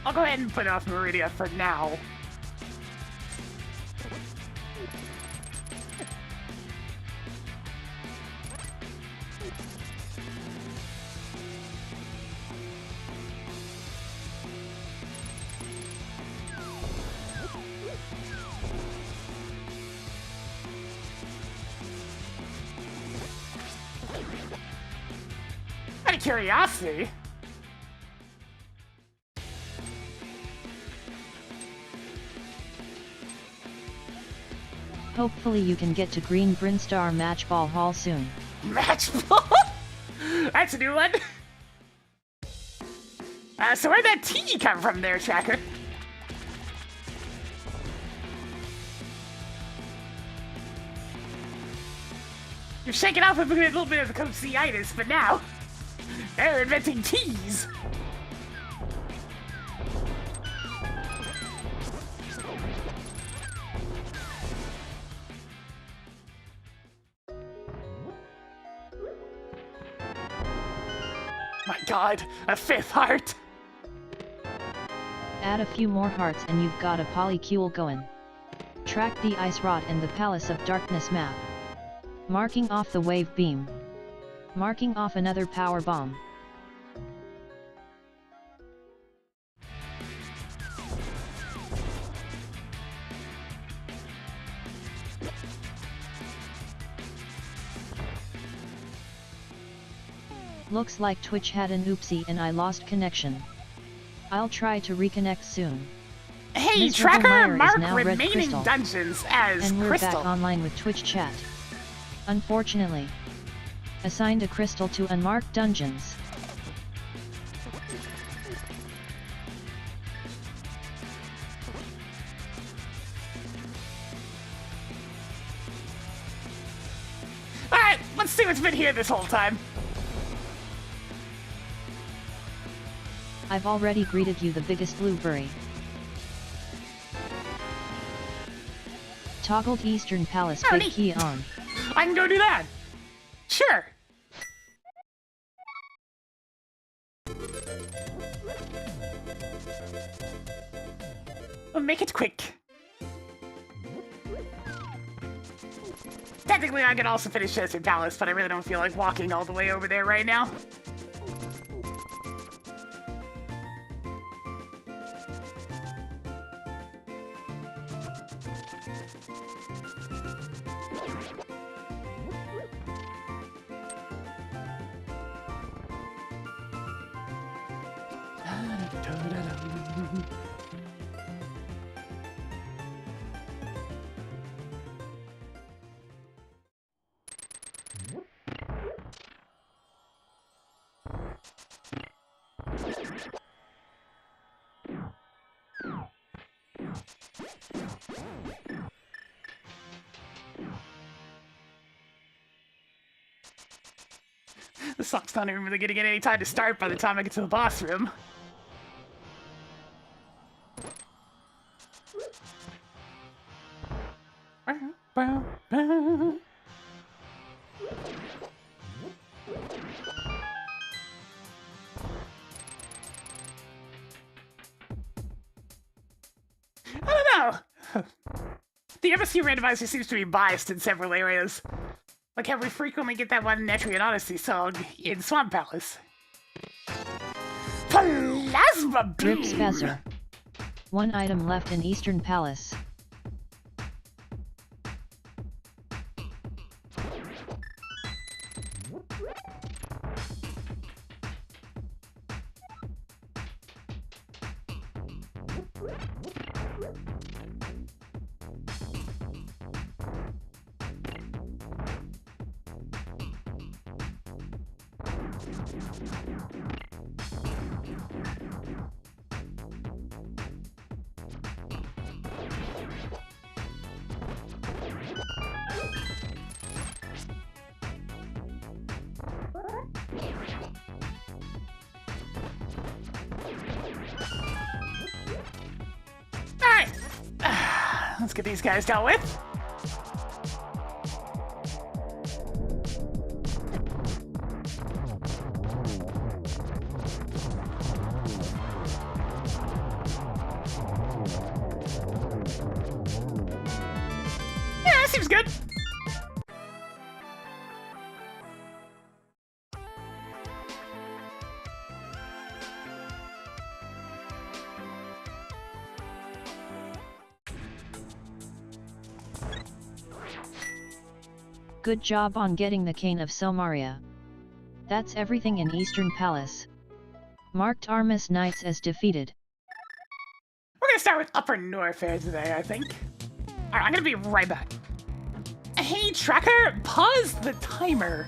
I'll go ahead and put off Meridia for now. Out of curiosity, Hopefully you can get to Green Brinstar Match Ball Hall soon. match ball? That's a new one. So where'd that T come from there, Tracker? You're shaking off a little bit of the coaching-itis, but now they're inventing T's. My God, a 5th heart. Add a few more hearts and you've got a polycule going. Track the ice rod and the Palace of Darkness map. Marking off the wave beam. Marking off another power bomb. Looks like Twitch had an oopsie and I lost connection. I'll try to reconnect soon. Hey, Miserable Tracker, Meyer is mark now Red remaining Crystal. dungeons as And we're Crystal. back online with Twitch chat. Unfortunately. Assigned a crystal to unmarked dungeons. Alright, let's see what's been here this whole time. I've already greeted you, the biggest blueberry. Toggled Eastern Palace Oh, big neat. key on. I can go do that. Sure. Well, make it quick. Technically, I could also finish Desert Palace, but I really don't feel like walking all the way over there right now. The song's not even really gonna get any time to start by the time I get to the boss room. I don't know. The MSU randomizer seems to be biased in several areas. Like how we frequently get that one Netrian Odyssey song in Swamp Palace. Plasma Beam! Rip Spezzer. One item left in Eastern Palace. Alright! Let's get these guys dealt with. Yeah, that seems good. Good job on getting the Cane of Somaria. That's everything in Eastern Palace. Marked Armus Knights as defeated. We're gonna start with Upper Norfair today, I think. Alright, I'm gonna be right back. Hey, Tracker, pause the timer.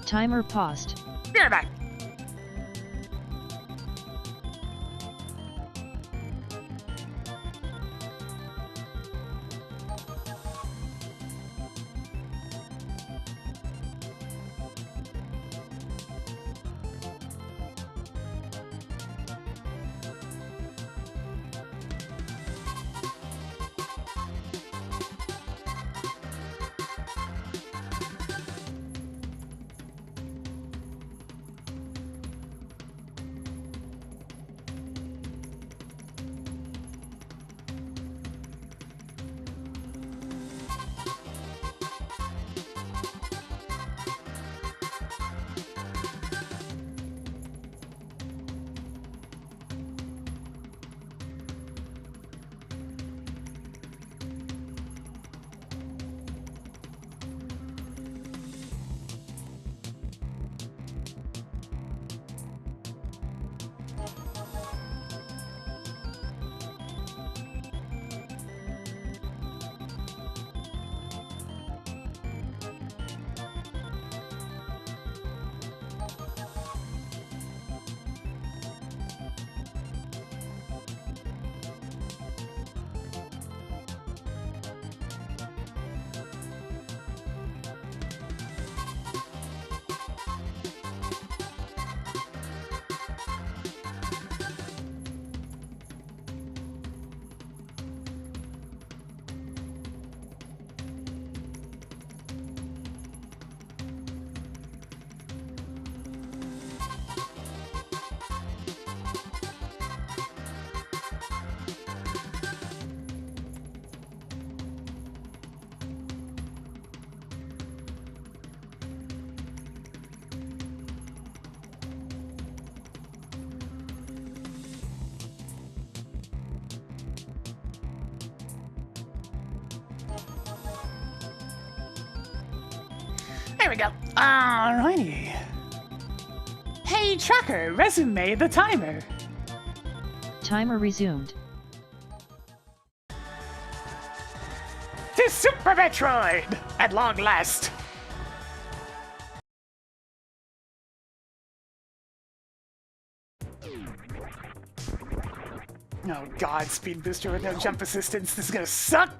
Timer paused. Be right back. There we go. Alrighty. Hey, tracker, resume the timer. Timer resumed. To Super Metroid, at long last. Oh god, speed booster with no jump assistance. This is gonna suck.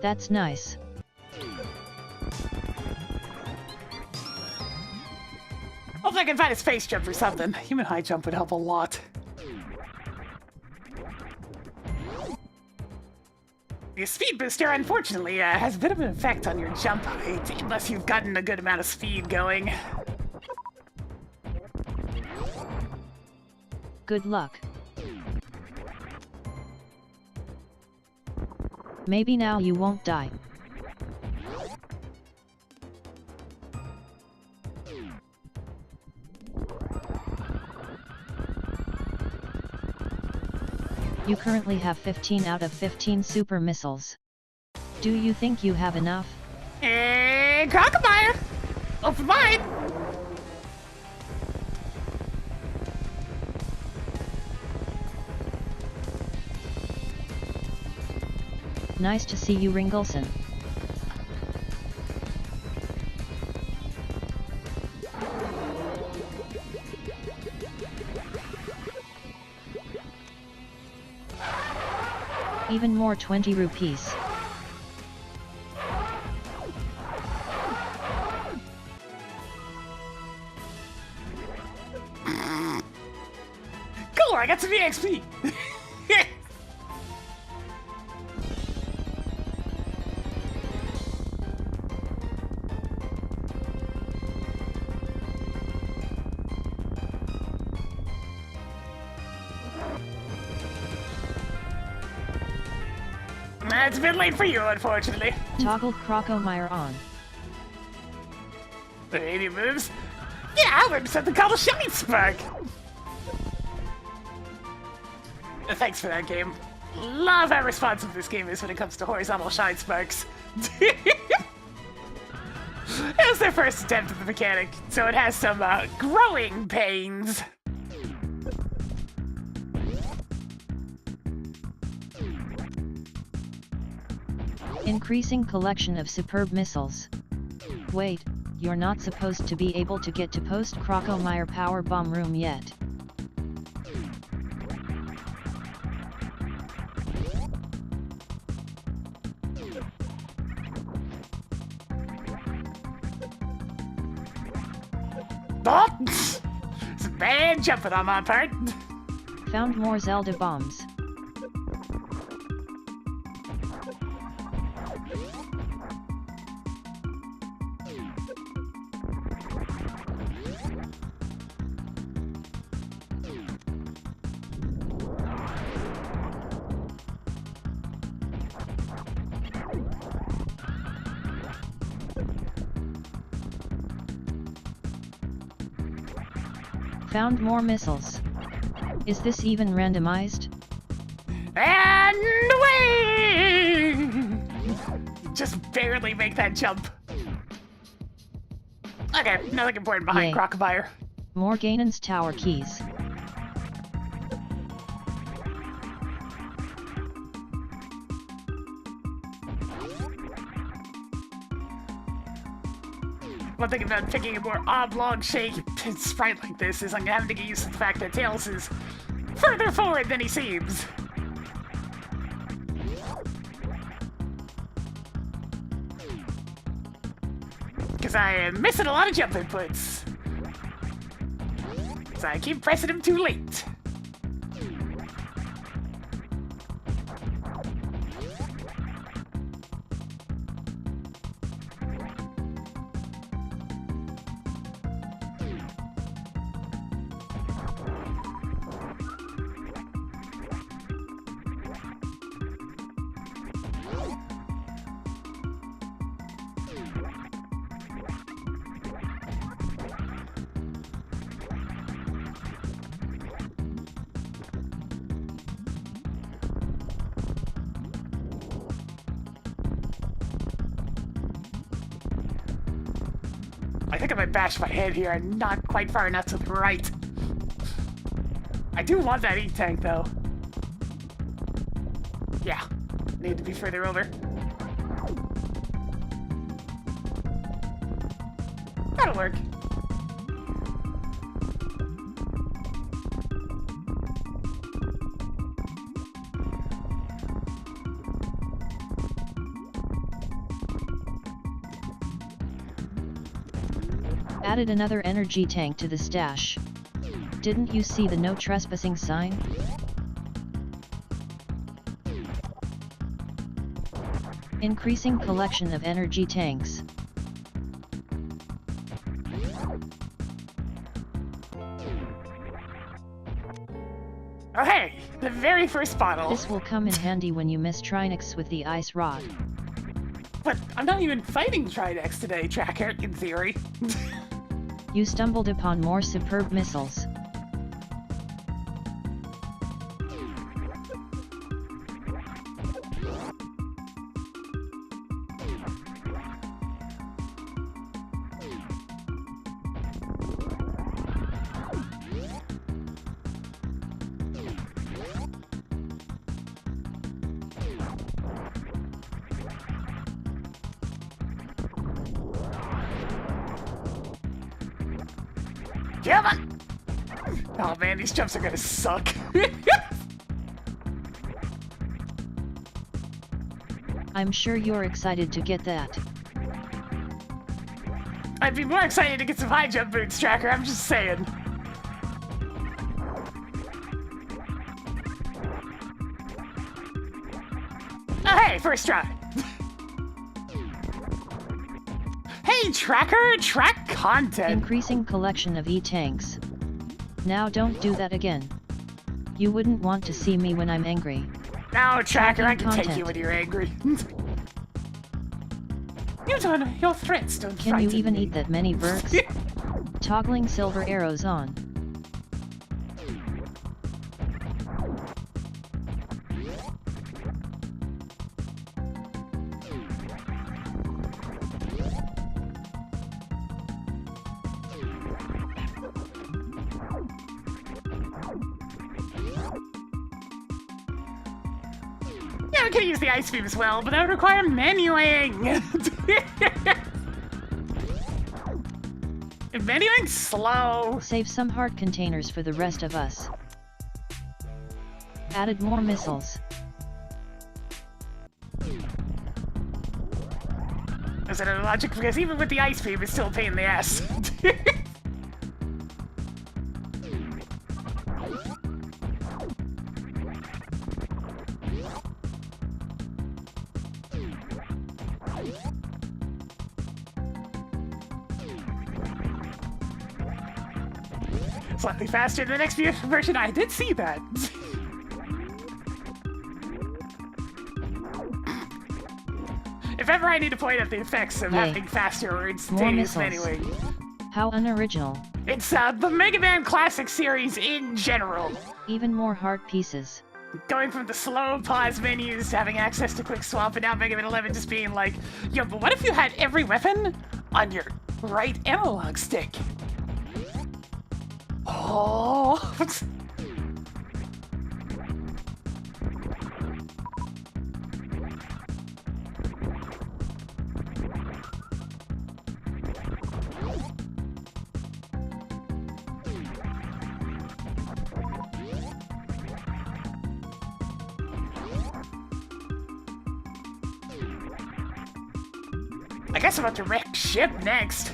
That's nice. Hope I can find a space jump or something. Human high jump would help a lot. The speed booster, unfortunately, has a bit of an effect on your jump height, unless you've gotten a good amount of speed going. Good luck. Maybe now you won't die. You currently have 15 out of 15 super missiles. Do you think you have enough? Crocodile! Open mine! Nice to see you, Ringleson. Even more 20 rupees. Cool, I got some EXP! It's been late for you, unfortunately. Toggled Crocomire on. The 80 moves. Yeah, I learned something called a shine spark. Thanks for that, game. Love how responsive this game is when it comes to horizontal shine sparks. It was their first attempt at the mechanic, so it has some growing pains. Increasing collection of superb missiles. Wait, you're not supposed to be able to get to post-Crocomire power bomb room yet. Oh, it's bad jumping on my part. Found more Zelda bombs. Found more missiles. Is this even randomized? And away! Just barely make that jump. Okay, nothing important behind Yay. Crocomire. More Ganon's tower keys. One thing about picking a more oblong shaped sprite like this is I'm having to get used to the fact that Tails is further forward than he seems. Because I am missing a lot of jump inputs. So I keep pressing him too late. I think I might bash my head here and not quite far enough to the right. I do want that E-tank though. Yeah, need to be further over. That'll work. Added another energy tank to the stash. Didn't you see the no trespassing sign? Increasing collection of energy tanks. Oh hey, the very first bottle. This will come in handy when you miss Trinix with the ice rod. But I'm not even fighting Tridex today, Tracker, in theory. You stumbled upon more superb missiles. Come on! Oh man, these jumps are gonna suck. I'm sure you're excited to get that. I'd be more excited to get some high jump boots, Tracker, I'm just saying. Oh hey, first try. Hey Tracker, track content. Increasing collection of E-tanks. Now don't do that again. You wouldn't want to see me when I'm angry. No, Tracker, I can take content. you when you're angry. You don't, your threats don't Can you frighten even me. eat that many Berks? Toggling silver arrows on. Yeah, we could use the ice beam as well, but that would require menuing. And menuing's slow. Save some heart containers for the rest of us. Added more missiles. Is it a logic? Because even with the ice beam, it's still a pain in the ass. Slightly faster than the next version. I did see that. If ever I need to point out the effects of having faster or instantaneous anyway. How unoriginal. It's the Mega Man Classic series in general. Even more heart pieces. Going from the slow pause menus to having access to quick swap, and now Mega Man 11 just being like, yo, but what if you had every weapon on your right analog stick? Oh. I guess I'm about to wreck ship next.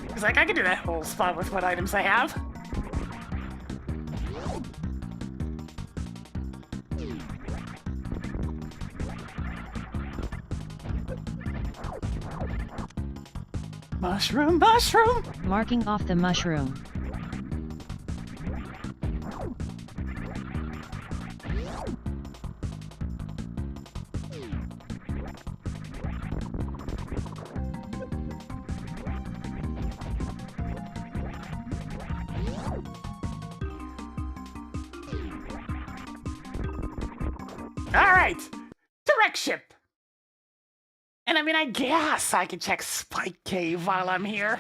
Cause like I can do that whole spot with what items I have. Mushroom, mushroom! Marking off the mushroom. Alright! Direct ship! And I mean, I guess I can check Spike Cave while I'm here.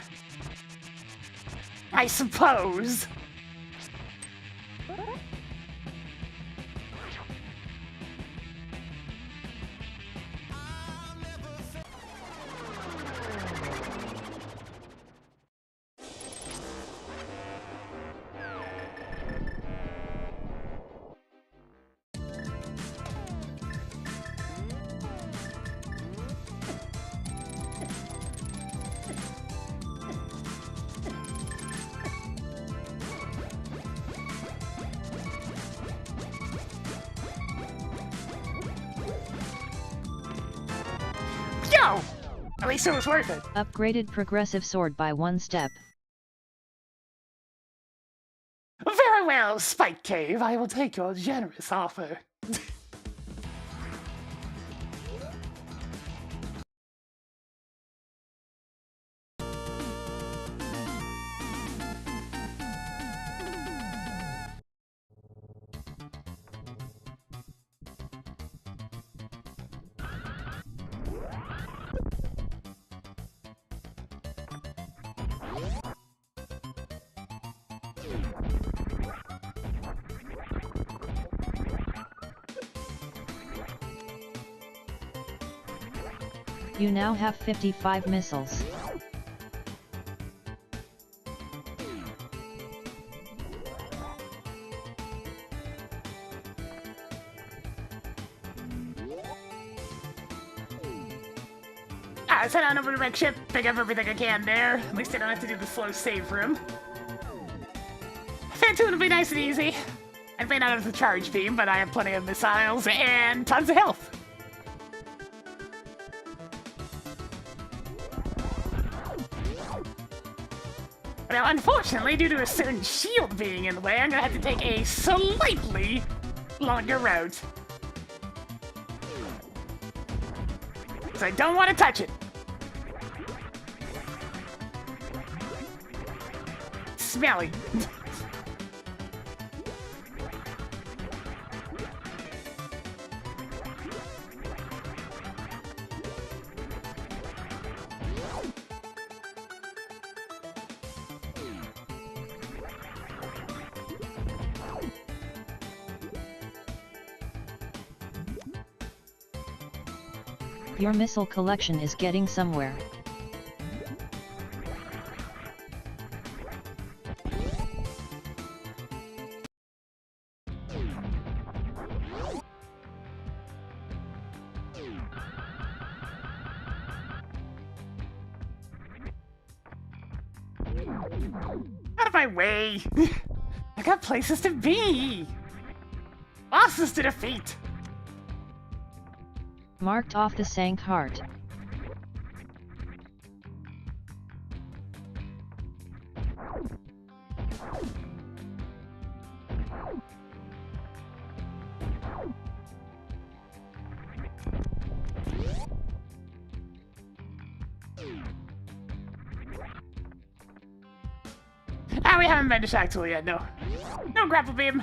I suppose. Yo! At least it was worth it. Upgraded progressive sword by 1 step. Very well, Spike Cave. I will take your generous offer. You now have 55 missiles. Let's head on over to my ship, pick up everything I can there. At least I don't have to do the slow save room. Phantom will be nice and easy. I may not have the charge beam, but I have plenty of missiles and tons of health. Now, unfortunately, due to a certain shield being in the way, I'm gonna have to take a slightly longer route. Because I don't want to touch it. smelly. Your missile collection is getting somewhere. Out of my way! I got places to be! Bosses to defeat! Marked off the sank heart. Ah, we haven't been to Shack Tool yet, no. No grapple beam.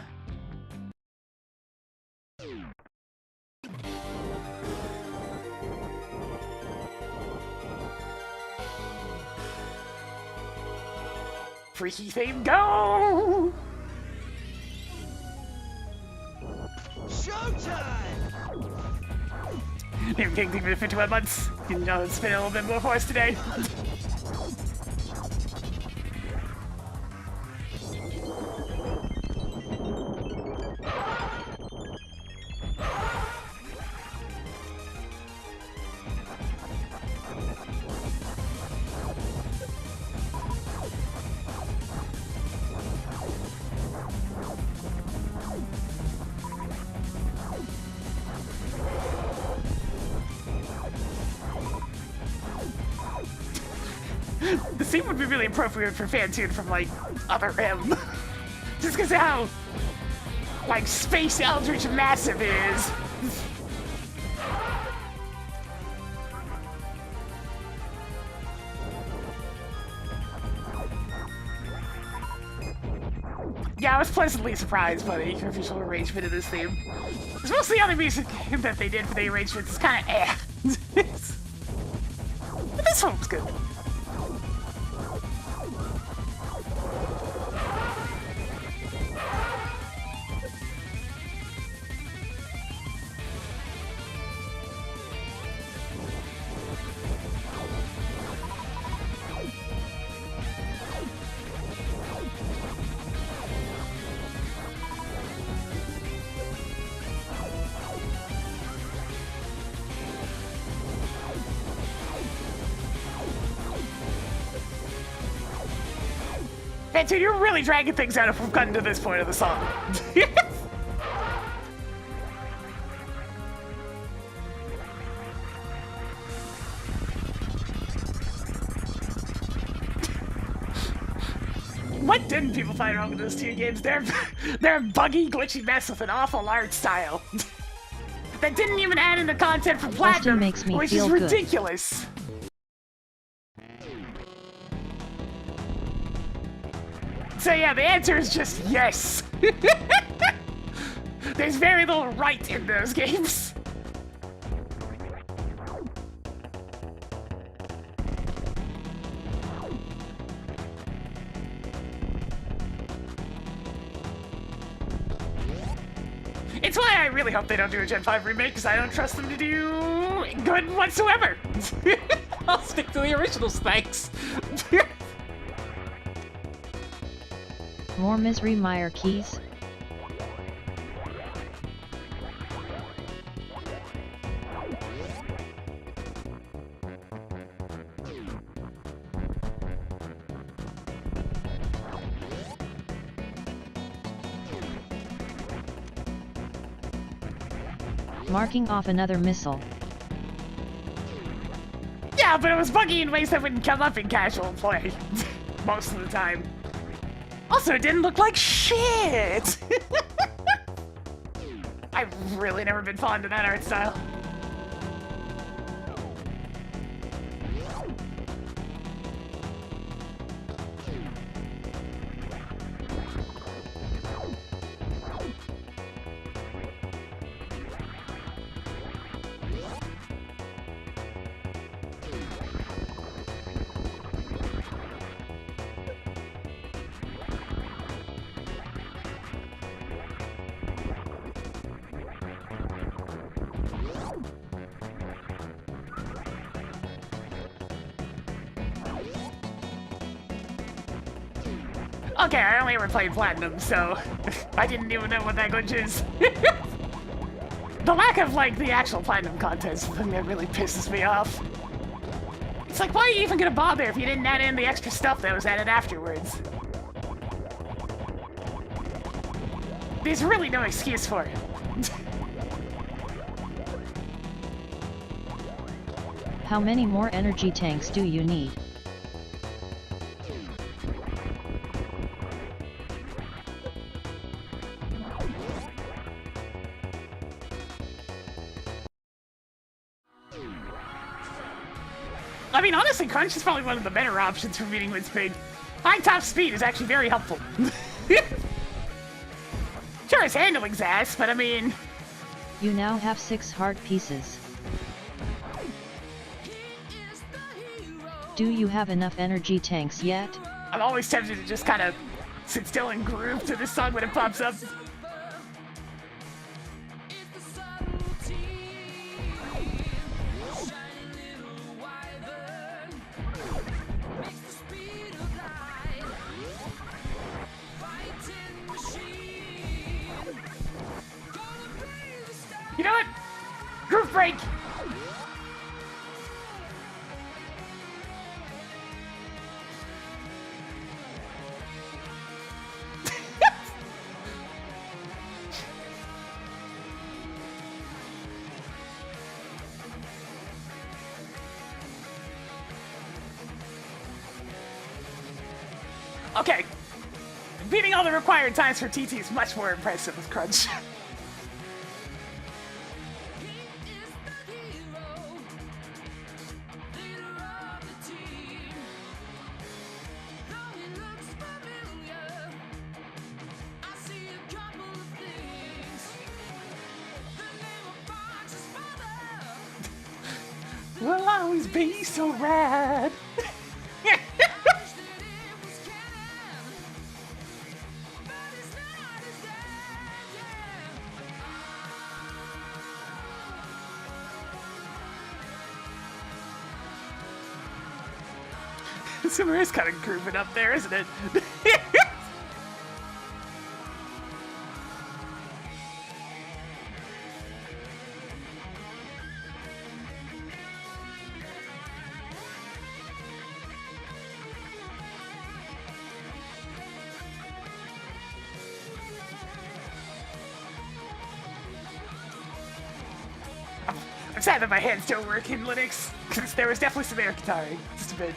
Freaky theme, go! Showtime! Name King Theme for 51 months. You know, it's been a little bit more for us today. The scene would be really appropriate for Fantune from, like, Other M. Just because of how, like, Space Eldritch massive is. Yeah, I was pleasantly surprised by the official arrangement of this theme. Because most of the other music that they did for the arrangements is kind of eh. But this one was good. Man, dude, you're really dragging things out if we've gotten to this point of the song. What didn't people find wrong with those two games? They're a buggy, glitchy mess with an awful art style. That didn't even add in the content for Platinum, makes me which feel is good. ridiculous. So yeah, the answer is just yes. There's very little right in those games. It's why I really hope they don't do a Gen 5 remake, because I don't trust them to do good whatsoever. I'll stick to the originals, thanks. More Misery Meyer keys. Marking off another missile. Yeah, but it was buggy in ways that wouldn't come up in casual play. Most of the time. Also, it didn't look like shit! I've really never been fond of that art style. Okay, I only ever played Platinum, so I didn't even know what that glitch is. The lack of, like, the actual Platinum content is the thing that really pisses me off. It's like, why are you even gonna bother if you didn't add in the extra stuff that was added afterwards? There's really no excuse for it. How many more energy tanks do you need? I mean, honestly, Crunch is probably one of the better options for beating with speed. High top speed is actually very helpful. Sure, his handling's ass, but I mean... You now have 6 heart pieces. Do you have enough energy tanks yet? I'm always tempted to just kind of sit still and groove to this song when it pops up. You know what? Groove break! Okay. Beating all the required times for TT is much more impressive with Crunch. We'll always be so rad. Summer is kind of grooving up there, isn't it? I'm sad that my hands don't work in Linux, because there was definitely some air guitaring, just a bit.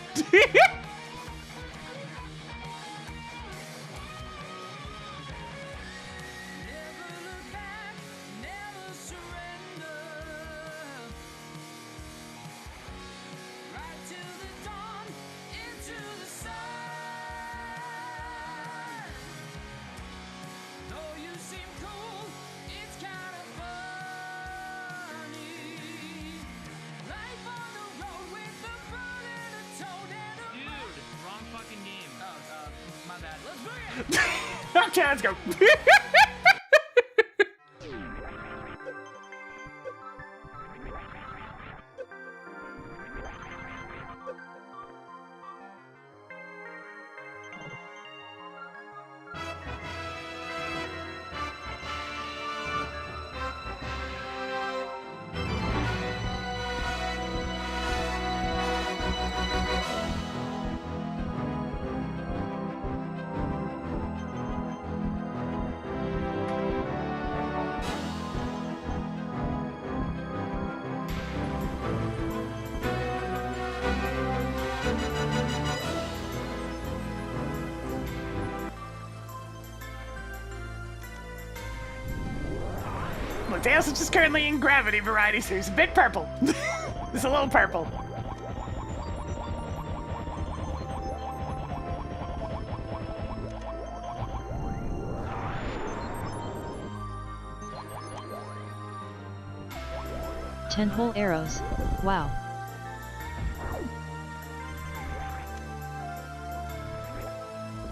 Okay, let's go. Tails is just currently in Gravity variety, so he's a bit purple. It's a little purple. Ten-hole arrows. Wow.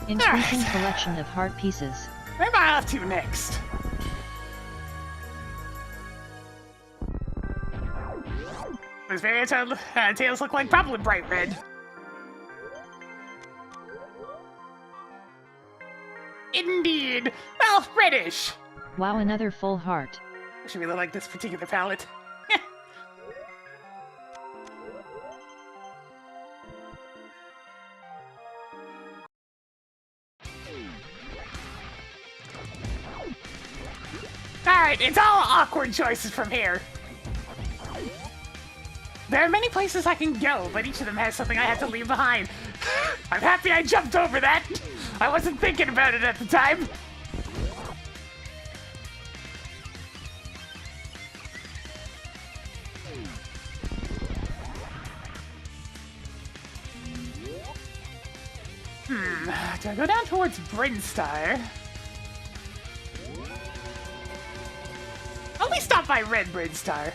Increasing collection of heart pieces. Where am I off to next? Those various tails look like probably bright red. Indeed. Well, reddish. Wow, another full heart. I should really like this particular palette. Alright, it's all awkward choices from here. There are many places I can go, but each of them has something I have to leave behind. I'm happy I jumped over that. I wasn't thinking about it at the time. Do I go down towards Brinstar? Let me stop by Red Brinstar.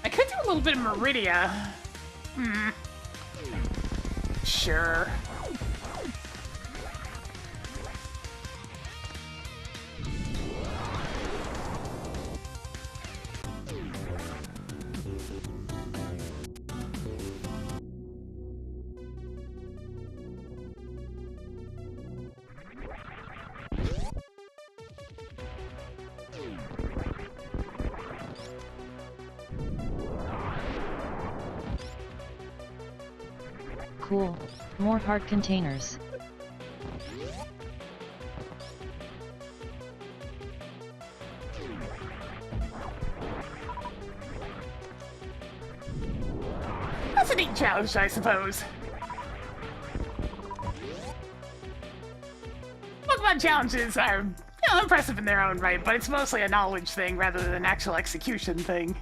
I could do a little bit of Meridia. Sure. Cool. More heart containers. That's a neat challenge, I suppose. Pokemon challenges are, impressive in their own right, but it's mostly a knowledge thing rather than an actual execution thing.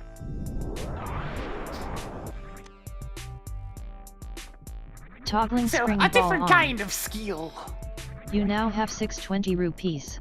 Toggling So, spring a ball different on. kind of skill. You now have 620 rupees.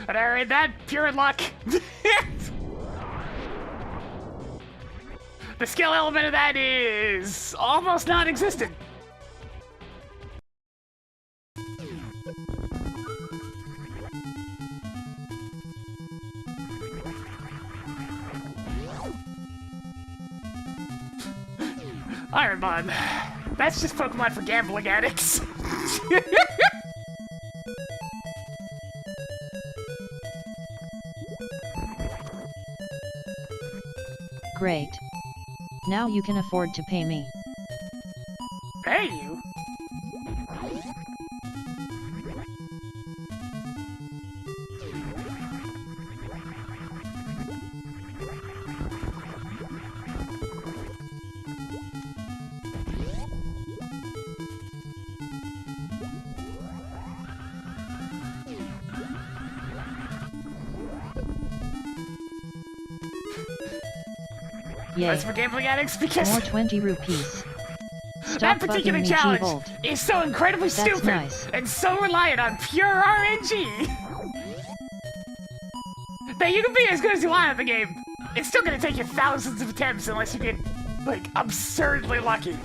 But alright, that pure luck. The skill element of that is almost non-existent. Ironmon. That's just Pokemon for gambling addicts. Great. Now you can afford to pay me. Pay you? Yay. That's for gambling addicts because More 20 rupees. Stop that particular bugging me, challenge G-Volt. is so incredibly That's stupid nice. and so reliant on pure RNG that you can be as good as you want at the game. It's still gonna take you thousands of attempts unless you get, like, absurdly lucky.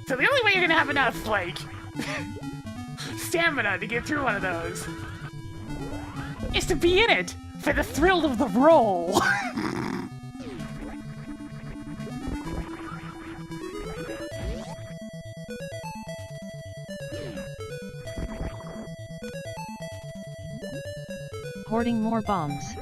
So the only way you're gonna have enough, like, stamina to get through one of those is to be in it for the thrill of the roll. Hoarding more bombs.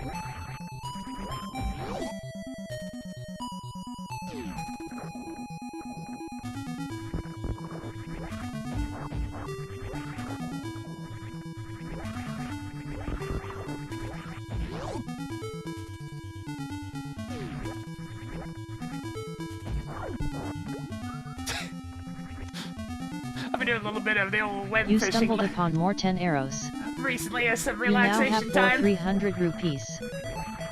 I've been doing a little bit of the old web You fishing stumbled upon more 10 arrows. recently as some You now have relaxation full time. 300 rupees.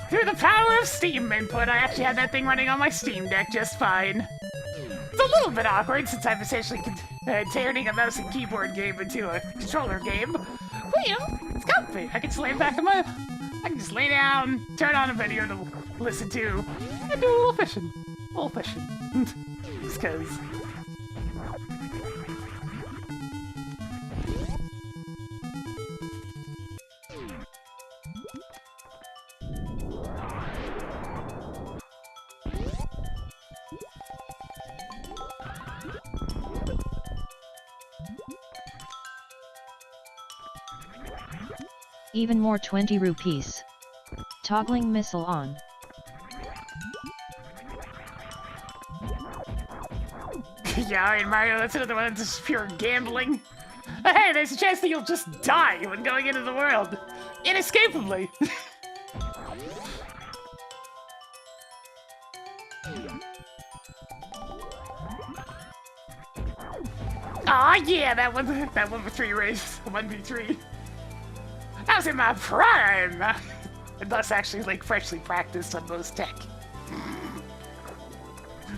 Through the power of Steam input, I actually had that thing running on my Steam Deck just fine. It's a little bit awkward since I'm essentially turning a mouse and keyboard game into a controller game. But, you know, it's comfy. I can just lay back in my... I can just lay down, turn on a video to listen to, and do a little fishing. A little fishing. Just cause. Even more 20 rupees. Toggling missile on. Yeah, alright Mario, that's another one that's just pure gambling. Hey, there's a chance that you'll just die when going into the world. Inescapably. Aw, yeah, that one with 3 races, 1v3. That was in my prime! And thus actually, like, freshly practiced on most tech.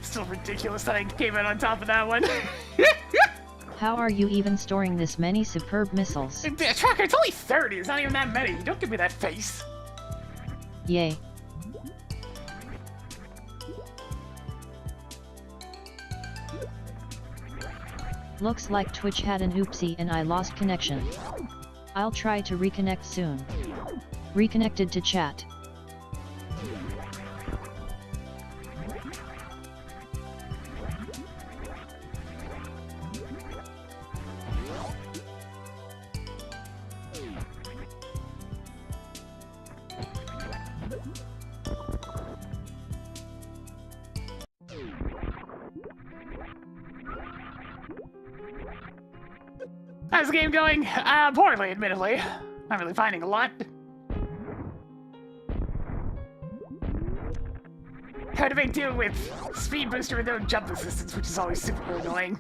Still ridiculous that I came in on top of that one. How are you even storing this many superb missiles? Tracker, it's only 30, it's not even that many. Don't give me that face. Yay. Looks like Twitch had an oopsie and I lost connection. I'll try to reconnect soon. Reconnected to chat. How's the game going? Poorly, admittedly. Not really finding a lot. How to make deal with speed booster with no jump assistance, which is always super annoying.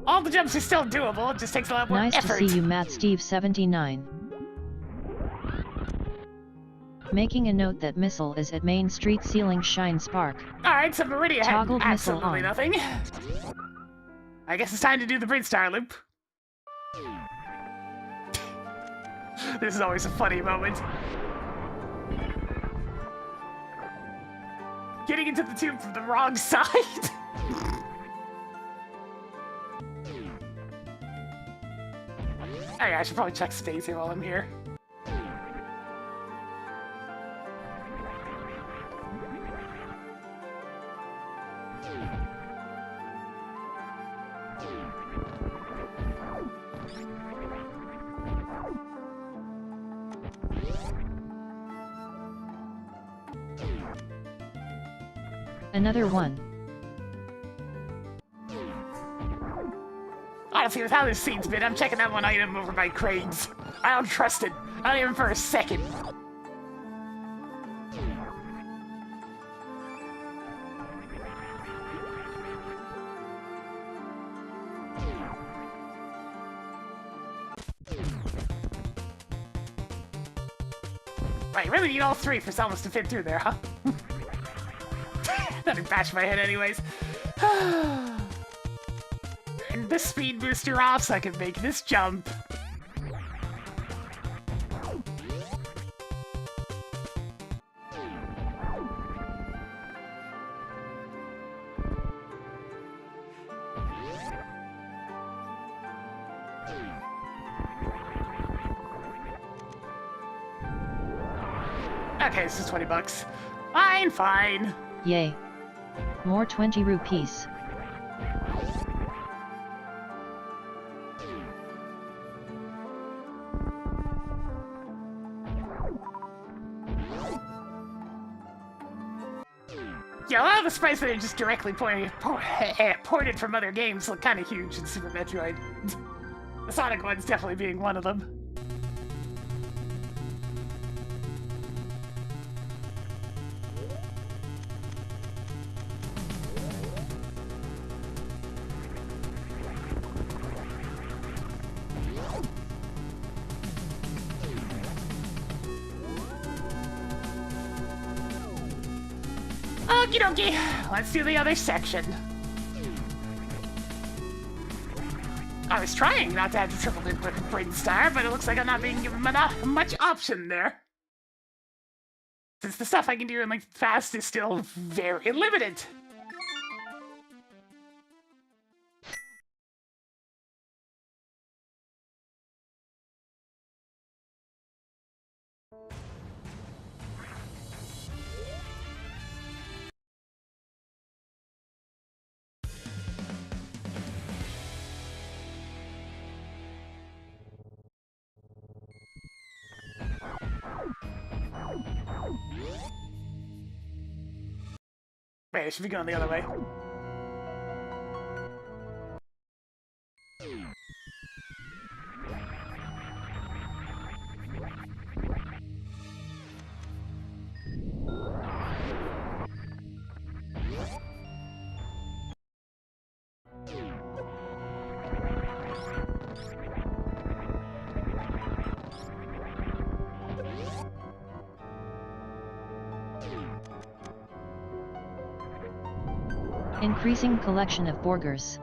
All the jumps are still doable, it just takes a lot more effort. Nice to see you, Matt Steve 79. Making a note that missile is at Main Street ceiling shine spark. Alright, so Meridia had Toggled missile absolutely on. nothing. I guess it's time to do the Brinstar loop. This is always a funny moment. Getting into the tube from the wrong side. Hey, I should probably check space here while I'm here. Another one. Honestly, with how this scene's been, I'm checking that one item over by cranes. I don't trust it. Not even for a second. Right, you really need all 3 for Selmas to fit through there, huh? That'd bash my head anyways. And the speed booster off so I can make this jump. Okay, this is 20 bucks. Fine, fine. Yay. More 20 rupees. Yeah, a lot of the sprites that are just directly ported from other games look kind of huge in Super Metroid. The Sonic one's definitely being one of them. Okie dokie, let's do the other section. I was trying not to have the triple brain star, but it looks like I'm not being given much option there. Since the stuff I can do in like fast is still very limited. Wait, I should be going the other way. Increasing collection of burgers.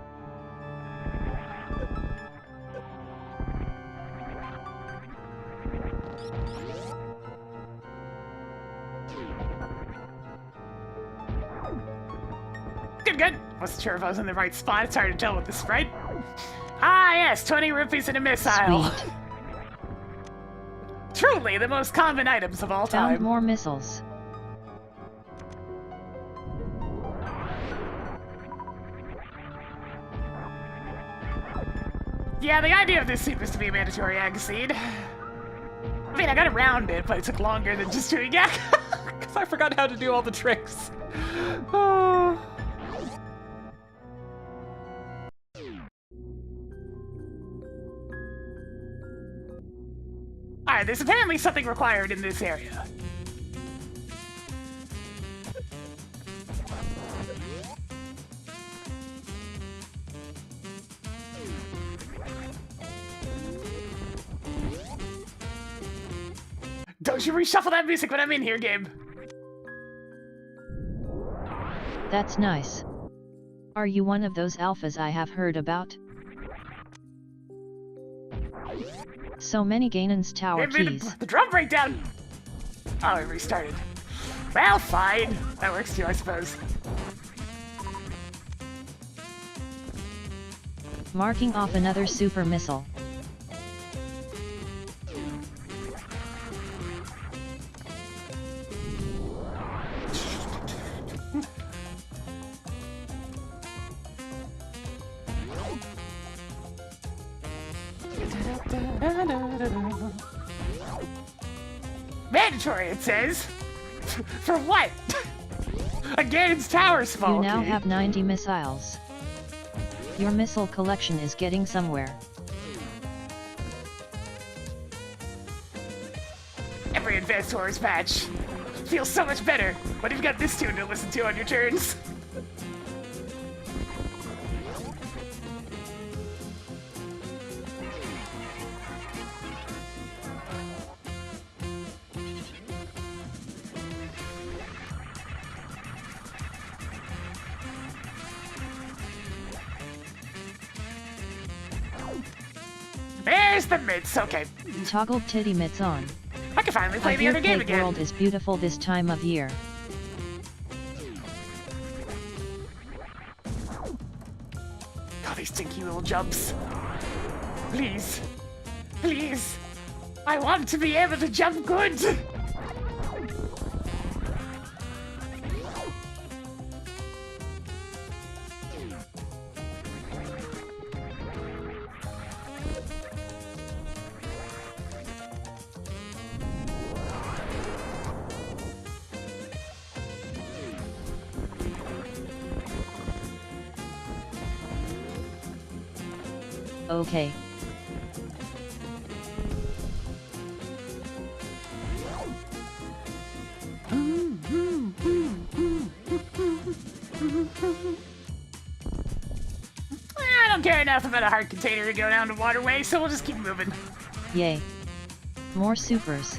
Good. Wasn't sure if I was in the right spot. It's hard to tell with the sprite. Ah, yes, 20 rupees and a missile. Sweet. Truly the most common items of all time. Found more missiles. Yeah, the idea of this soup is to be a mandatory ag seed. I mean, I got around it, but it took longer than just doing ag. Because I forgot how to do all the tricks. Oh. Alright, there's apparently something required in this area. Don't you reshuffle that music when I'm in here, Gabe. That's nice. Are you one of those alphas I have heard about? So many Ganon's tower keys. The drum breakdown! Oh, it restarted. Well, fine. That works too, I suppose. Marking off another super missile. Mandatory, it says. For what? Ganon's tower's fault. You now have 90 missiles. Your missile collection is getting somewhere. Every Advanced Horrors patch feels so much better when you've got this tune to listen to on your turns. There's the mitts, okay. Toggled titty mitts on. I can finally play I the hear other game Cake again. World is beautiful this time of year. God, these stinky little jumps. Please. Please. I want to be able to jump good. Okay. I don't care enough about a heart container to go down the waterway, so we'll just keep moving. Yay. More supers.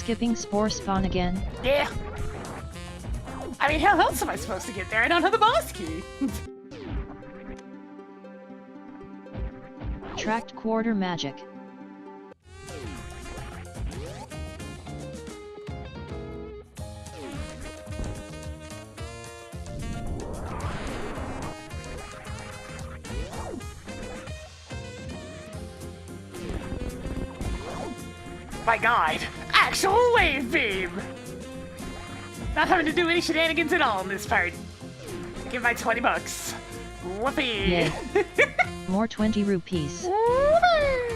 skipping spore spawn again? Yeah. I mean, how else am I supposed to get there? I don't have the boss key. Tracked quarter magic. My god, actual wave beam! Not having to do any shenanigans at all in this part. Give my 20 bucks. Whoopee! Yay. More 20 rupees. Whoopee!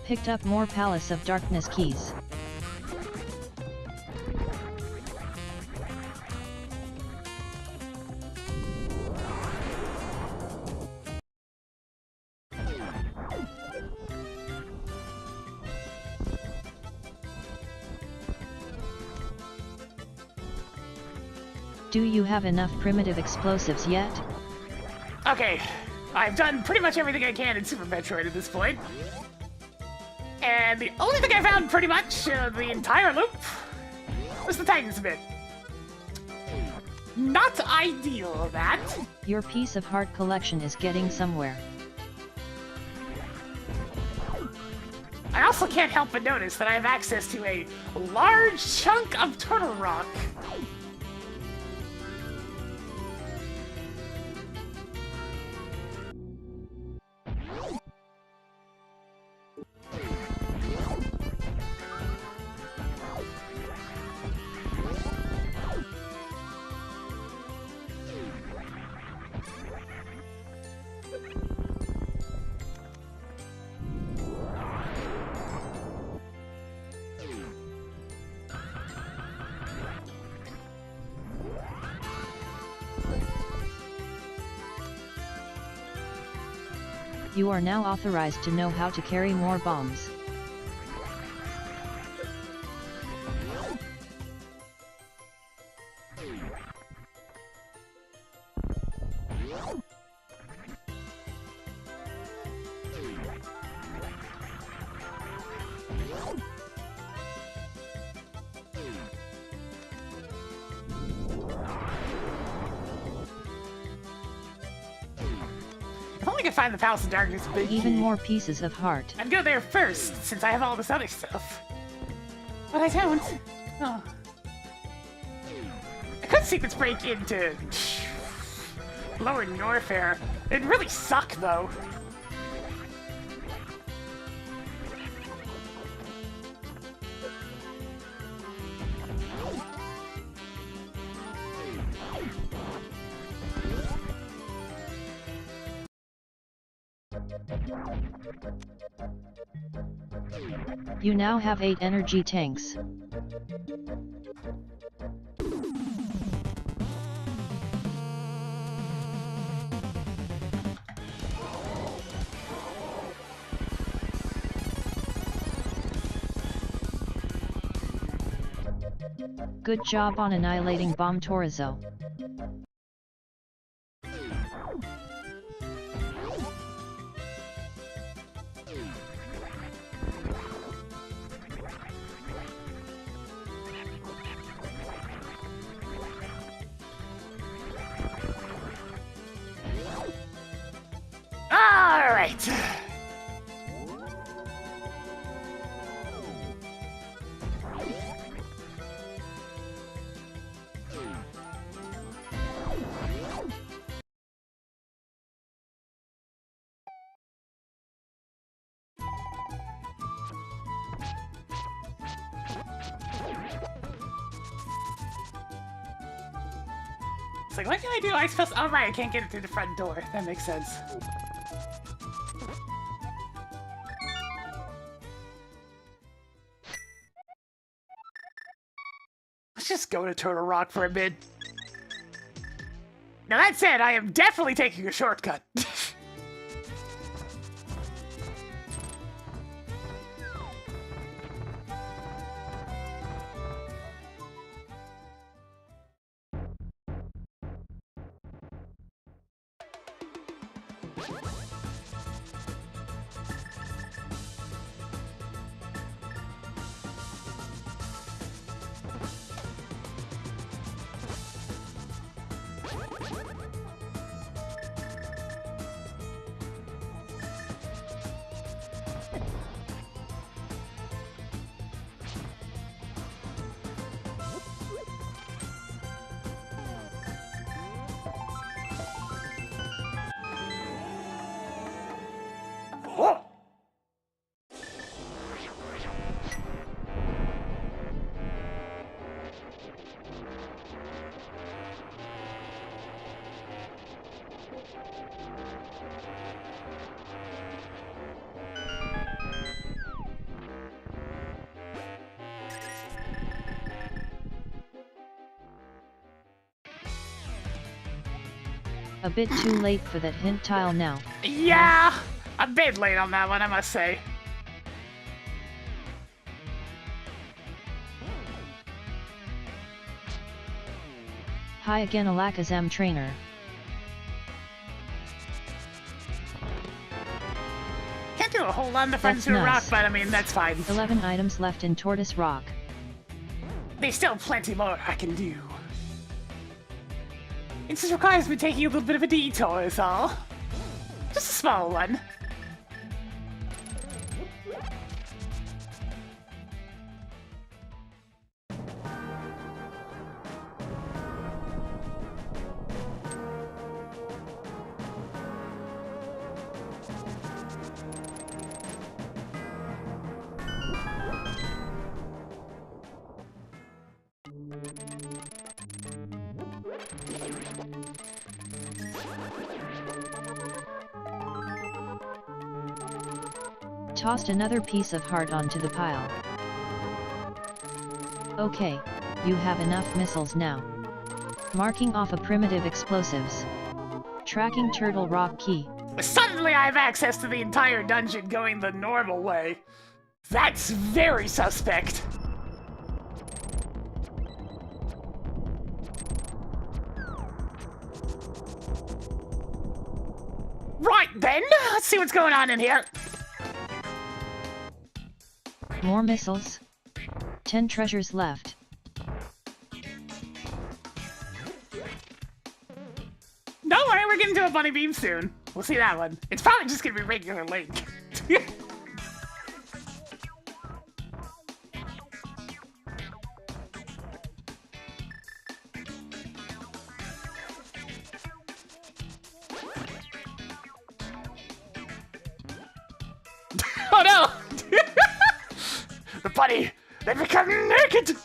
Picked up more Palace of Darkness keys. Do you have enough primitive explosives yet? Okay, I've done pretty much everything I can in Super Metroid at this point. And the only thing I found pretty much the entire loop was the Titan's bit. Not ideal, that. Your piece of heart collection is getting somewhere. I also can't help but notice that I have access to a large chunk of turtle rock. You are now authorized to know how to carry more bombs. If only I could find the Palace of Darkness big Even key. more pieces of heart. I'd go there first, since I have all this other stuff. But I don't. Oh. I could secrets break into Lower Norfair. It'd really suck, though. You now have 8 energy tanks. Good job on annihilating Bomb Torizo. Alright. It's like, what can I do? I suppose. Oh, right, I can't get it through the front door. That makes sense. Let's just go to Turtle Rock for a bit. Now that said, I am definitely taking a shortcut. Whoa. A bit too late for that hint tile now. Yeah, a bit late on that one, I must say. Hi again, Alakazam trainer. Can't do a whole lot in the front That's to a rock, nice. but I mean, that's fine. 11 items left in Tortoise Rock. There's still plenty more I can do. It just requires me taking a little bit of a detour, is all. Just a small one. Tossed another piece of heart onto the pile. Okay, you have enough missiles now. Marking off a primitive explosives. Tracking Turtle Rock key. Suddenly I have access to the entire dungeon going the normal way. That's very suspect. Right then, let's see what's going on in here. More missiles. 10 treasures left. Don't worry, we're getting to a bunny beam soon. We'll see that one. It's probably just gonna be regular Link. Oh no! The bunny! They become naked!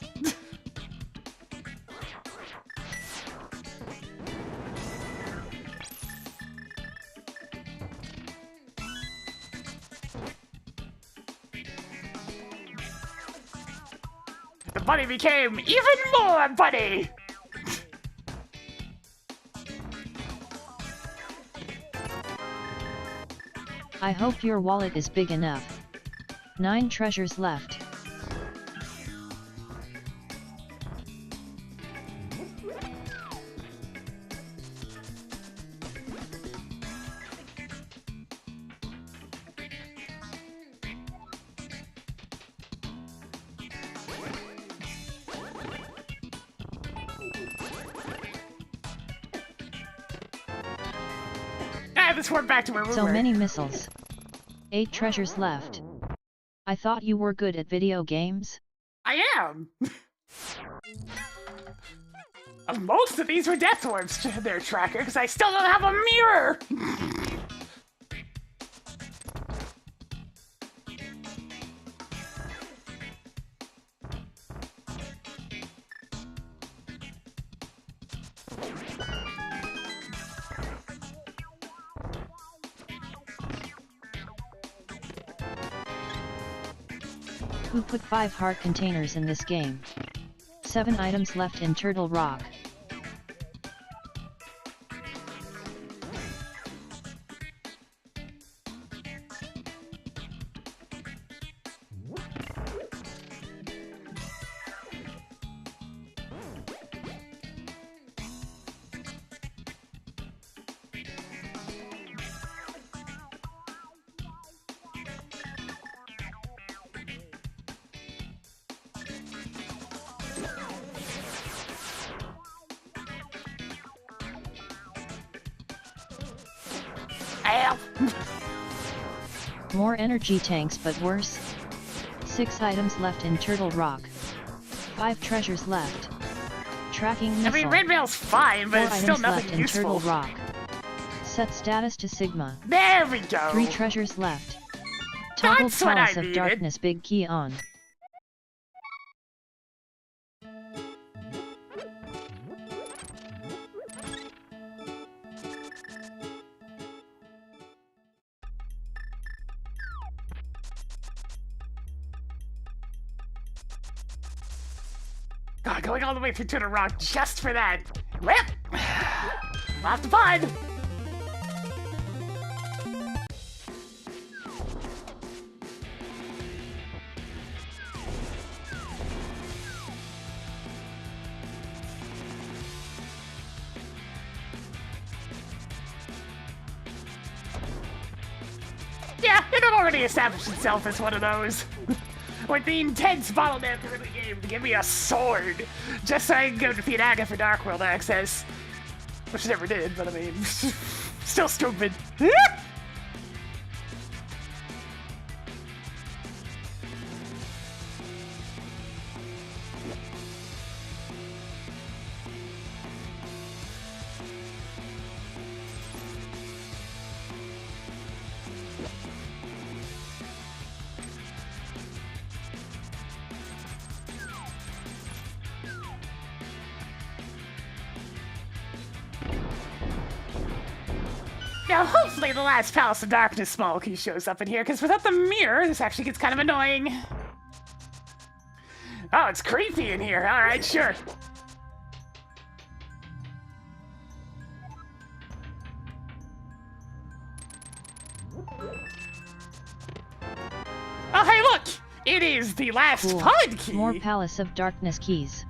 The bunny became even more bunny! I hope your wallet is big enough. 9 treasures left. Let's work back to where we So were. many missiles. 8 treasures left. I thought you were good at video games? I am! Most of these were death orbs to their tracker, because I still don't have a mirror! Who put 5 heart containers in this game? 7 items left in Turtle Rock. Well. More energy tanks but worse. 6 items left in Turtle Rock. 5 treasures left. Tracking missile. I mean, red mail's fine, but 4 it's still items nothing left in useful. Turtle Rock. Set status to Sigma. There we go. 3 treasures left. Toggle That's what I Palace of needed. Darkness big key on. God, going all the way through to the rock just for that. Well, lots of fun. Yeah, it had already established itself as one of those. With the intense bottleneck in the game to give me a sword, just so I can go defeat Aga for Dark World access. Which I never did, but I mean, still stupid. Now, hopefully the last Palace of Darkness small key shows up in here, because without the mirror, this actually gets kind of annoying. Oh, it's creepy in here. All right, sure. Oh, hey, look! It is the last Cool. pod key. More Palace of Darkness keys.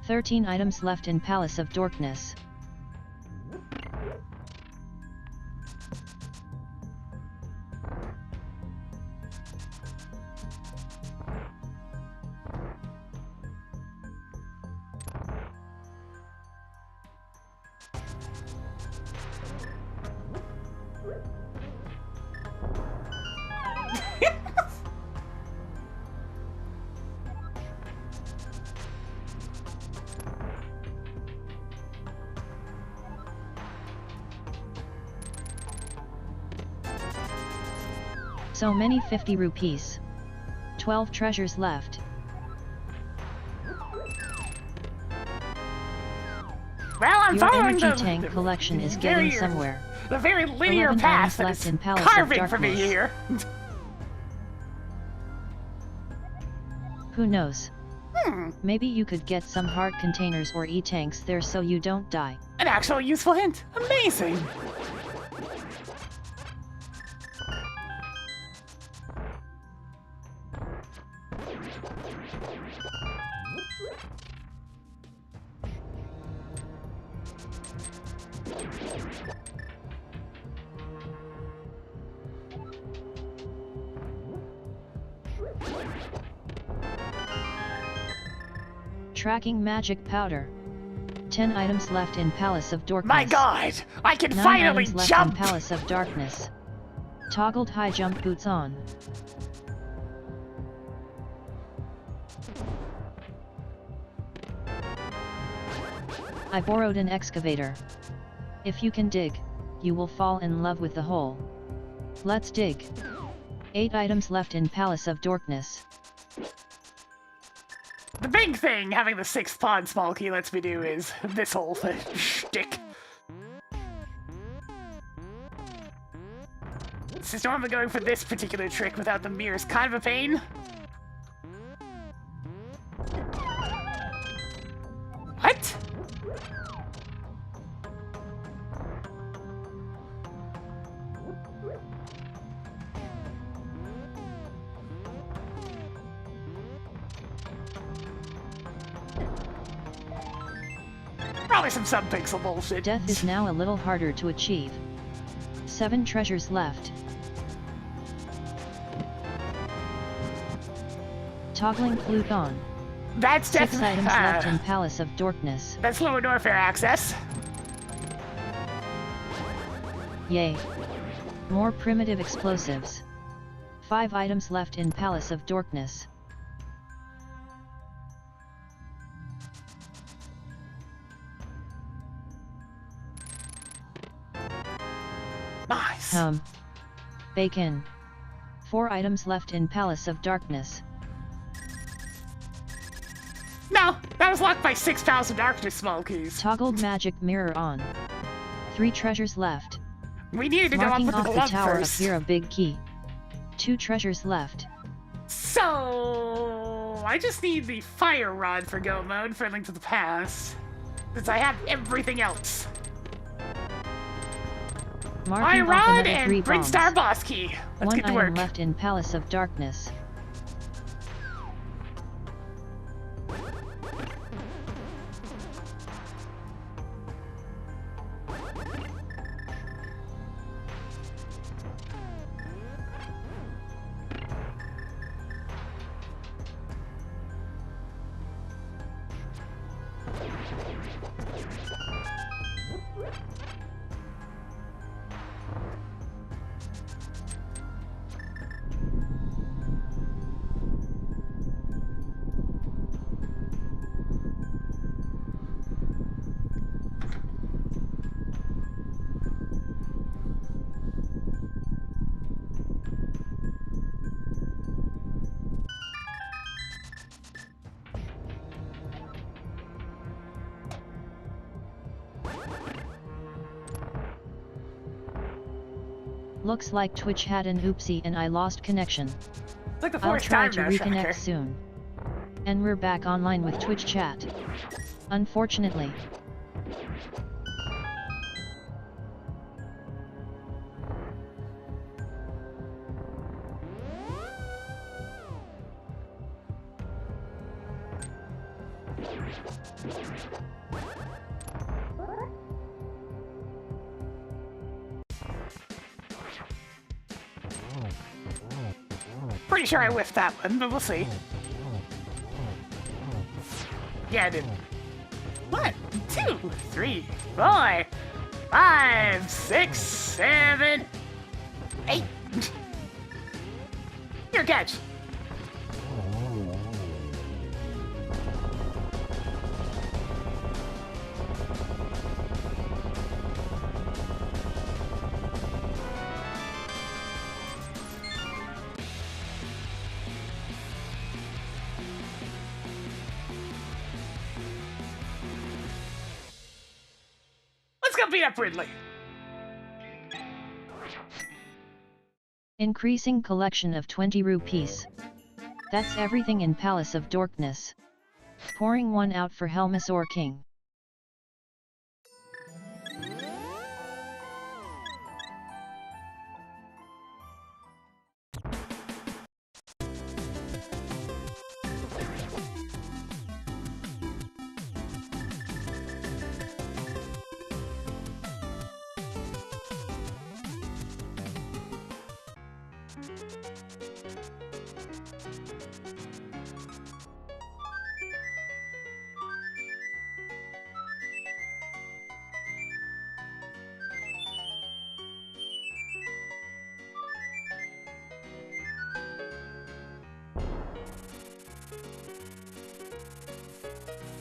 13 items left in Palace of Darkness. So many 50 rupees. 12 treasures left. Well, I'm Your following energy the tank collection is getting very- somewhere. The very linear 11 path items that left is in Palace of carving for me Darkness. here. Who knows? Hmm, Maybe you could get some heart containers or E-tanks there so you don't die. an actual useful hint. Amazing. Tracking magic powder. 10 items left in Palace of Darkness. My God, I can 9 finally items left jump. in Palace of Darkness. Toggled high jump boots on. I borrowed an excavator. If you can dig, you will fall in love with the hole. Let's dig. 8 items left in Palace of Darkness. The big thing having the 6th pod small key lets me do is this whole shtick. Since normally going for this particular trick without the mirror is kind of a pain. What? Probably some sub-pixel bullshit. Death is now a little harder to achieve. 7 treasures left. Toggling flute on. That's 6 definitely items left in Palace of Darkness. that's lower warfare access. Yay. More primitive explosives. 5 items left in Palace of Darkness. Nice. Bacon. 4 items left in Palace of Darkness. No, that was locked by 6 Palace of Darkness small keys. Toggled magic mirror on. 3 treasures left. We needed to go up Marking with off the the love tower first. of Hera big key. 2 treasures left. So I just need the fire rod for go mode for Link to the Past, since I have everything else. Marking Fire off rod another 3 and Bring bombs. Star Boss Key. Let's 1 get to item work. left in Palace of Darkness. Looks like Twitch had an oopsie and I lost connection. It's like the I'll fourth try time to now, reconnect Tracker. soon. And we're back online with Twitch chat. Unfortunately. Pretty sure I whiffed that one, but we'll see. Yeah, I did. 1, 2, 3, 4, 5, 6, 7, 8. Your catch. Let's go beat up Ridley. Increasing collection of 20 rupees. That's everything in Palace of Darkness. Pouring one out for Helmus or King.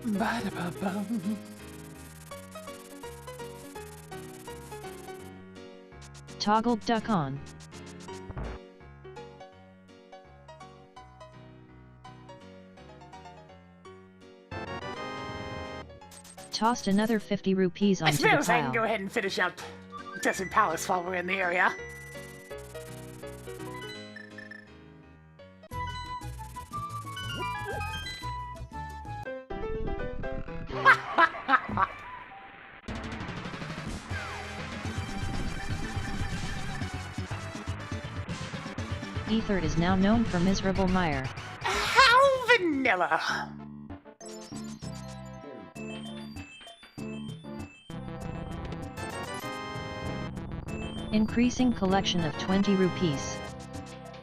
Ba-da-ba-bum. Toggled duck on. Tossed another 50 rupees I onto the suppose I can go pile. ahead and finish up Desert Palace while we're in the area. Ether is now known for Miserable Mire. How vanilla! Increasing collection of 20 rupees.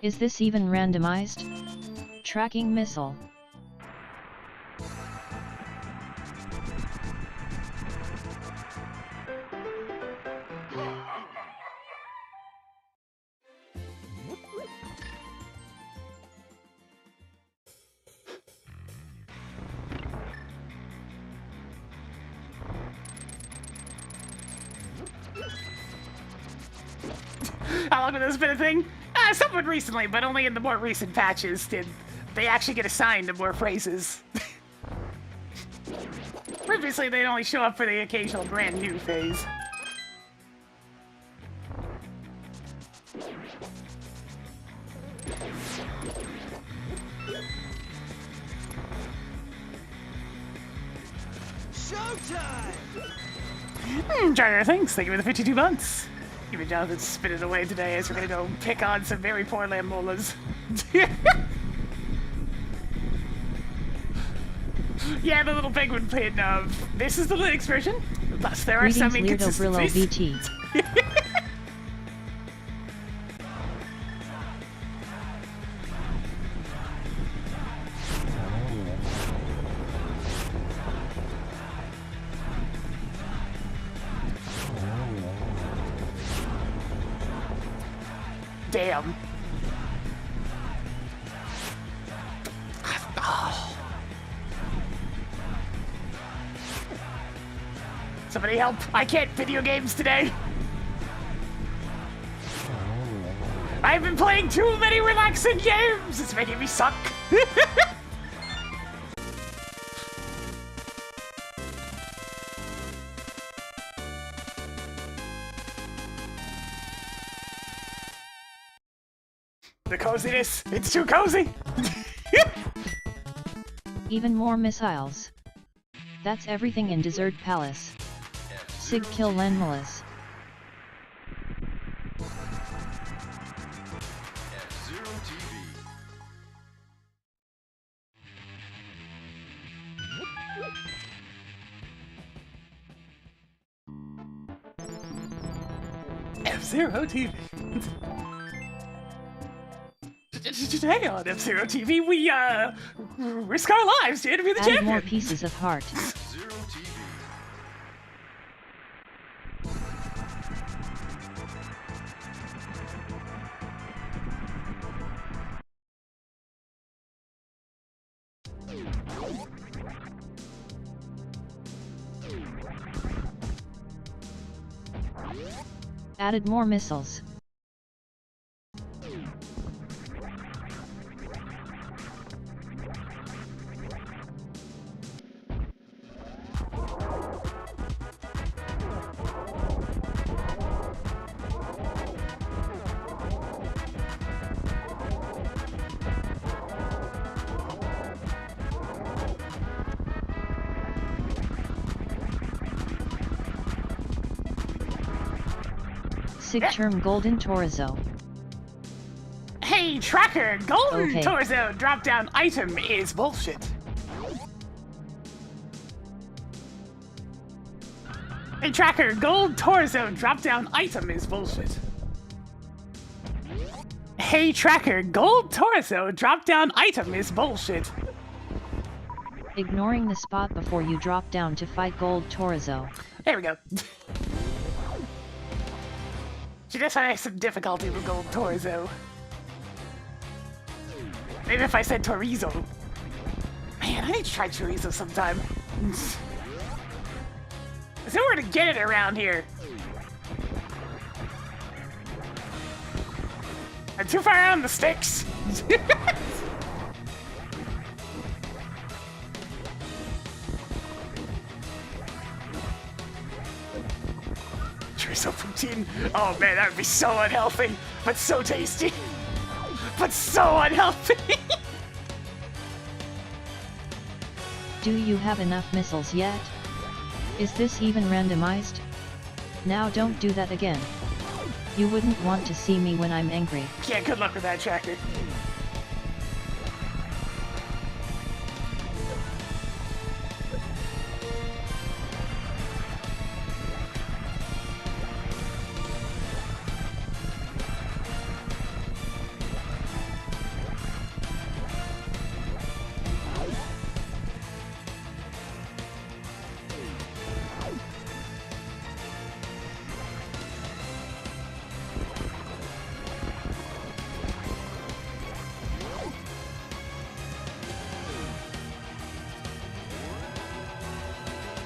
Is this even randomized? Tracking missile. How long has this been a thing? Somewhat recently, but only in the more recent patches did they actually get assigned to more phrases. Previously, they'd only show up for the occasional brand new phase. Charter, thanks. Thank you for the 52 months. Even Jonathan's spinning away today as we're gonna go pick on some very poor lambolas. Yeah, the little penguin pin of this is the Linux version. Thus, there are some Greetings, Leardo Brillo inconsistencies. BT. Damn. Oh. Somebody help. I can't video games today. I've been playing too many relaxing games. It's making me suck. The coziness. It's too cozy. Even more missiles. That's everything in Desert Palace. Sig kill Lenmalas. F-Zero TV. Today on F-Zero TV, we, risk our lives to interview the Add champion. more pieces of heart. Added more missiles. Sig term Golden Torizo. Hey, Tracker, Golden Okay. Torso drop-down item is bullshit. Hey, Tracker, Gold Torso drop-down item is bullshit. Hey, Tracker, Gold Torso drop-down item is bullshit. Ignoring the spot before you drop down to fight Gold Torizo. There we go. She just had some difficulty with Gold Torso. Maybe if I said Torizo. Man, I need to try chorizo sometime. There's nowhere to get it around here. I'm too far out on the sticks. Chorizo poutine. Oh man, that would be so unhealthy, but so tasty. But so unhealthy. Do you have enough missiles yet? Is this even randomized? Now don't do that again. You wouldn't want to see me when I'm angry. Yeah, good luck with that, Tracker.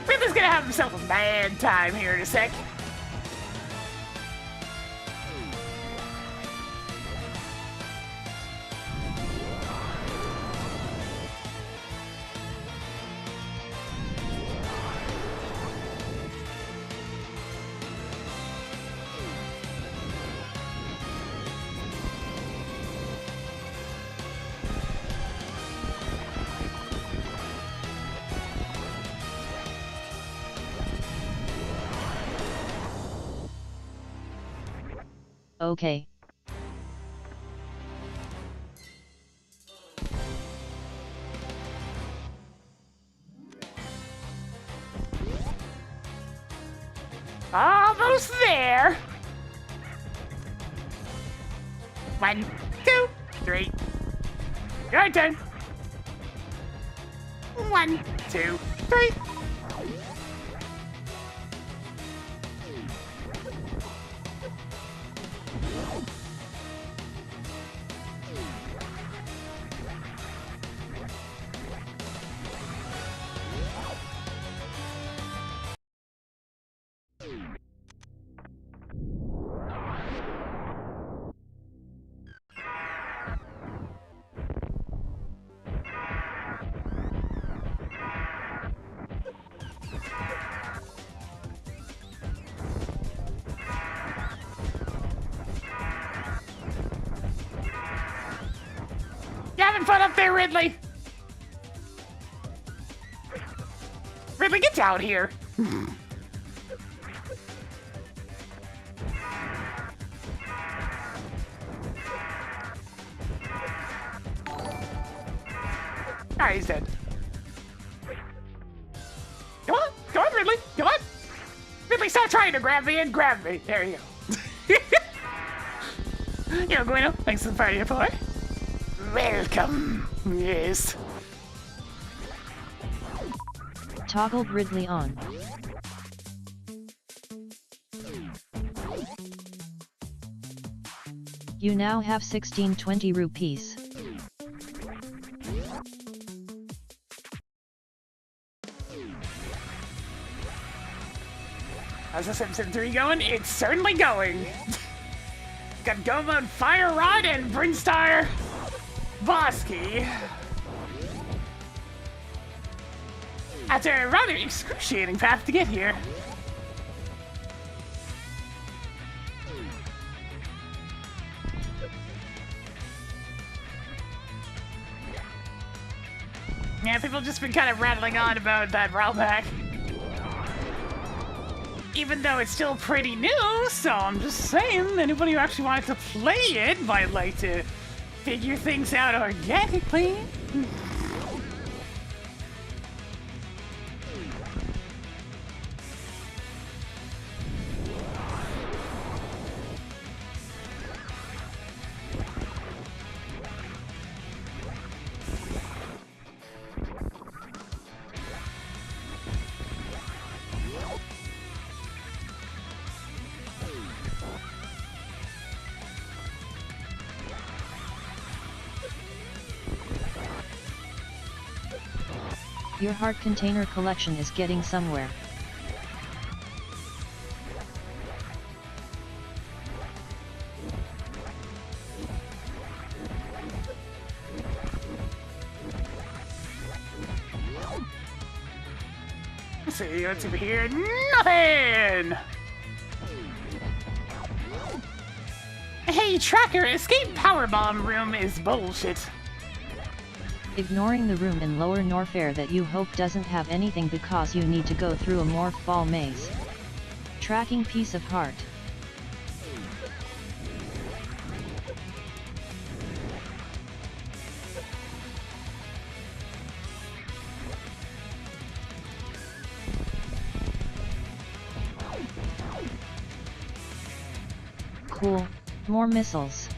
Ridley's gonna have himself a bad time here in a sec. Okay. Almost there. 1, 2, 3. Your turn. 1, 2, 3. You having fun up there, Ridley? Ridley, get down here. Alright, he's dead. Come on, Ridley, come on. Ridley, stop trying to grab me and grab me. There you go. Yo, Guido, thanks for the party report. Welcome. Yes. Toggled Ridley on. You now have 1620 rupees. How's the SMZ3 going? It's certainly going. Got go mode Fire Rod and Brinstar Bosky. After a rather excruciating path to get here. Yeah, people just been kind of rattling on about that rollback. Even though it's still pretty new, so I'm just saying, anybody who actually wanted to play it might like to figure things out organically. Your heart container collection is getting somewhere. Let's see what's over here. Nothing! Hey, Tracker, escape powerbomb room is bullshit. Ignoring the room in Lower Norfair that you hope doesn't have anything because you need to go through a morph ball maze. Tracking piece of heart. Cool, more missiles.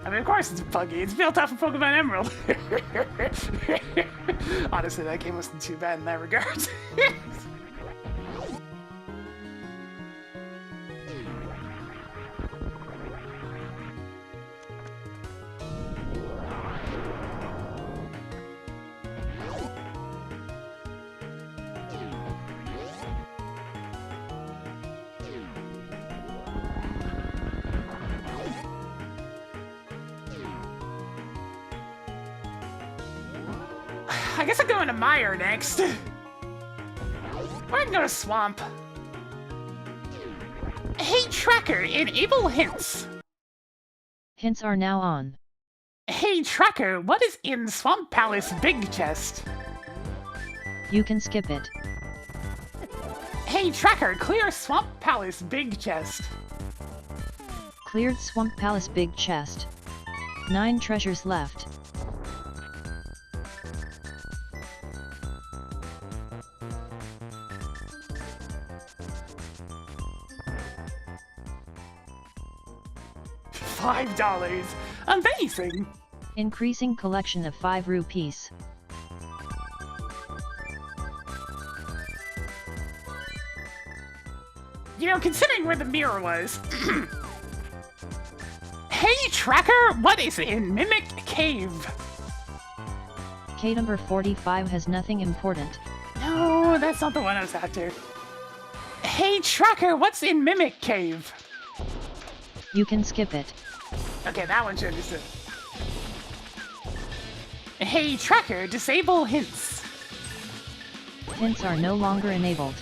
I mean, of course it's buggy. It's built off of Pokemon Emerald. Honestly, that game wasn't too bad in that regard. I guess I'm going to Mire next. Or I can go to Swamp. Hey, Tracker, enable hints. Hints are now on. Hey Tracker, what is in Swamp Palace Big Chest? You can skip it. Hey Tracker, clear Swamp Palace Big Chest. Cleared Swamp Palace Big Chest. 9 treasures left. $5. Amazing! Increasing collection of 5 rupees. You know, considering where the mirror was. Hey Tracker, what is in Mimic Cave? K number 45 has nothing important. No, that's not the one I was after. Hey Tracker, what's in Mimic Cave? You can skip it. Okay, that one should understood. Hey Tracker, disable hints. Hints are no longer enabled.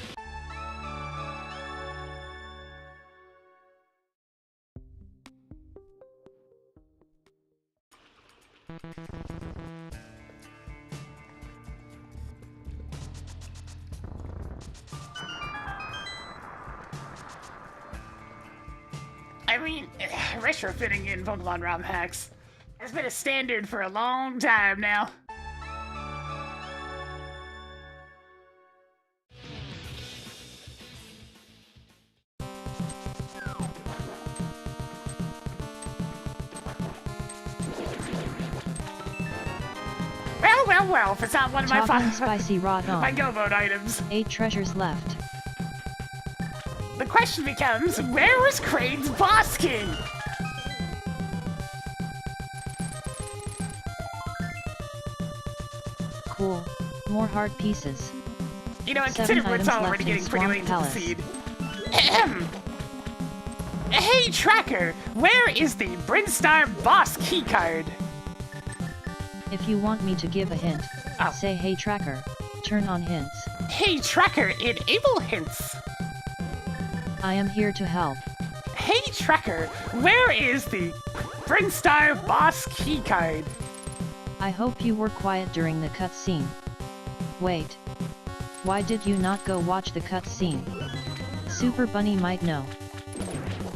I mean, retrofitting in Pokemon ROM hacks has been a standard for a long time now. Well, if it's not one of my Chocolate spicy raw my dong. go mode items. 8 treasures left. The question becomes, where was Crane's Boss King? Cool. More heart pieces. You know, and 7 considering it's items already left in getting pretty Swamp late to the Palace. seed. Ahem. Hey Tracker, where is the Brinstar Boss keycard? If you want me to give a hint, Oh. say hey tracker, turn on hints. Hey Tracker, enable hints. I am here to help. Hey Tracker, where is the Brinstar Boss keycard? I hope you were quiet during the cutscene. Wait. Why did you not go watch the cutscene? Super Bunny might know.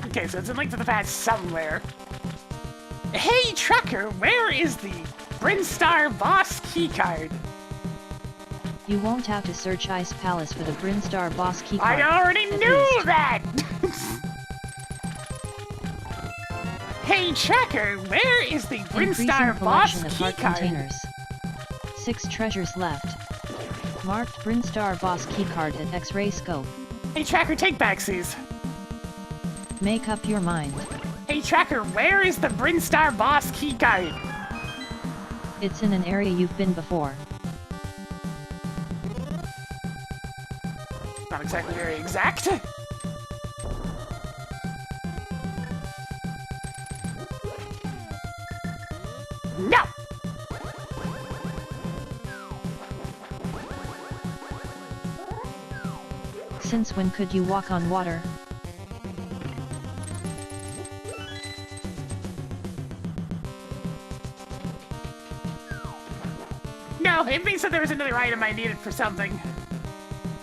Okay, so it's a link to the past somewhere. Hey Tracker, where is the Brinstar Boss keycard? You won't have to search Ice Palace for the Brinstar boss keycard. I already at knew least. that! Hey Tracker, where is the Increasing Brinstar Boss collection of heart keycard? containers. 6 treasures left. Marked Brinstar boss keycard at X-ray scope. Hey Tracker, take backsies. Make up your mind. Hey Tracker, where is the Brinstar Boss keycard? It's in an area you've been before. Not exactly very exact. No! Since when could you walk on water? No, it means that there was another item I needed for something.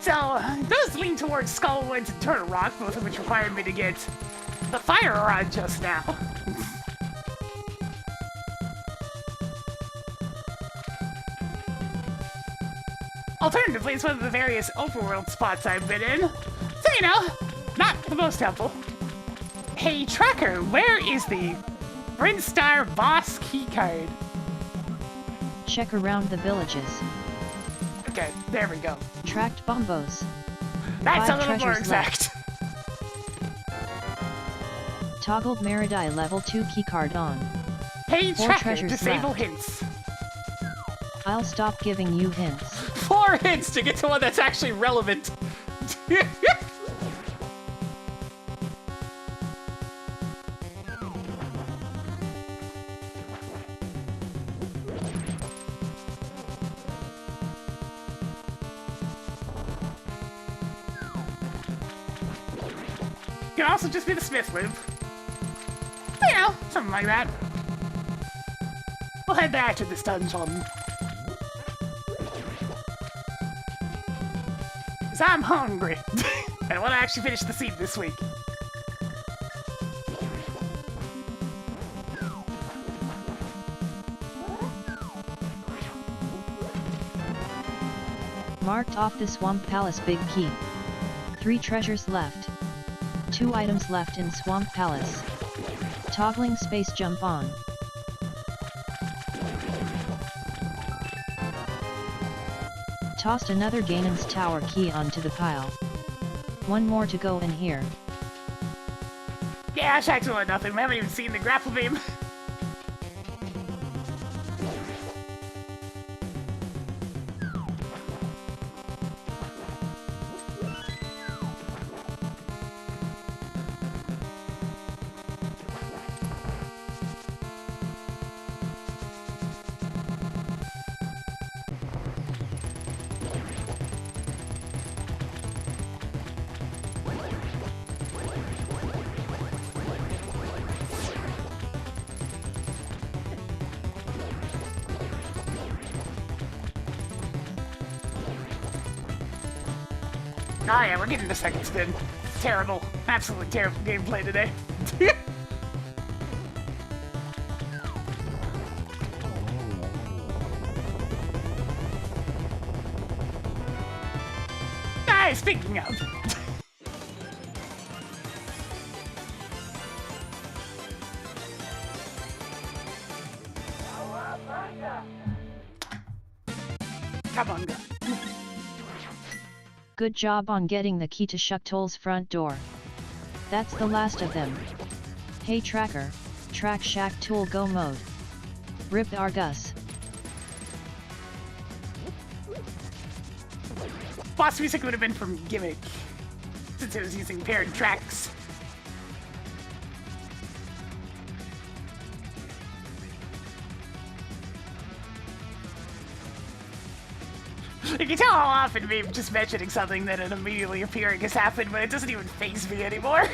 So, those lean towards Skullwoods and Turtle Rock, both of which required me to get the fire rod just now. Alternatively, it's one of the various overworld spots I've been in. So, you know, not the most helpful. Hey, Tracker, where is the Brinstar Boss keycard? Check around the villages. Okay, there we go. Tracked bombos. That's 5 a little more treasures left. exact. Toggled Meridai level 2 keycard on. Hey, 4 Tracker, treasures disable left. hints. I'll stop giving you hints. 4 hints to get to one that's actually relevant. Could also just be the Smith loop. You know, something like that. We'll head back to this dungeon. Because I'm hungry. And I want to actually finish the scene this week. Marked off the Swamp Palace Big Key. 3 treasures left. 2 items left in Swamp Palace. Toggling space jump on. Tossed another Ganon's Tower key onto the pile. 1 more to go in here. Yeah, it's actually nothing. We haven't even seen the grapple beam. Oh yeah, we're getting the second spin. Terrible. Absolutely terrible gameplay today. Hey, speaking of. Come on, go. Good job on getting the key to Shucktoll's front door. That's the last of them. Hey Tracker, track Shack Tool Go mode. Rip Argus. Boss music would have been from Gimmick, since it was using paired tracks. You can tell how often me just mentioning something that an immediately appearing has happened, but it doesn't even faze me anymore.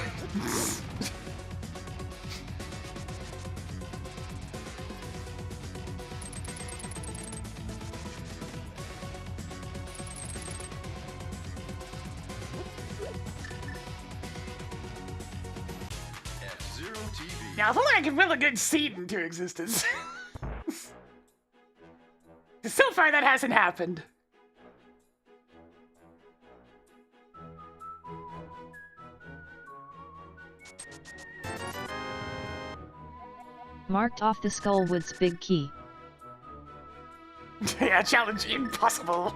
Now, if only I can will a good seed into existence. So far, that hasn't happened. Marked off the Skullwood's Big Key. Yeah, challenge impossible.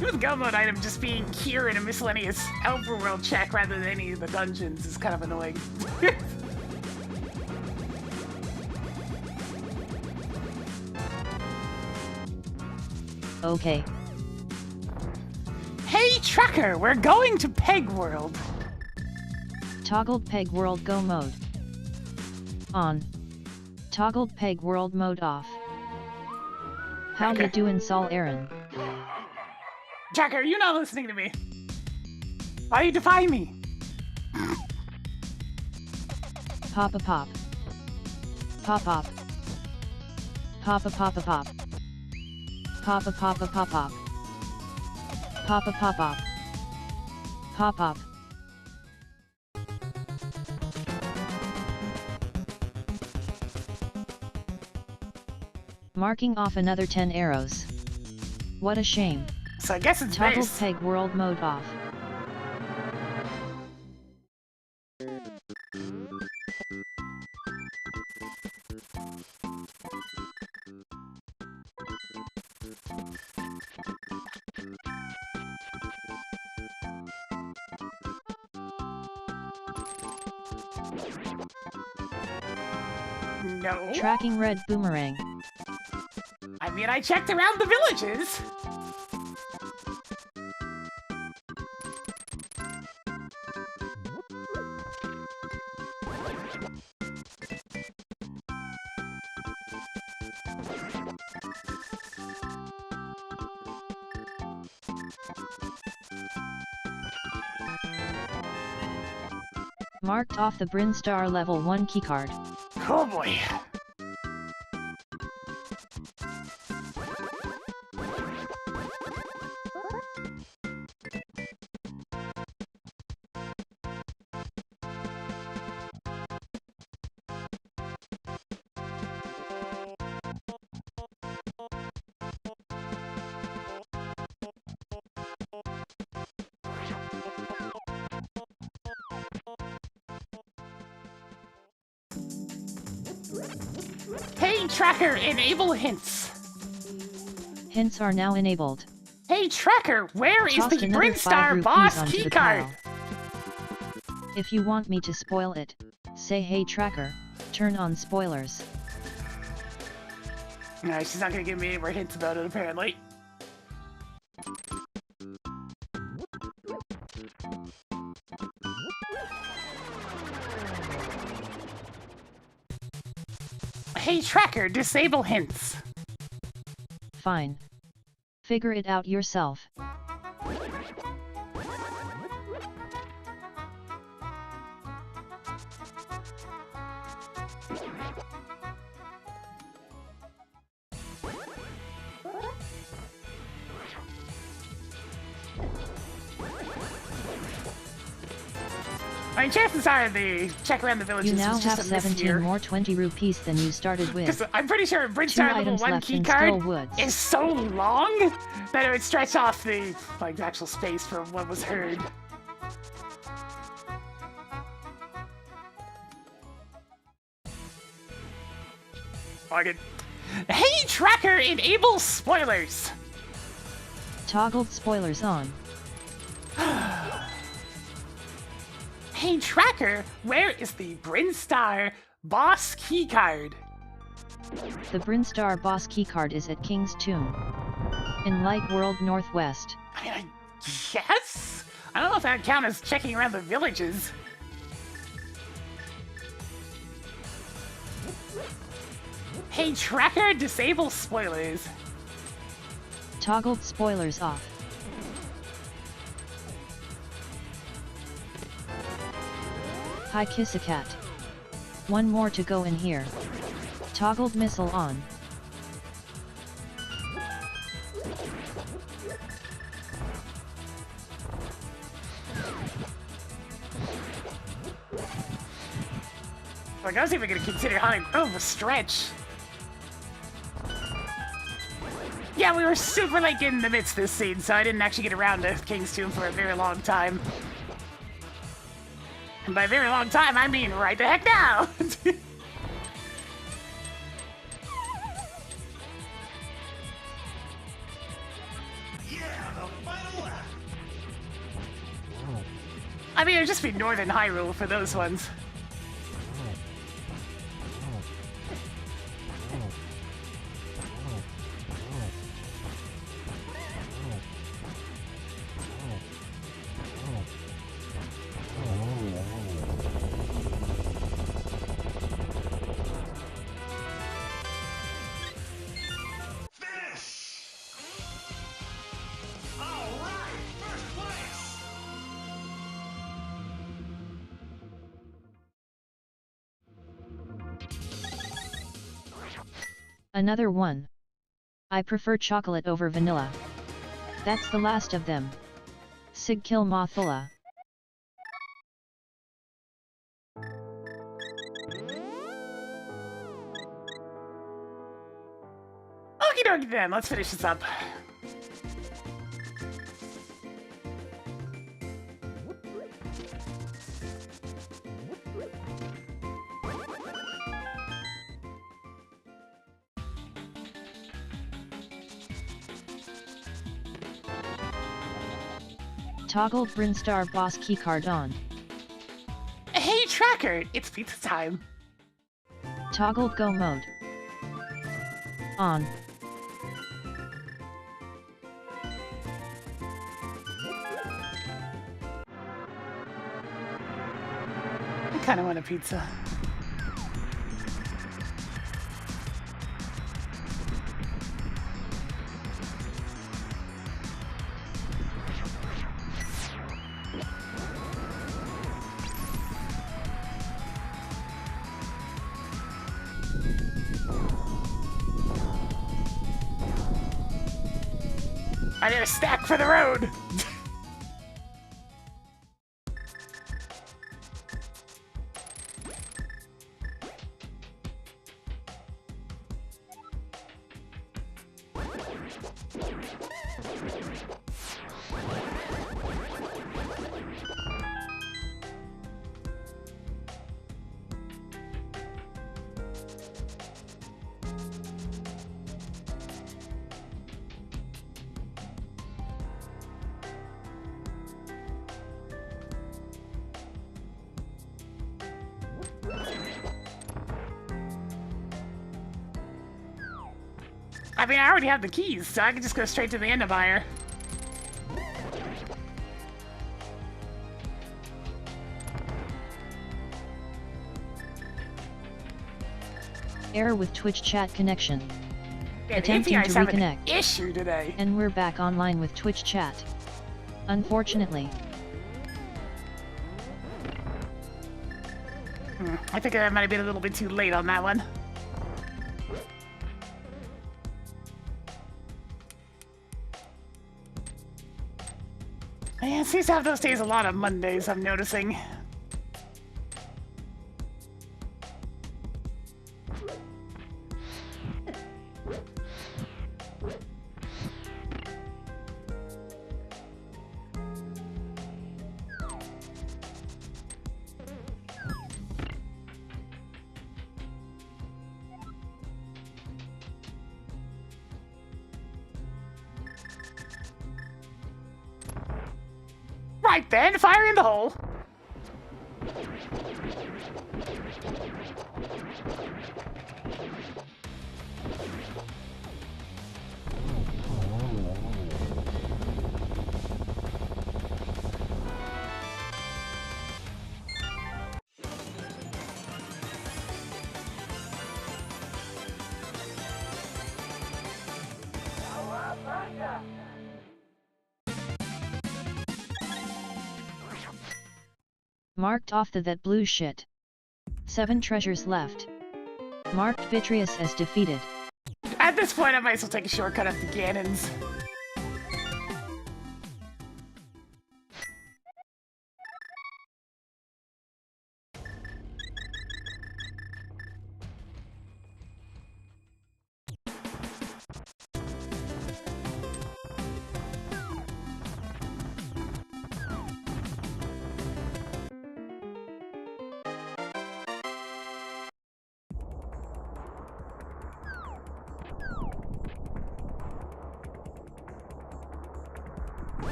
With the go mode item just being here in a miscellaneous overworld check rather than any of the dungeons is kind of annoying. Okay. Hey Tracker, we're going to Peg World. Toggled Peg World Go mode. On. Toggled Peg World mode off. How Okay. you doing, Sol Aaron? Tracker, you're not listening to me. Why you defy me? Papa pop. Pop pop. Papa papa pop. Papa papa pop pop. Papa pop pop. Pop pop. Marking off another 10 arrows. What a shame. So I guess it's Toggle base. Peg World mode off. No. Tracking red boomerang. I mean, I checked around the villages. Marked off the Brinstar level 1 keycard. Oh boy. Hey Tracker, enable hints. Hints are now enabled. Hey Tracker, where is Tossed the another 5 Brinstar rupees boss onto the keycard? pile. If you want me to spoil it, say hey tracker, turn on spoilers. No, she's not gonna give me any more hints about it apparently. Hey Tracker, disable hints. Fine. Figure it out yourself. I mean, chances are the check around the villages You now was just have a miss 17 here. more 20 rupees than you started with. Because I'm pretty sure 2 Brinstar level items 1 left in keycard Stillwoods. is so long that it would stretch off the actual space for what was heard. Okay. Hey Tracker, enable spoilers. Toggled spoilers on. Hey Tracker, where is the Brinstar boss keycard? The Brinstar boss keycard is at King's Tomb. In Light World Northwest. I mean, I guess? I don't know if that counts as checking around the villages. Hey Tracker, disable spoilers. Toggled spoilers off. Hi Kissacat. One more to go in here. Toggled missile on. Like, I was even gonna consider Haunted Grove a stretch. Yeah, we were super like in the midst of this scene, so I didn't actually get around to King's Tomb for a very long time. And by very long time, I mean right the heck now! I mean, it'd just be Northern Hyrule for those ones. Another one. I prefer chocolate over vanilla. That's the last of them. Sigkill Mothula. Okie dokie then, let's finish this up. Toggled Brinstar boss keycard on. Hey Tracker, it's pizza time. Toggled go mode. On. I kinda want a pizza. I need a stack for the road! I mean, I already have the keys, so I can just go straight to the Randomizer. Error with Twitch chat connection. Yeah, Attempting to APIs have an reconnect. issue today. And we're back online with Twitch chat. Unfortunately. I think I might have been a little bit too late on that one. Yeah, it seems to have those days a lot of Mondays, I'm noticing. Right then, fire in the hole. Marked off the that blue shit. 7 treasures left. Marked Vitreous as defeated. At this point, I might as well take a shortcut up the cannons.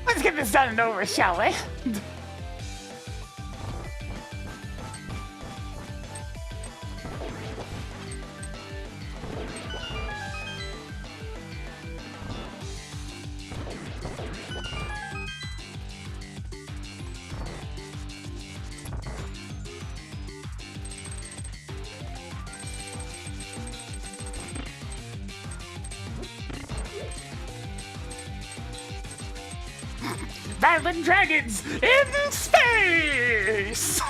Let's get this done and over, shall we? Battling dragons in space!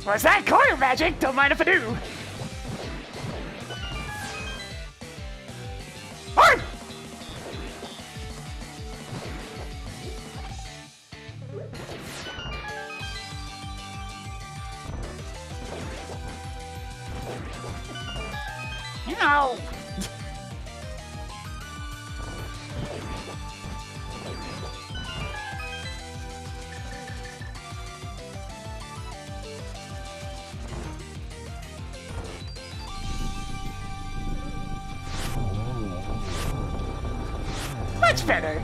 What's that? Corner magic? Don't mind if I do. Arr! Ow! Much better.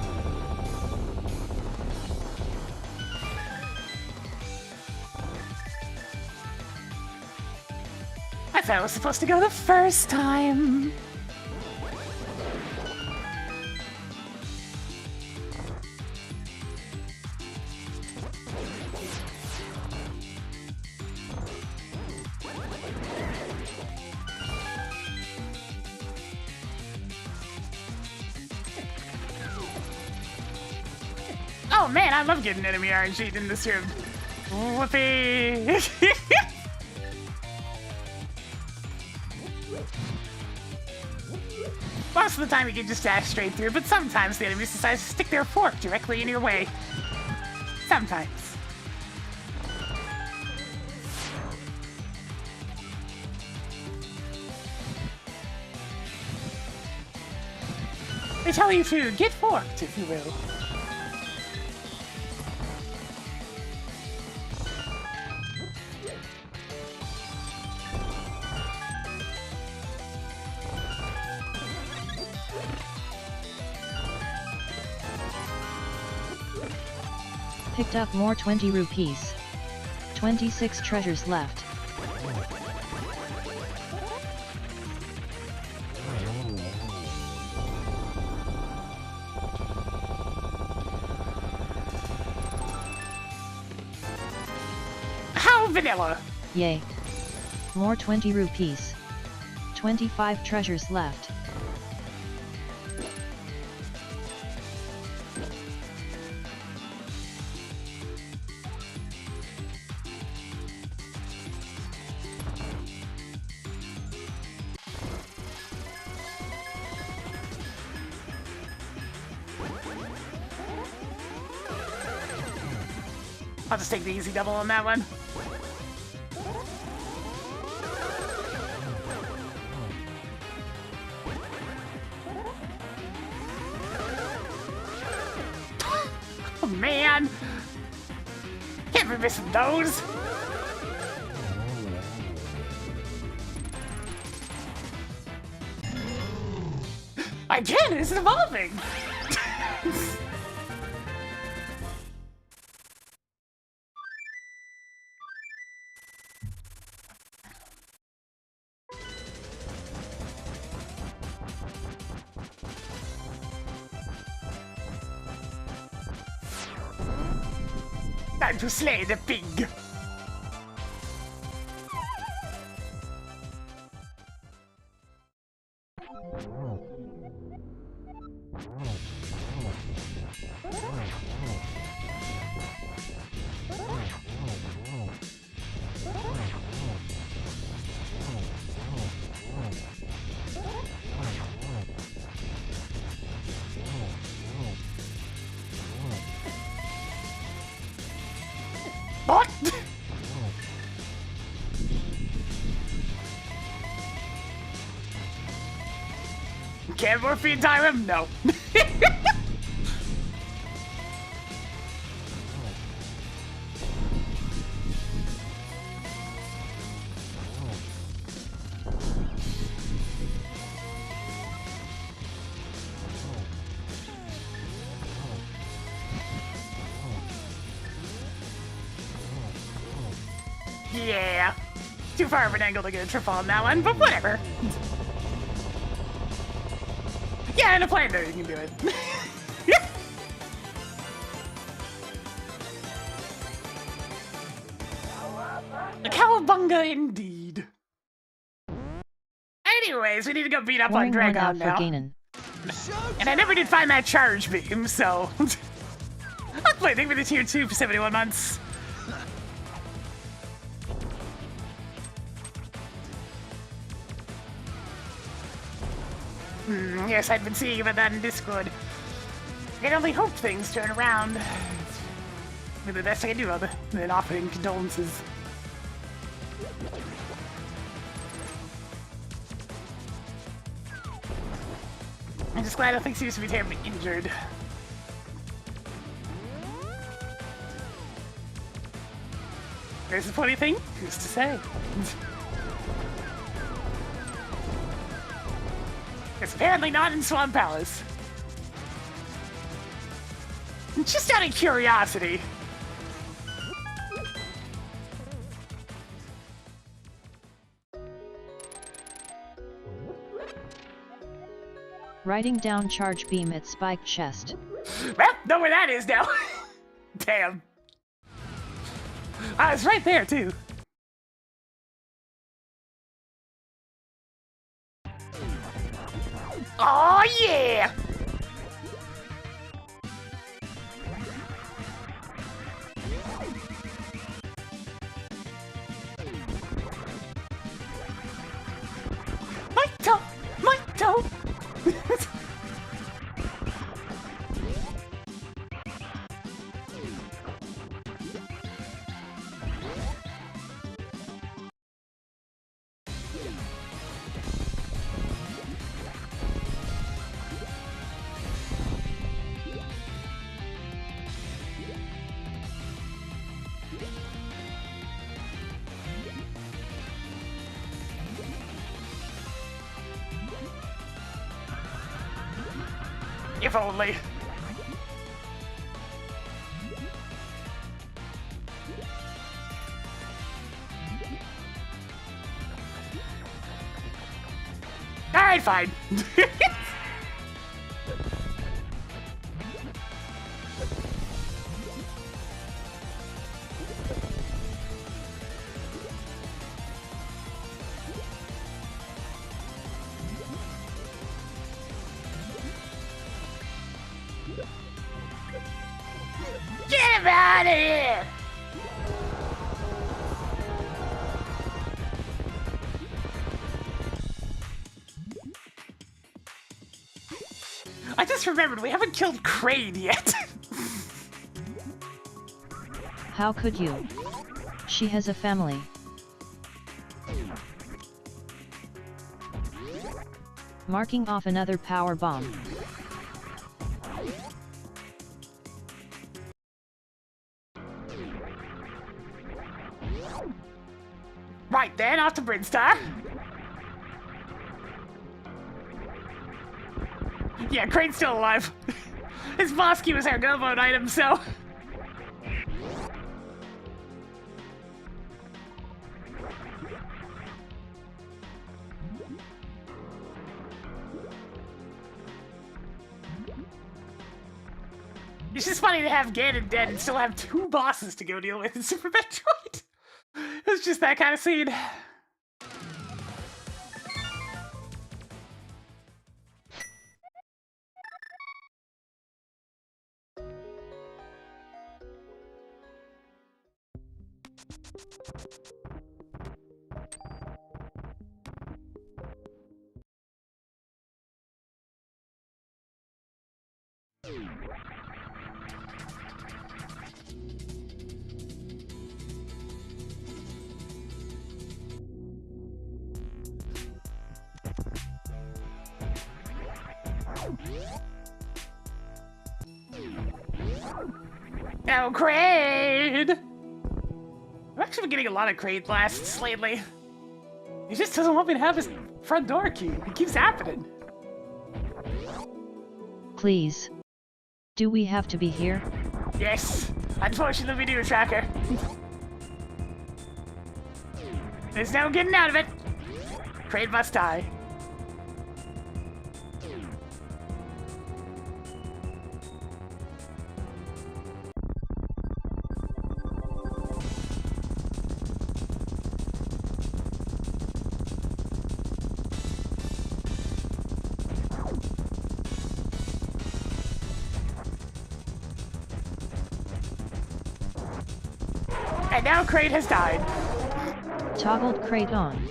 I thought I was supposed to go the first time. Oh man, I love getting enemy RNG in this room. Whoopee! Most of the time you can just dash straight through, but sometimes the enemies decide to stick their fork directly in your way. Sometimes. They tell you to get forked, if you will. Picked up more 20 rupees. 26 treasures left. How vanilla! Yay. More 20 rupees. 25 treasures left. I'll just take the easy double on that one. Oh man! Can't be missing those! Again, it's evolving! Time to slay the pig! What? Can morphine time him? No. Yeah. Too far of an angle to get a triple on that one, but whatever. Yeah, in a plane there you can do it. A cowabunga indeed. Anyways, we need to go beat up on Pouring one Dragon out now. for Ganon. And I never did find that charge beam, so... I'll play Think with the tier 2 for 71 months. Yes, I've been seeing about that in Discord. I can only hope things turn around. Maybe the best I can do other than offering condolences. I'm just glad nothing seems to be terribly injured. There's the funny thing, who's to say? It's apparently not in Swamp Palace. Just out of curiosity. Writing down charge beam at spike chest. Well, know where that is now. Damn. I was right there, too. Oh yeah! My toe! My toe! If only. Alright, fine. Get him out of here! I just remembered we haven't killed Crane yet. How could you? She has a family. Marking off another power bomb. Right then, off to Brinstar. Yeah, Crane's still alive. His Bosky was our gunboat item, so... It's just funny to have Ganon dead and still have two bosses to go deal with in Super Metroid. It's just that kind of scene. Oh, Crane! I've actually been getting a lot of Crane blasts lately. He just doesn't want me to have his front door key. It keeps happening. Please. Do we have to be here? Yes! Unfortunately, we do, Tracker. There's no getting out of it. Crane must die. And now Crane has died. Toggled crate on.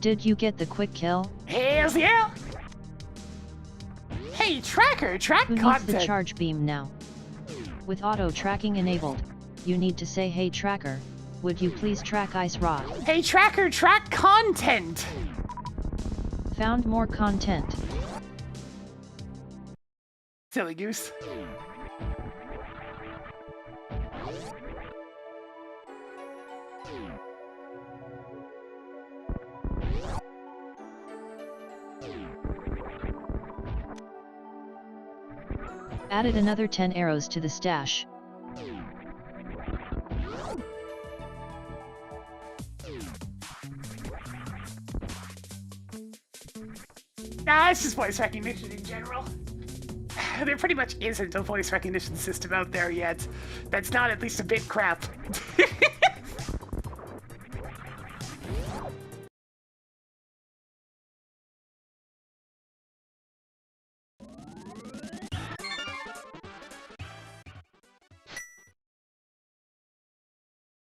Did you get the quick kill? Hells yeah! Hey, Tracker, track Who needs content. the charge beam now? With auto tracking enabled, you need to say, "Hey Tracker, would you please track Ice Rod?" Hey, Tracker, track content. Found more content. Silly goose. Added another 10 arrows to the stash. Nah, it's just voice recognition in general. There pretty much isn't a voice recognition system out there yet that's not at least a bit crap.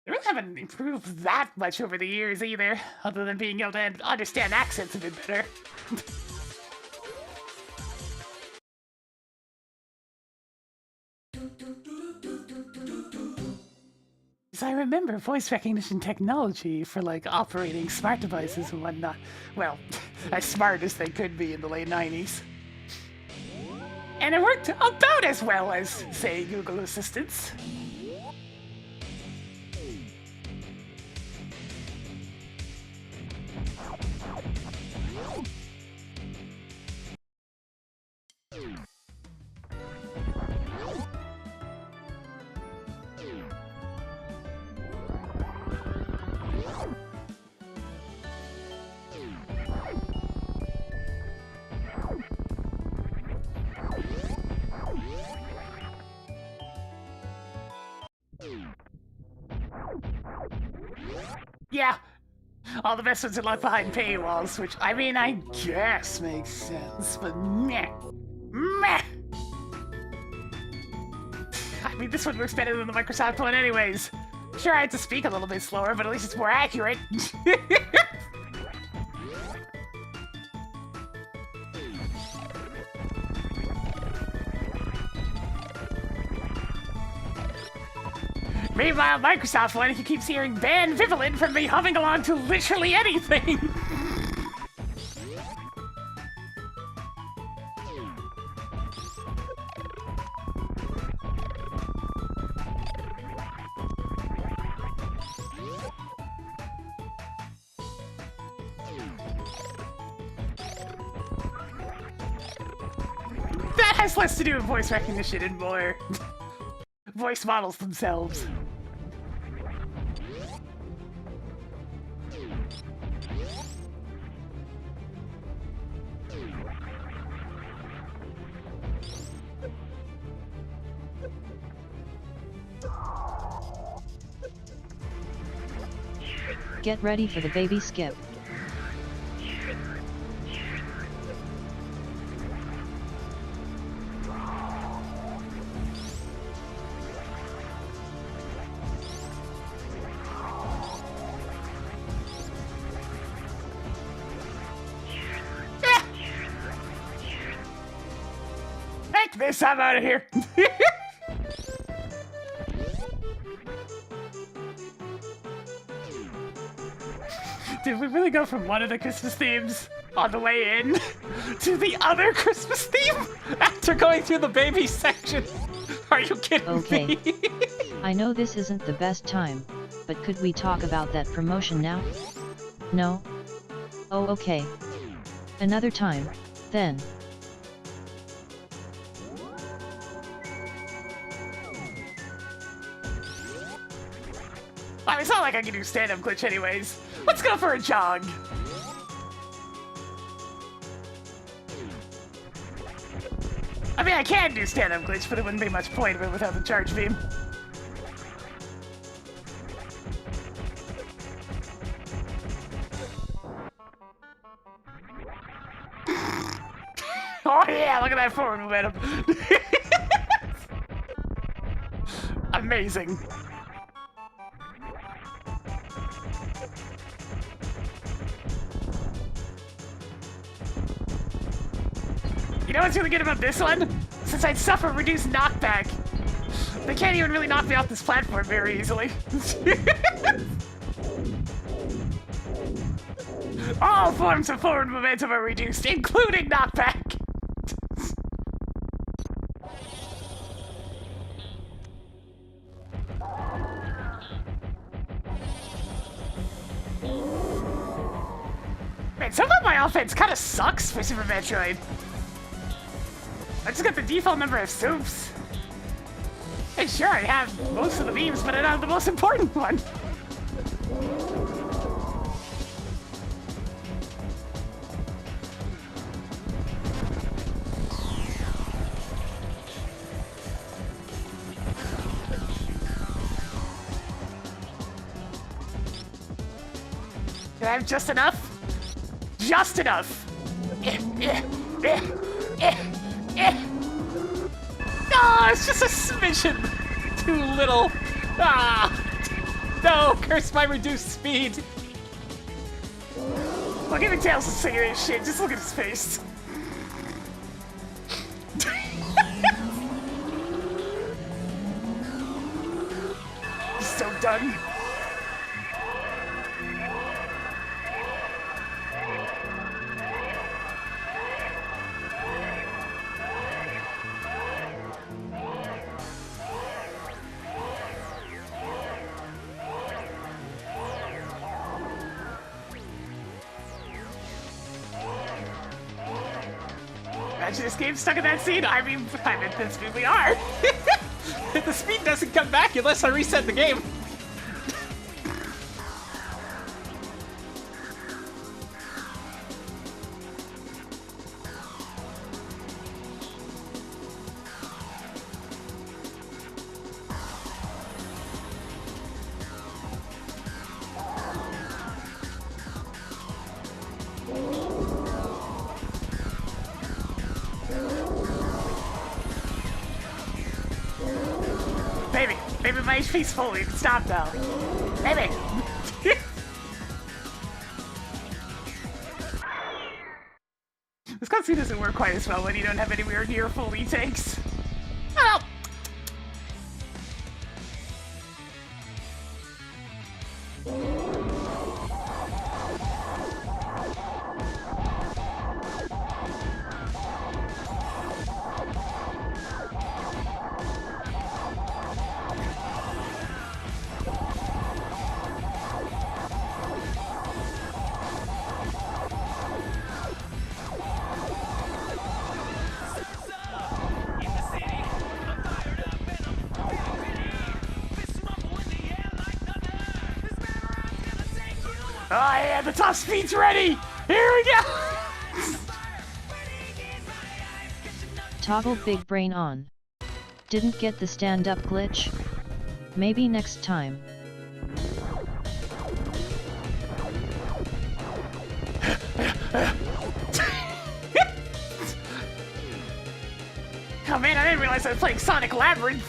They really haven't improved that much over the years either, other than being able to understand accents a bit better. Because I remember voice recognition technology for, like, operating smart devices and whatnot. Well, as smart as they could be in the late 90s. And it worked about as well as, say, Google Assistants. Yeah, all the best ones are locked behind paywalls, which, I mean, I guess makes sense, but meh. Meh! I mean, this one works better than the Microsoft one anyways. Sure, I had to speak a little bit slower, but at least it's more accurate. Meanwhile, Microsoft one, he keeps hearing ban Vivalin from me humming along to literally anything. That has less to do with voice recognition and more voice models themselves. Get ready for the baby skip. Heck this, I'm out of here. Did we really go from one of the Christmas themes on the way in to the other Christmas theme after going through the baby section? Are you kidding Okay. me? I know this isn't the best time, but could we talk about that promotion now? No? Oh, okay. Another time, then. I mean, it's not like I can do stand-up glitch anyways. Let's go for a jog. I mean, I can do stand-up glitch, but it wouldn't be much point of it without the charge beam. Oh yeah, look at that forward momentum. Amazing. You know what's really good about this one? Since I suffer reduced knockback, they can't even really knock me off this platform very easily. All forms of forward momentum are reduced, including knockback. Man, some of my offense kind of sucks for Super Metroid. I just got the default number of soups. And sure, I have most of the beams, but I don't have the most important one. Did I have just enough? Just enough. No, it's just a smidgen too little. Ah, no, curse my reduced speed. Look at Tails is singing this shit. Just look at his face. He's so done. Imagine this game stuck in that scene. I mean, at this speed we are. The speed doesn't come back unless I reset the game. Maybe my HP's full. You can stop now. Maybe. This cutscene doesn't work quite as well when you don't have anywhere near full E-tanks. Oh! Oh yeah, the top speed's ready! Here we go! Toggle big brain on. Didn't get the stand-up glitch? Maybe next time. Oh man, I didn't realize I was playing Sonic Labyrinth!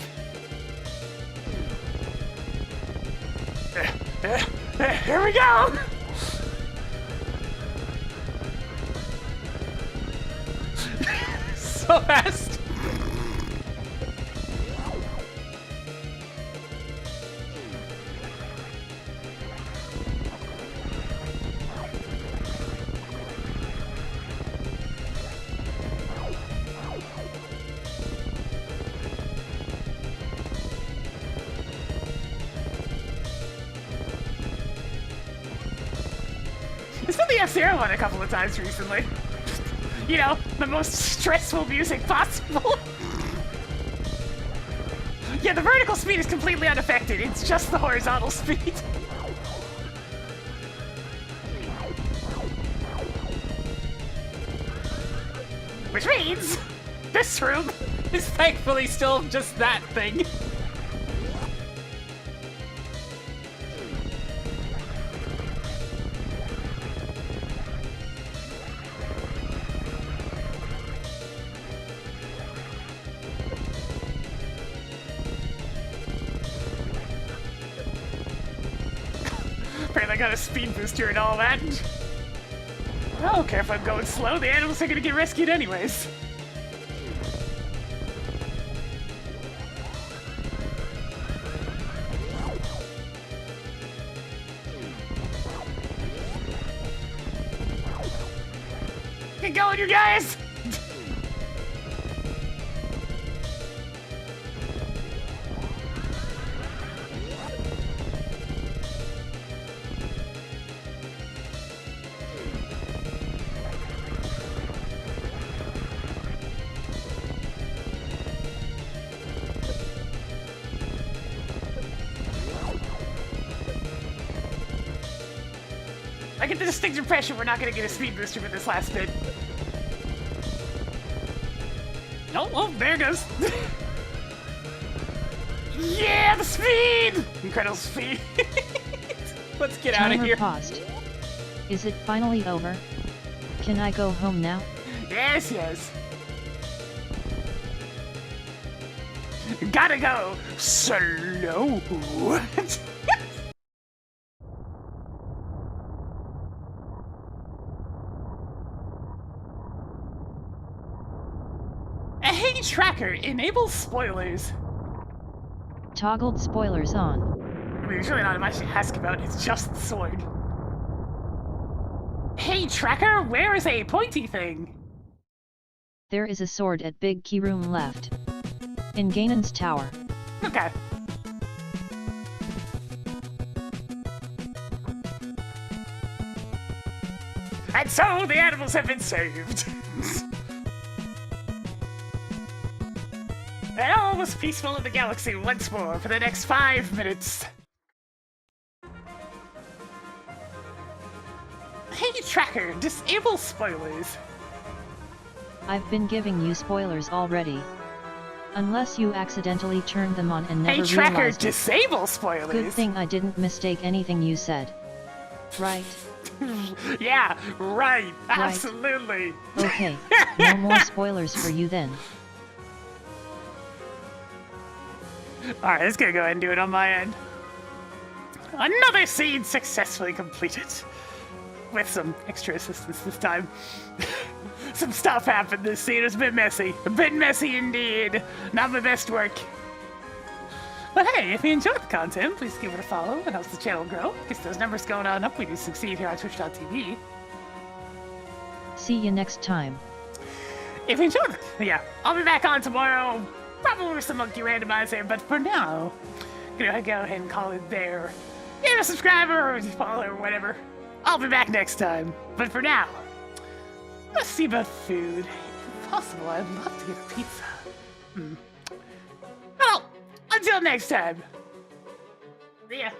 Here we go! So fast! It's been the F-Zero one a couple of times recently. You know, the most stressful music possible. Yeah, the vertical speed is completely unaffected. It's just the horizontal speed. Which means this room is thankfully still just that thing. Apparently I got a speed booster and all that. I don't care if I'm going slow, the animals are gonna get rescued anyways. Get going, you guys! I get the distinct impression we're not gonna get a speed booster with this last bit. Oh, there it goes. Yeah, the speed! Incredible speed. Let's get out of here. Paused. Is it finally over? Can I go home now? Yes, yes. Gotta go slow. Hey tracker, enable spoilers. Toggled spoilers on. I mean, there's really not much to ask about, it's just the sword. Hey tracker, where is a pointy thing? There is a sword at big key room left. In Ganon's tower. Okay. And so the animals have been saved. And all was peaceful in the galaxy once more for the next 5 minutes. Hey tracker, disable spoilers. I've been giving you spoilers already. Unless you accidentally turned them on and never Hey tracker, realized it. disable spoilers. Good thing I didn't mistake anything you said. Right. Yeah, right. Absolutely. Okay, no more spoilers for you then. Alright, let's go ahead and do it on my end. Another scene successfully completed. With some extra assistance this time. Some stuff happened this scene. It's a bit messy. A bit messy indeed. Not my best work. But hey, if you enjoyed the content, please give it a follow. It helps the channel grow. Gets those numbers going on up. We do succeed here on Twitch.tv. See you next time. If you enjoyed it, yeah, I'll be back on tomorrow. Probably with some monkey randomizer, but for now, gonna go ahead and call it there. Give a subscriber or follow or whatever. I'll be back next time. But for now, let's see about food. If possible, I'd love to get a pizza. Well, until next time. See ya.